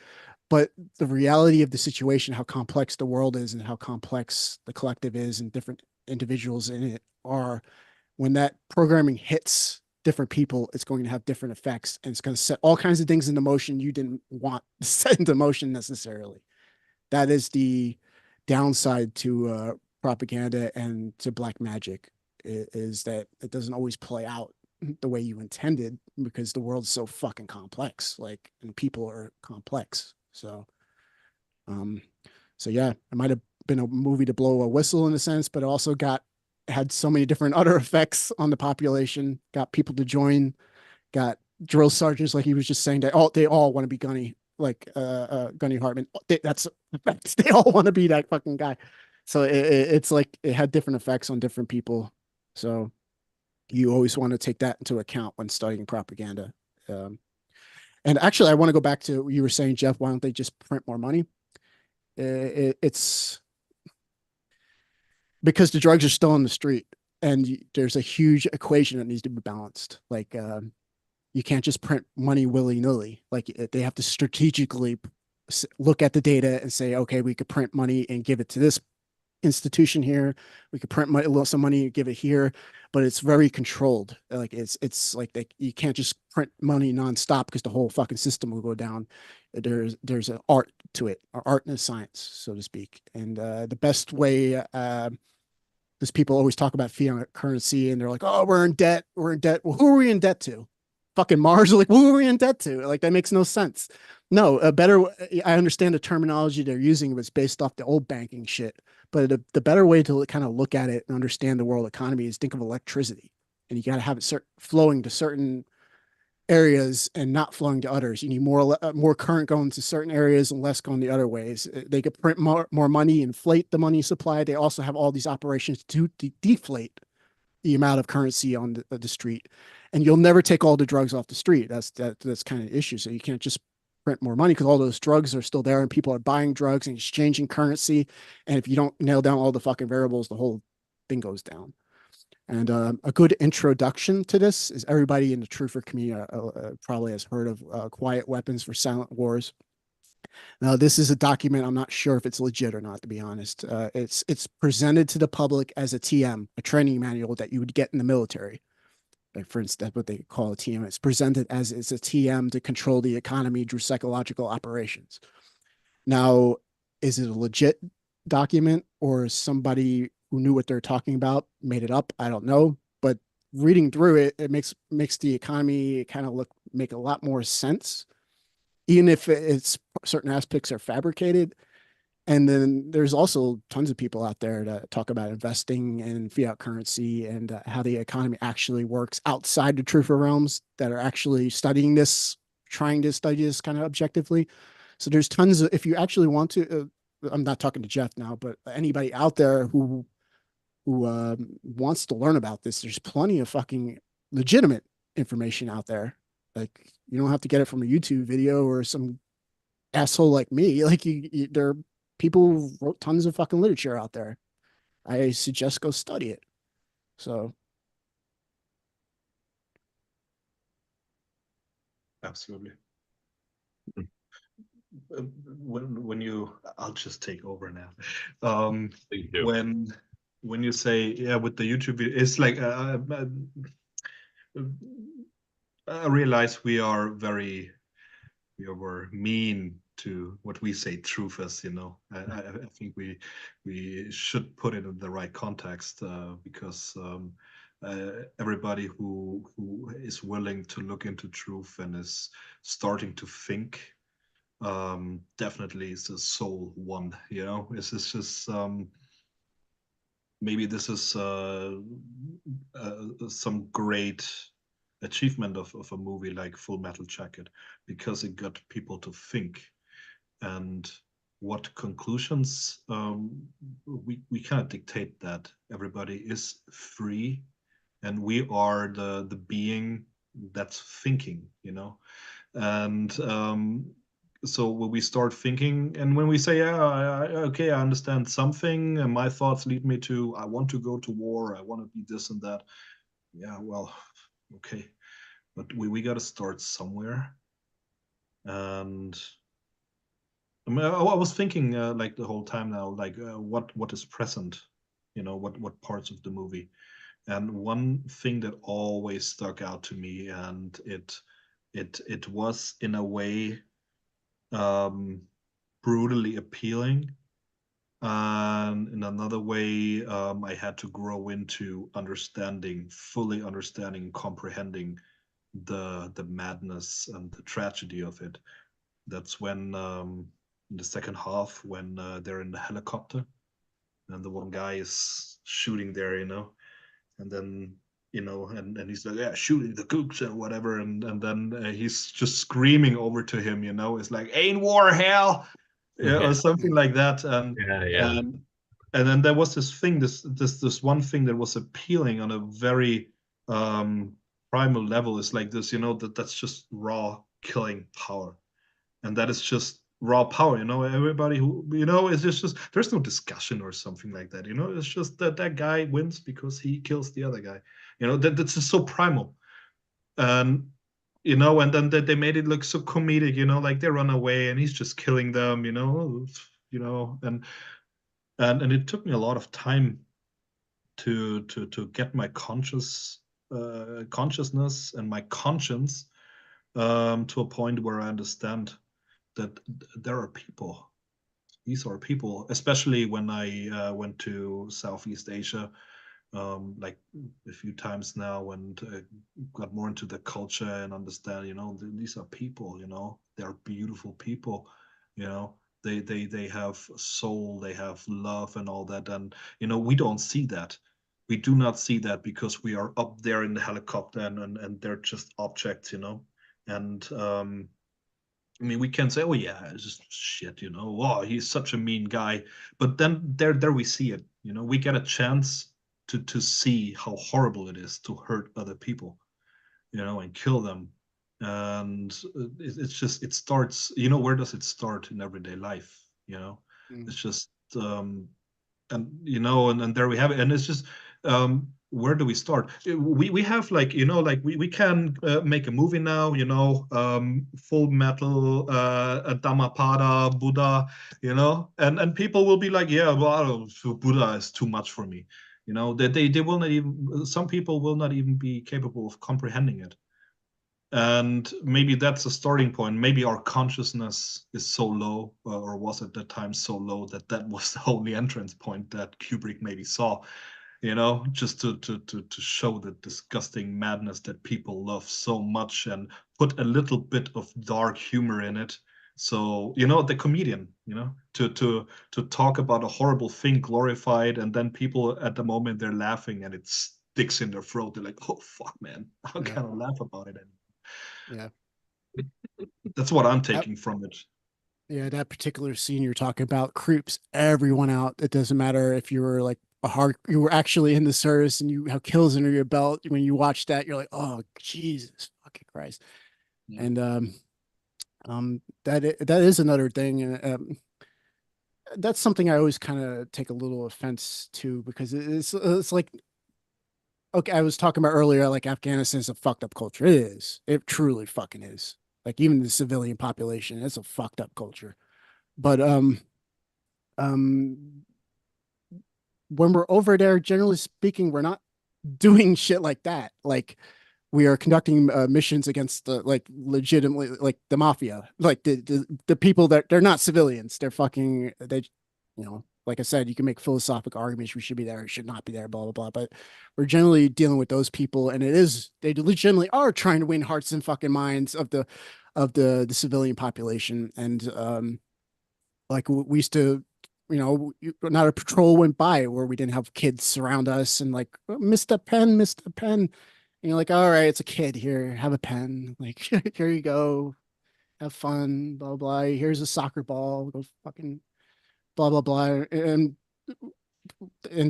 But the reality of the situation, how complex the world is and how complex the collective is and different individuals in it are, when that programming hits different people, it's going to have different effects, and it's going to set all kinds of things into motion you didn't want to set into motion necessarily. That is the downside to propaganda and to black magic, is that it doesn't always play out the way you intended, because the world's so fucking complex, like, and people are complex. Um, so yeah, it might have been a movie to blow a whistle in a sense, but it also had so many different other effects on the population, got people to join, got drill sergeants, like he was just saying, that they all want to be Gunny, like Gunny Hartman. That's they all want to be that fucking guy. So it's like it had different effects on different people. So you always want to take that into account when studying propaganda. And actually, I want to go back to what you were saying, Jeff. Why don't they just print more money? It's because the drugs are still on the street, and there's a huge equation that needs to be balanced. Like you can't just print money willy nilly. Like they have to strategically look at the data and say, okay, we could print money and give it to this institution here. We could print money, some money and give it here, but it's very controlled. Like it's like you can't just print money nonstop because the whole fucking system will go down. There's an art to it, or art and a science, so to speak. And the best way, because people always talk about fiat currency and they're like, oh, we're in debt. We're in debt. Well, who are we in debt to? Fucking Mars. Like, who are we in debt to? Like, that makes no sense. No, a better, I understand the terminology they're using was based off the old banking shit, but the better way to kind of look at it and understand the world economy is think of electricity. And you got to have it flowing to certain areas and not flowing to others. You need more current going to certain areas and less going the other ways. They could print more money, inflate the money supply. They also have all these operations to deflate the amount of currency on the street. And you'll never take all the drugs off the street. That's kind of the issue. So you can't just print more money because all those drugs are still there and people are buying drugs and exchanging currency. And if you don't nail down all the fucking variables, the whole thing goes down. And a good introduction to this is everybody in the truther community probably has heard of Quiet Weapons for Silent Wars. Now, this is a document. I'm not sure if it's legit or not, to be honest. It's presented to the public as a TM, a training manual that you would get in the military. Like, for instance, that's what they call a TM. It's presented as it's a TM to control the economy through psychological operations. Now, is it a legit document, or is somebody who knew what they're talking about made it up? I don't know. But reading through it, it makes the economy kind of make a lot more sense, even if it's certain aspects are fabricated. And then there's also tons of people out there that talk about investing in fiat currency and how the economy actually works outside the truther realms that are actually studying this, trying to study this kind of objectively. So there's tons of, if you actually want to, I'm not talking to Jeff now, but anybody out there who wants to learn about this, there's plenty of fucking legitimate information out there. Like, you don't have to get it from a YouTube video or some asshole like me. Like, there are people who wrote tons of fucking literature out there. I suggest go study it. So Absolutely. When you, I'll just take over now. Please do. When you say, yeah, with the YouTube video, it's like I realize we are very we were mean to what we say truthers. I think we should put it in the right context, because everybody who is willing to look into truth and is starting to think, definitely is a soul one. It's just maybe this is some great achievement of a movie like Full Metal Jacket, because it got people to think. And what conclusions, we cannot dictate that. Everybody is free, and we are the being that's thinking. And so when we start thinking, and when we say, yeah, okay, I understand something, and my thoughts lead me to, I want to go to war, I want to be this and that. Yeah, well, okay, but we got to start somewhere. And I mean, I was thinking, like the whole time now, like, what is present, what parts of the movie. And one thing that always stuck out to me, and it was in a way, um, brutally appealing. And in another way, I had to grow into fully understanding, comprehending the madness and the tragedy of it. That's when, in the second half, when they're in the helicopter, and the one guy is shooting there, and then, and he's like, yeah, shooting the gooks and whatever, and then he's just screaming over to him, it's like, ain't war hell, yeah, or something like that. Yeah. And then there was this thing, this one thing that was appealing on a very, um primal level, is like this, that's just raw killing power. And that is just raw power. Everybody who, is just there's no discussion or something like that. It's just that that guy wins because he kills the other guy. That's just so primal. And and then they made it look so comedic. Like they run away and he's just killing them. And it took me a lot of time to get my consciousness and my conscience, to a point where I understand that there are people. These are people, especially when I went to Southeast Asia, like a few times now, and got more into the culture and understand. These are people. They're beautiful people. You know, they have soul, they have love, and all that. And we don't see that. We do not see that because we are up there in the helicopter, and they're just objects. And I mean, we can say, "Oh yeah, it's just shit," Oh, he's such a mean guy. But then there we see it. We get a chance to see how horrible it is to hurt other people, and kill them. And it's just, it starts. Where does it start in everyday life? Mm. It's just, and and there we have it. And it's just, where do we start? We have, like, like we can make a movie now, Full Metal, Dhammapada, Buddha, and people will be like, yeah, well, I don't, Buddha is too much for me. They will not even, some people will not even be capable of comprehending it. And maybe that's a starting point. Maybe our consciousness is so low, or was at that time so low, that that was the only entrance point that Kubrick maybe saw, just to show the disgusting madness that people love so much, and put a little bit of dark humor in it. So, the comedian, to talk about a horrible thing glorified, and then people at the moment they're laughing and it sticks in their throat. They're like, oh fuck, man, how Yeah. can I laugh about it? Yeah. That's what I'm That, taking from it. yeah, that particular scene you're talking about creeps everyone out. It doesn't matter if you were like you were actually in the service and you have kills under your belt. When you watch that, you're like, oh Jesus fucking Christ. Yeah. And that is another thing. And that's something I always kind of take a little offense to, because it's like, okay, I was talking about earlier, like Afghanistan is a fucked up culture. It is. It truly fucking is. Like even the civilian population, it's a fucked up culture. But um when we're over there, generally speaking, we're not doing shit like that. Like we are conducting missions against the like legitimately like the mafia, like the people that they're not civilians. They're fucking they, you know, like I said, you can make philosophical arguments. We should be there, we should not be there, blah blah blah. But we're generally dealing with those people, and it is they legitimately are trying to win hearts and fucking minds of the civilian population. And like we used to, you know, not a patrol went by where we didn't have kids surround us and like, "Oh, Mr. Pen, Mr. Pen." And you're like, all right, it's a kid here, have a pen. Like, here you go, have fun, blah, blah. Here's a soccer ball, go fucking blah, blah, blah. And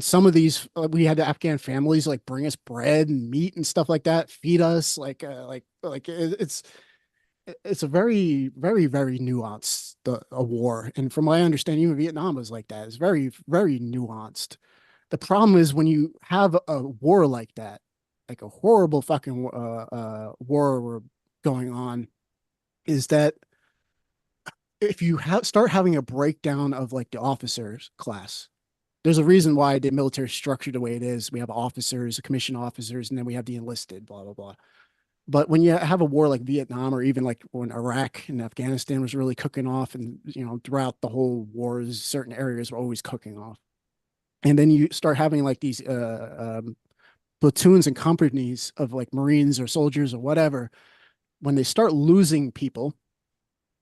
some of these, we had the Afghan families like bring us bread and meat and stuff like that, feed us it's a very, very, very nuanced a war. And from my understanding, even Vietnam was like that. It's very, very nuanced. The problem is when you have a war like that, like a horrible fucking war going on, is that if you start having a breakdown of like the officers class, there's a reason why the military is structured the way it is. We have officers, commissioned officers, and then we have the enlisted, blah, blah, blah. But when you have a war like Vietnam, or even like when Iraq and Afghanistan was really cooking off, and you know, throughout the whole wars, certain areas were always cooking off. And then you start having like these platoons and companies of like Marines or soldiers or whatever, when they start losing people,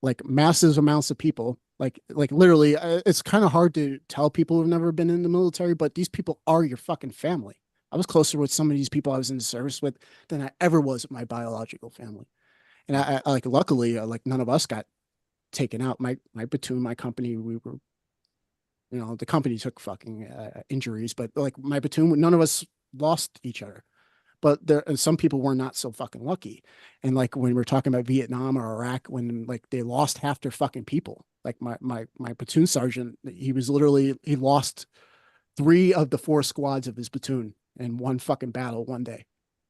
like massive amounts of people, like literally, it's kind of hard to tell people who've never been in the military, but these people are your fucking family. I was closer with some of these people I was in the service with than I ever was with my biological family. And I like, luckily, like none of us got taken out. My platoon, my company, we were, you know, the company took fucking injuries, but like my platoon, none of us lost each other. But there, some people were not so fucking lucky. And like when we're talking about Vietnam or Iraq, when like they lost half their fucking people, like my platoon sergeant, he was literally, he lost 3 of the 4 squads of his platoon in one fucking battle one day.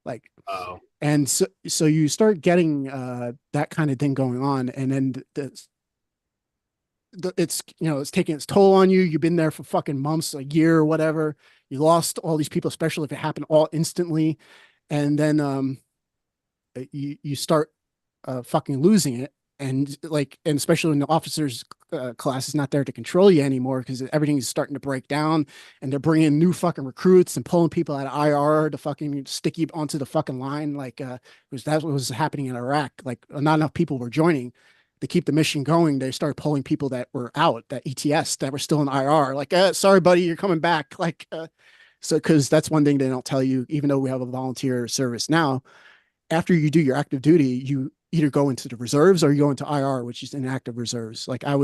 Like, Oh, and so you start getting that kind of thing going on, and then it's, you know, it's taking its toll on you. You've been there for fucking months, a year or whatever. You lost all these people, especially if it happened all instantly. And then you start fucking losing it. And like, and especially when the officers class is not there to control you anymore, because everything is starting to break down, and they're bringing new fucking recruits and pulling people out of IR to fucking stick you onto the fucking line. Like, because that's what was happening in Iraq. Like, not enough people were joining to keep the mission going. They started pulling people that were out, that ETS, that were still in IR. Like, sorry, buddy, you're coming back. Like, so because that's one thing they don't tell you, even though we have a volunteer service now, after you do your active duty, you either go into the reserves or you go into IR, which is inactive reserves. Like I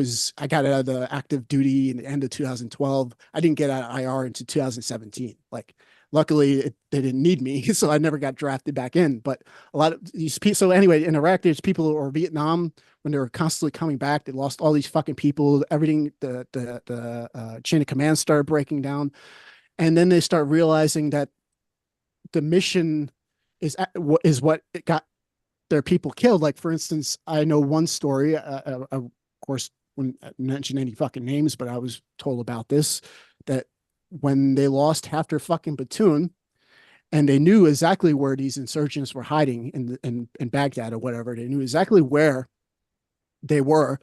got out of the active duty in the end of 2012. I didn't get out of IR into 2017. Like, luckily they didn't need me, so I never got drafted back in. But a lot of these people, so anyway, in Iraq, there's people, or Vietnam, when they were constantly coming back, they lost all these fucking people. Everything, the chain of command started breaking down, and then they start realizing that the mission is what it got their people killed. Like, for instance, I know one story. Of course, wouldn't mention any fucking names, but I was told about this, that when they lost half their fucking platoon, and they knew exactly where these insurgents were hiding in Baghdad or whatever, they knew exactly where they were,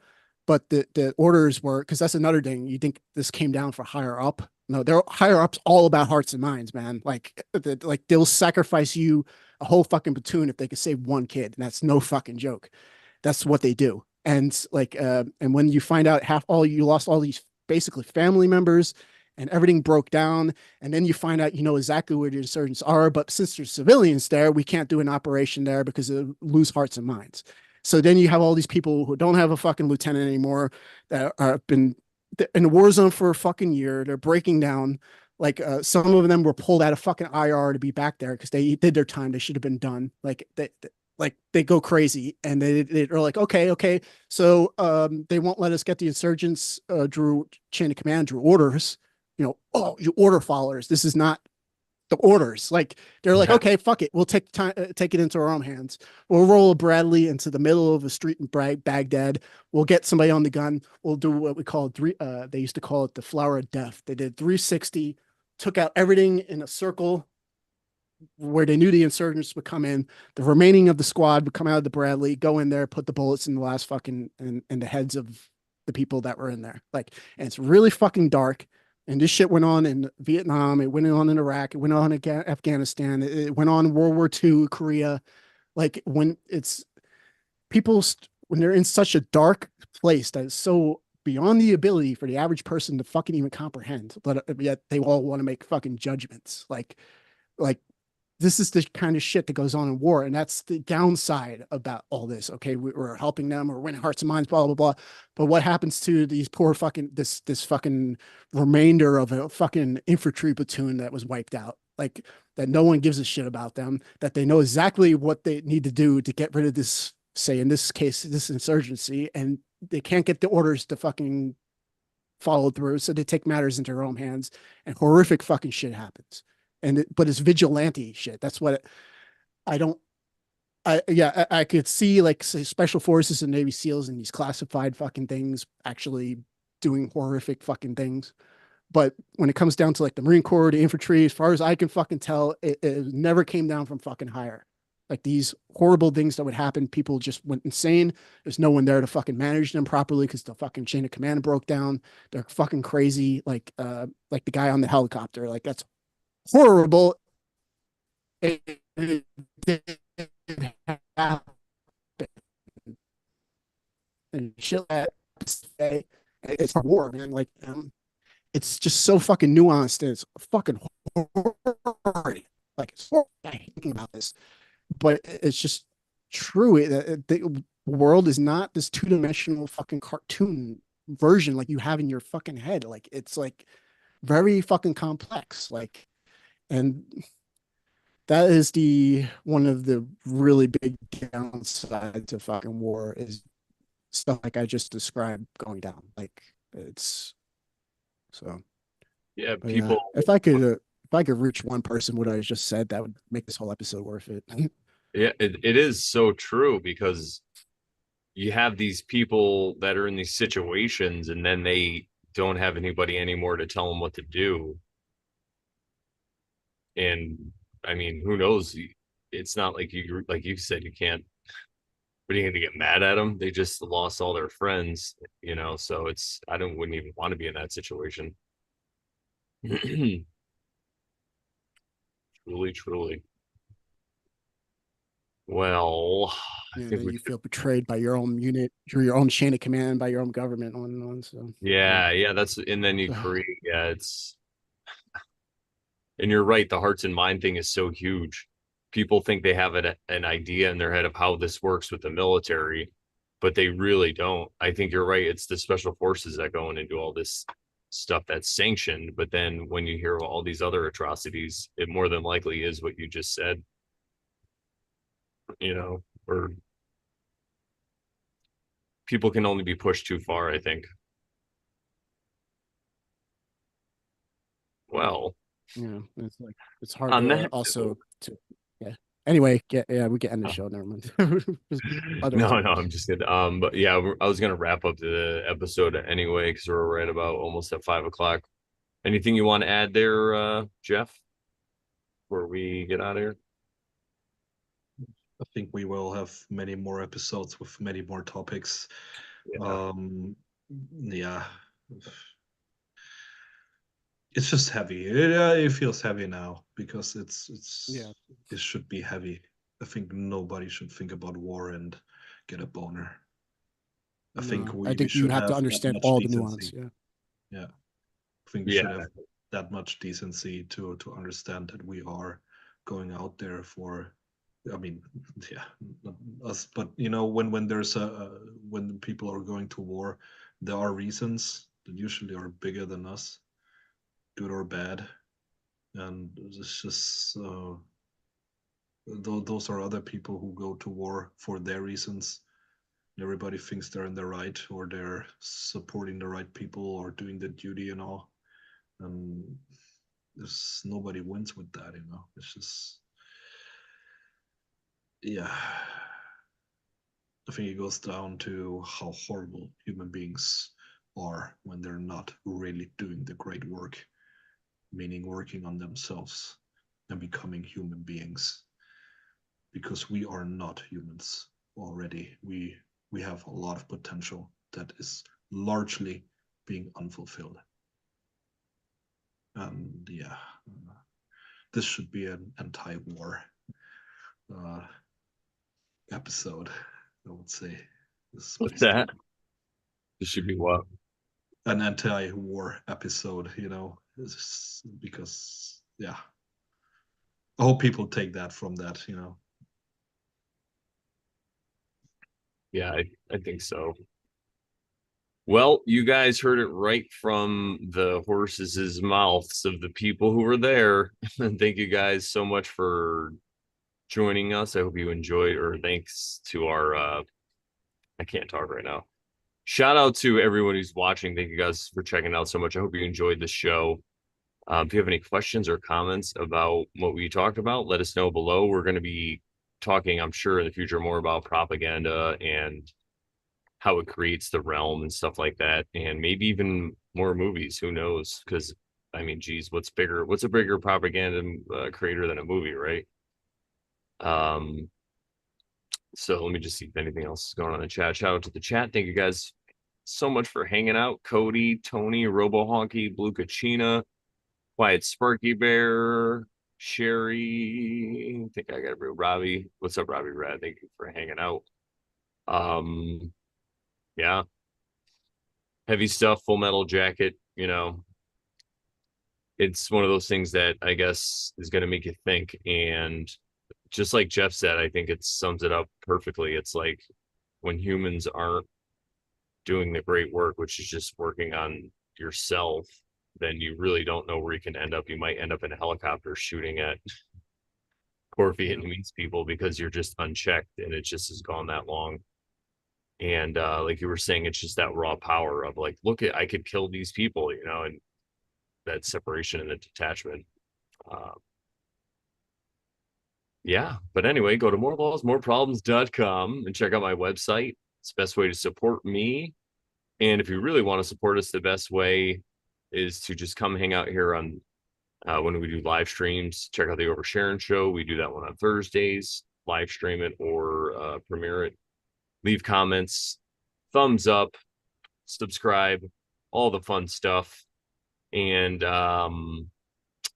but the orders were, because that's another thing. You think this came down for higher up? No, they're higher ups all about hearts and minds, man. Like they'll sacrifice you a whole fucking platoon if they could save one kid, and that's no fucking joke. That's what they do. And like, and when you find out you lost all these basically family members, and everything broke down, and then you find out, you know exactly where the insurgents are, but since there's civilians there, we can't do an operation there because it lose hearts and minds. So then you have all these people who don't have a fucking lieutenant anymore, that are been in the war zone for a fucking year. They're breaking down. Like, some of them were pulled out of fucking IR to be back there because they did their time. They should have been done. Like they go crazy, and they're like, okay. So they won't let us get the insurgents drew chain of command, drew orders. You know, oh, you order followers. This is not the orders. Like, they're like, okay, fuck it. We'll take time, take it into our own hands. We'll roll a Bradley into the middle of a street in Baghdad. We'll get somebody on the gun. We'll do what we call they used to call it the flower of death. They did 360, took out everything in a circle, where they knew the insurgents would come in. The remaining of the squad would come out of the Bradley, go in there, put the bullets in the last fucking in the heads of the people that were in there. Like, and it's really fucking dark. And this shit went on in Vietnam. It went on in Iraq. It went on in Afghanistan. It went on in World War II, Korea. Like when it's people when they're in such a dark place that is so beyond the ability for the average person to fucking even comprehend, but yet they all want to make fucking judgments. Like this is the kind of shit that goes on in war, and that's the downside about all this. Okay, we're helping them, we're winning hearts and minds, blah blah blah. But what happens to these poor fucking this fucking remainder of a fucking infantry platoon that was wiped out? Like that no one gives a shit about them, that they know exactly what they need to do to get rid of this, say in this case, this insurgency, and they can't get the orders to fucking follow through. So they take matters into their own hands and horrific fucking shit happens. But it's vigilante shit. That's what I don't, I could see like say, special forces and Navy SEALs and these classified fucking things actually doing horrific fucking things. But when it comes down to like the Marine Corps, the infantry, as far as I can fucking tell, it never came down from fucking higher. Like these horrible things that would happen, people just went insane. There's no one there to fucking manage them properly because the fucking chain of command broke down. They're fucking crazy. Like the guy on the helicopter. Like that's horrible. It did happen. And shit like that. It's a war, man. Like it's just so fucking nuanced and it's fucking horrid. Like it's horrible thinking about this, but it's just true. The world is not this two-dimensional fucking cartoon version like you have in your fucking head. Like it's like very fucking complex. Like, and that is the one of the really big downsides of fucking war is stuff like I just described going down. Like it's so. Yeah, But yeah, people. if I could reach one person what I just said, that would make this whole episode worth it. Yeah, it is so true because you have these people that are in these situations and then they don't have anybody anymore to tell them what to do. And I mean, who knows? It's not like you said, you can't, but you going to get mad at them. They just lost all their friends, so wouldn't even want to be in that situation. Truly, truly. Well, I And think then we you feel betrayed by your own unit, your own chain of command, by your own government, on and on. So yeah, and then you create, and you're right, the hearts and mind thing is so huge. People think they have an idea in their head of how this works with the military, but they really don't. I think you're right. It's the special forces that go in and do all this stuff that's sanctioned. But then when you hear all these other atrocities, it more than likely is what you just said, or people can only be pushed too far, I think. Well, yeah, it's like it's hard on to that also note, to yeah. Anyway, we get end the show. Never mind. Other no, topics. I'm just kidding. But yeah, I was gonna wrap up the episode anyway because we're right about almost at 5 o'clock. Anything you want to add there, Jeff, before we get out of here? I think we will have many more episodes with many more topics. Yeah. Yeah, it's just heavy. It feels heavy now because Yeah. it should be heavy. I think nobody should think about war and get a boner. I think No, I we think you should have to have that understand much all the nuance. decency. Yeah. Yeah, I think we Yeah. should have that much decency to understand that we are going out there for. I mean, yeah, not us, but when there's when people are going to war, there are reasons that usually are bigger than us, good or bad, and it's just those are other people who go to war for their reasons. Everybody thinks they're in the right or they're supporting the right people or doing the duty and all, and there's nobody wins with that. It's just yeah. I think it goes down to how horrible human beings are when they're not really doing the great work, meaning working on themselves. and becoming human beings, because we are not humans already. We have a lot of potential that is largely being unfulfilled. And yeah, this should be an anti-war uh, episode, I would say. What's that? This should be what? An anti-war episode, because yeah, I hope people take that from that. Yeah, I think so. Well, you guys heard it right from the horses' mouths of the people who were there. And thank you guys so much for joining us. I hope you enjoyed, or thanks to our I can't talk right now. Shout out to everyone who's watching. Thank you guys for checking out so much. I hope you enjoyed the show. If you have any questions or comments about what we talked about, let us know below. We're going to be talking, I'm sure, in the future more about propaganda and how it creates the realm and stuff like that, and maybe even more movies. Who knows? Because I mean, geez, what's bigger? What's a bigger propaganda creator than a movie, right? So let me just see if anything else is going on in the chat. Shout out to the chat. Thank you guys so much for hanging out. Cody, Tony, Robo Honky, Blue Kachina, Quiet Sparky Bear, Sherry. I think I got a real Robbie. What's up, Robbie Rad? Thank you for hanging out. Yeah. Heavy stuff, Full Metal Jacket, it's one of those things that I guess is going to make you think. And just like Jeff said, I think it sums it up perfectly. It's like when humans aren't doing the great work, which is just working on yourself, then you really don't know where you can end up. You might end up in a helicopter shooting at poor Vietnamese people because you're just unchecked and it just has gone that long. And like you were saying, it's just that raw power of like, look, I could kill these people, and that separation and the detachment. Yeah, but anyway, go to morelawsmoreproblems.com and check out my website. It's the best way to support me. And if you really want to support us, the best way is to just come hang out here on when we do live streams. Check out the Oversharing show. We do that one on Thursdays. Live stream it or premiere it. Leave comments, thumbs up, subscribe, all the fun stuff. And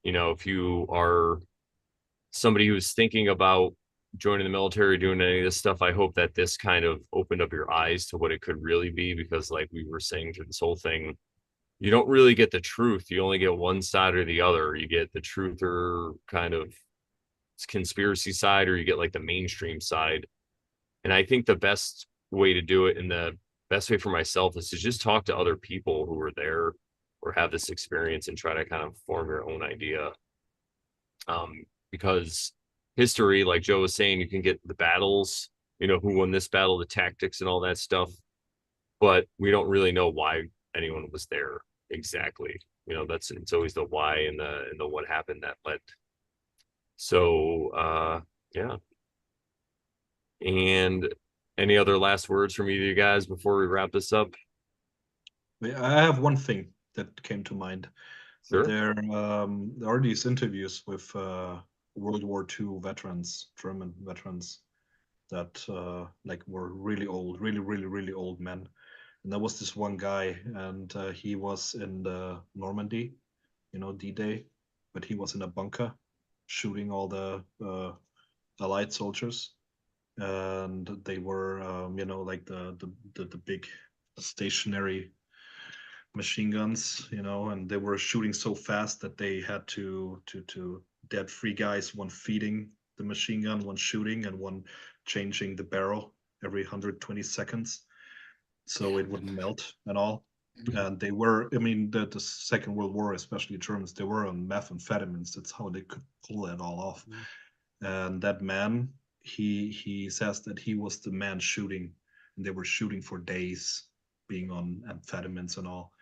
if you are somebody who's thinking about joining the military, doing any of this stuff, I hope that this kind of opened up your eyes to what it could really be, because like we were saying through this whole thing, you don't really get the truth. You only get one side or the other. You get the truth or kind of conspiracy side, or you get like the mainstream side. And I think the best way to do it, and the best way for myself, is to just talk to other people who were there or have this experience and try to kind of form your own idea. Because history, like Joe was saying, you can get the battles, who won this battle, the tactics and all that stuff, but we don't really know why anyone was there exactly. It's always the why and the what happened that led. So yeah. And any other last words from either of you guys before we wrap this up? I have one thing that came to mind. Sure. There are these interviews with World War II veterans, German veterans, that were really old, really, really, really old men. And there was this one guy, and he was in the Normandy, D-Day, but he was in a bunker shooting all the Allied soldiers, and they were, like the big stationary machine guns, and they were shooting so fast that they had to dead three guys, one feeding the machine gun, one shooting, and one changing the barrel every 120 seconds so it wouldn't melt and all. And they were, the Second World War, especially Germans, they were on methamphetamines. That's how they could pull it all off. And that man, he says that he was the man shooting, and they were shooting for days, being on amphetamines and all.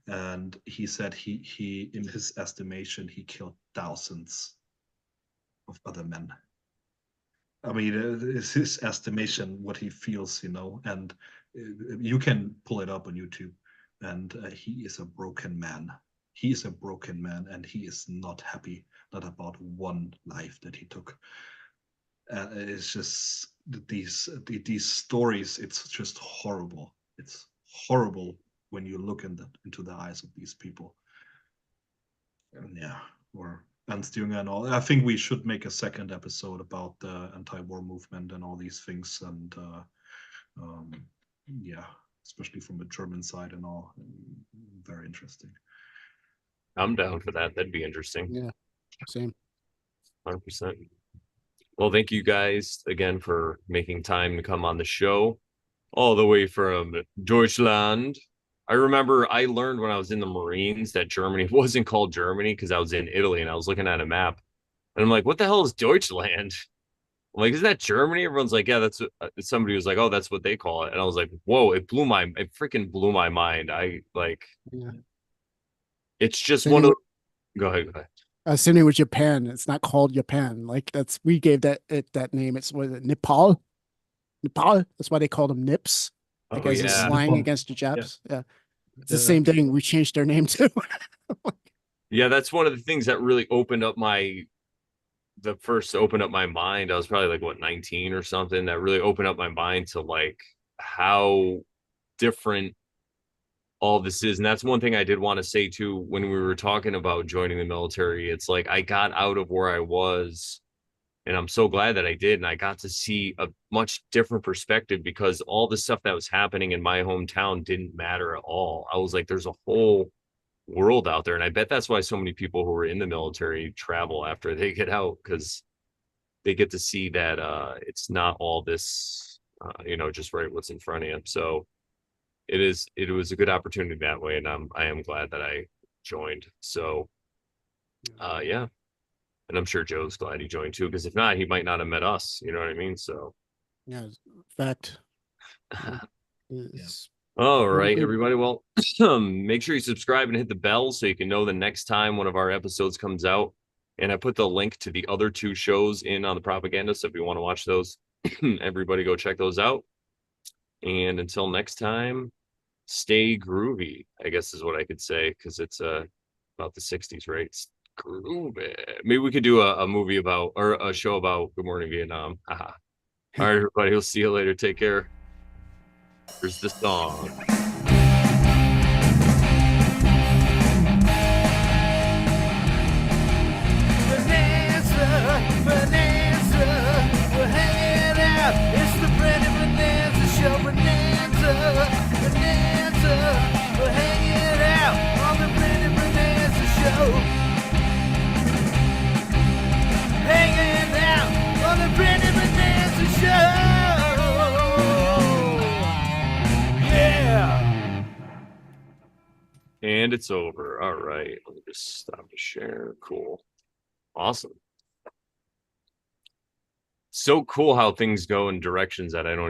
And he said he in his estimation, he killed thousands of other men. It's his estimation, what he feels, and you can pull it up on YouTube. And he is a broken man. he is a broken man, and he is not happy, not about one life that he took. It's just these stories. It's just horrible. It's horrible when you look into the eyes of these people. And yeah, or Ernst-Jünger and all. I think we should make a second episode about the anti-war movement and all these things, and yeah, especially from the German side and all. Very interesting. I'm down for that. That'd be interesting. Yeah, same. 100%. Well, thank you guys again for making time to come on the show, all the way from Deutschland. I remember I learned when I was in the Marines that Germany wasn't called Germany because I was in Italy and I was looking at a map and I'm like, what the hell is Deutschland? I'm like, is that Germany? Everyone's like, yeah, that's somebody was like, oh, that's what they call it. And I was like, whoa, it freaking blew my mind. Yeah. It's just Same one of with- go ahead. Same thing with Japan. It's not called Japan. Like we gave that name. It's what is it, Nepal? Nepal. That's why they called them Nips. Like Oh, as a yeah. slang Nippon. against the Japs. Yeah. It's the Yeah. same thing. We changed their name too. Yeah, that's one of the things that really opened up my mind. I was probably like what 19 or something. That really opened up my mind to like how different all this is. And that's one thing I did want to say too when we were talking about joining the military. It's like I got out of where I was and I'm so glad that I did. And I got to see a much different perspective because all the stuff that was happening in my hometown didn't matter at all. I was like, there's a whole world out there. And I bet that's why so many people who are in the military travel after they get out, because they get to see that it's not all this, just right what's in front of you. So it was a good opportunity that way. And I am glad that I joined. So yeah. And I'm sure Joe's glad he joined too, because if not, he might not have met us. You know what I mean? So Yeah. Fact. It's all right, good. everybody. Well, make sure you subscribe and hit the bell so you can know the next time one of our episodes comes out. And I put the link to the other 2 shows in on the propaganda. So if you want to watch those, everybody go check those out. And until next time, stay groovy, I guess is what I could say, because it's about the 60s, right? Groovy. Maybe we could do a movie about, or a show about Good Morning Vietnam. All right, everybody. We'll see you later. Take care. Here's the song. Bonanza, we're hanging out. It's the Brandon Bonanza show. Bonanza, we're hanging out on the Brandon Bonanza show. Hanging out on the Brandon Bonanza show. Yeah. And it's over. All right. Let me just stop the share. Cool. Awesome. So cool how things go in directions that I don't